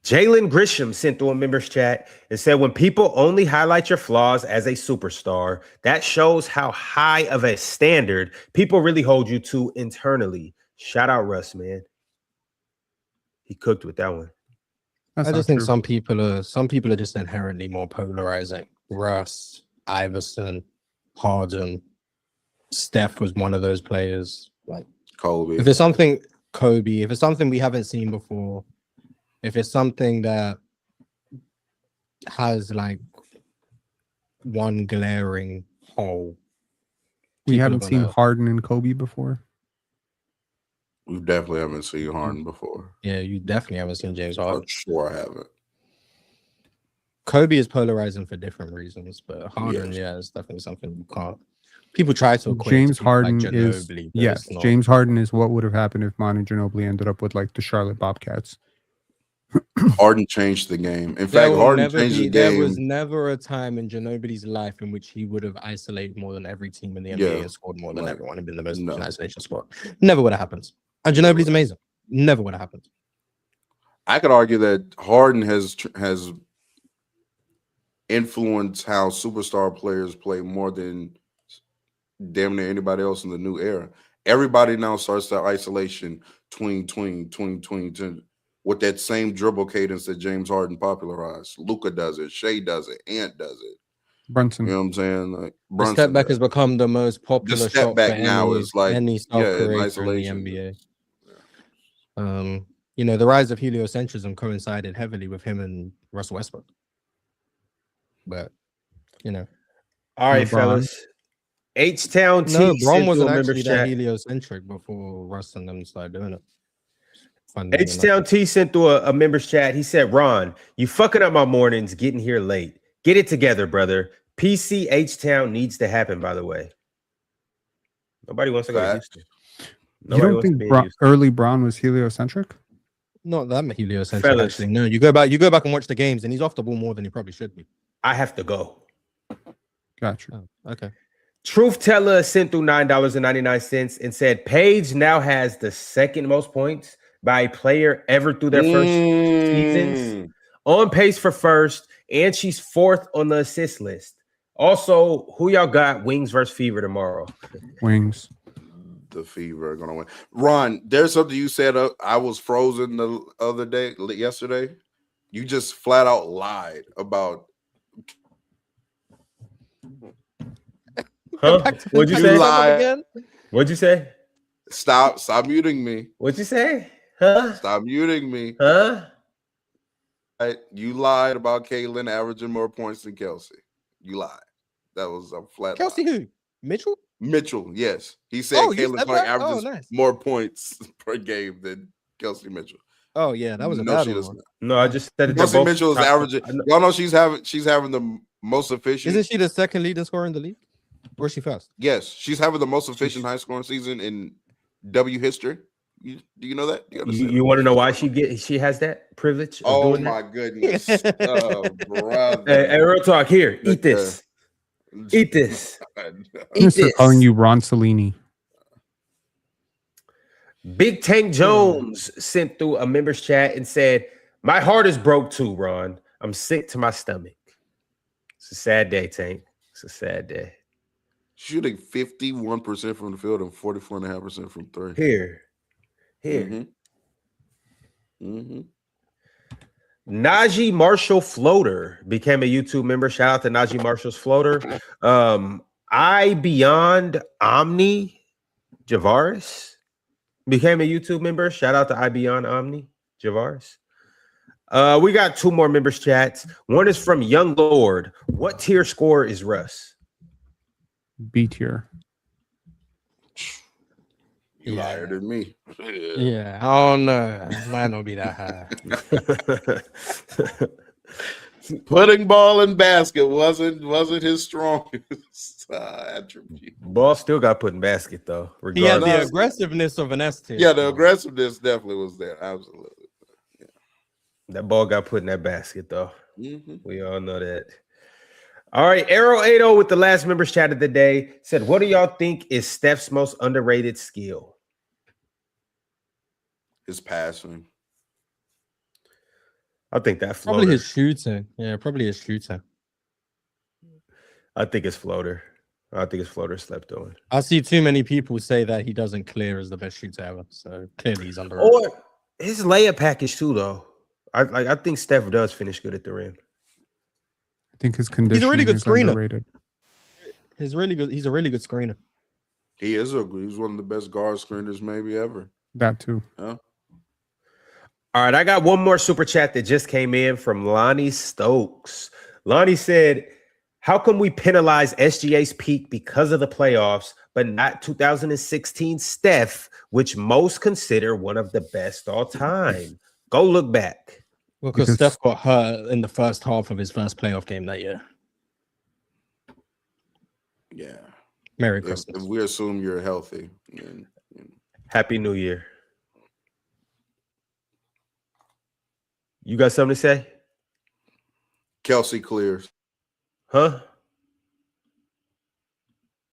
Jalen Grisham sent through a members chat and said, when people only highlight your flaws as a superstar, that shows how high of a standard people really hold you to internally. Shout out Russ, man. He cooked with that one. That's I not just think true. some people are just inherently more polarizing. Russ, Iverson, Harden, Steph was one of those players. Like Kobe. if it's something Kobe, if it's something we haven't seen before, if it's something that has like one glaring hole, We people are haven't seen gonna- Harden and Kobe before. We definitely haven't seen Harden before. Yeah, you definitely haven't seen James Harden. For sure I haven't. Kobe is polarizing for different reasons, but Harden, Yes. yeah, it's definitely something you can't. People try to equate James to people like Harden is Ginobili, but yes. it's not. James Harden is what would have happened if Manu Ginobili ended up with like the Charlotte Bobcats. Harden changed the game. In There fact, will Harden never changed be- the game. There was never a time in Ginobili's life in which he would have isolated more than every team in the NBA Yeah. and scored more than Right. everyone and been the most No. isolation squad. Never would have happened. And Ginobili's amazing. Never would have happened. I could argue that Harden has influenced how superstar players play more than damn near anybody else in the new era. Everybody now starts that isolation tween with that same dribble cadence that James Harden popularized. Luka does it, Shea does it, Ant does it. Brunson. You know what I'm saying? Like The Brunson step back does has become the most popular step shot back for now any, is like, any yeah, self-creator in the isolation. NBA. You know, the rise of heliocentrism coincided heavily with him and Russell Westbrook. But, you know. All right, LeBron. fellas. H-Town T No, sent Bron through wasn't a actually members that chat. heliocentric before Russ and them started doing it. Funny enough. H-Town T sent through a members chat. He said, Ron, you fucking up my mornings getting here late. Get it together, brother. PC H-Town needs to happen, by the way. Nobody wants to go to Facts. Houston. You Nobody don't wants to think be in Houston. early Braun was heliocentric? Not that heliocentric, Fellas. actually. No, you go back and watch the games, and he's off the ball more than he probably should be. I have to go. Gotcha. Oh, okay. Truth Teller sent through $9.99 and said Paige now has the second most points by a player ever through their first seasons. On pace for first, and she's fourth on the assist list. Also, who y'all got Wings versus Fever tomorrow? Wings. The Fever are gonna win. Ron, there's something you said. I was frozen the other day, yesterday. You just flat out lied about. Huh? What'd you say? Lie. Again? What'd you say? Stop muting me. What'd you say? Huh? Stop muting me. Huh? Right? You lied about Caitlin averaging more points than Kelsey. You lied. That was a flat Kelsey lie. who? Mitchell? Mitchell, yes. He said Oh, you Caitlin said Clark that? Oh, averages nice. more points per game than Kelsey Mitchell. Oh, yeah, that was a No, bad she does one. not. No, I just said that they're Kelsey both Mitchell is top- averaging. I know- Y'all know she's having the most efficient. Isn't she the second leading scorer in the league? Or is she first? Yes, she's having the most efficient high scoring season in W history. Do you know that? Do you understand? You want to know why she has that privilege? Of Oh doing my that? goodness, brother! Hey, real talk. Here, eat this. Eat this. I'm gonna Eat start this. calling you Ron Cellini. Big Tank Jones sent through a members chat and said, "My heart is broke too, Ron. I'm sick to my stomach. It's a sad day, Tank. It's a sad day." shooting 51% from the field and 44.5% from three. Here. Mm-hmm. Najee Marshall Floater became a YouTube member. Shout out to Najee Marshall's Floater. I Beyond Omni Javaris became a YouTube member. Shout out to I Beyond Omni Javaris. We got 2 more members chats. One is from Young Lord. What tier score is Russ? B tier. You higher than me. Yeah. Oh no, might not be that high. Putting ball in basket wasn't his strongest attribute. Ball still got put in basket though. He had the Regardless. aggressiveness of an S tier. Yeah, the aggressiveness definitely was there. Absolutely. That ball got put in that basket though. Mm-hmm. We all know that. All right, Arrow80 with the last members chat of the day said, "What do y'all think is Steph's most underrated skill?" His passing. I think that floater. Probably his shooting. Yeah, probably his shooting. I think it's floater. I think it's floater slept on. I see too many people say that he doesn't clear as the best shooter ever. So clearly he's underrated. Or his layup package too, though. I think Steph does finish good at the rim. I think his conditioning really good is screener. underrated. He's a really good screener. He's one of the best guard screeners maybe ever. That too. Yeah. All right, I got one more super chat that just came in from Lonnie Stokes. Lonnie said, "How come we penalize SGA's peak because of the playoffs, but not 2016 Steph, which most consider one of the best all time? Go look back." Well, because Steph got hurt in the first half of his first playoff game that year. Yeah. Merry Christmas. If we assume you're healthy. Then, Happy New Year. You got something to say? Kelsey clears. Huh?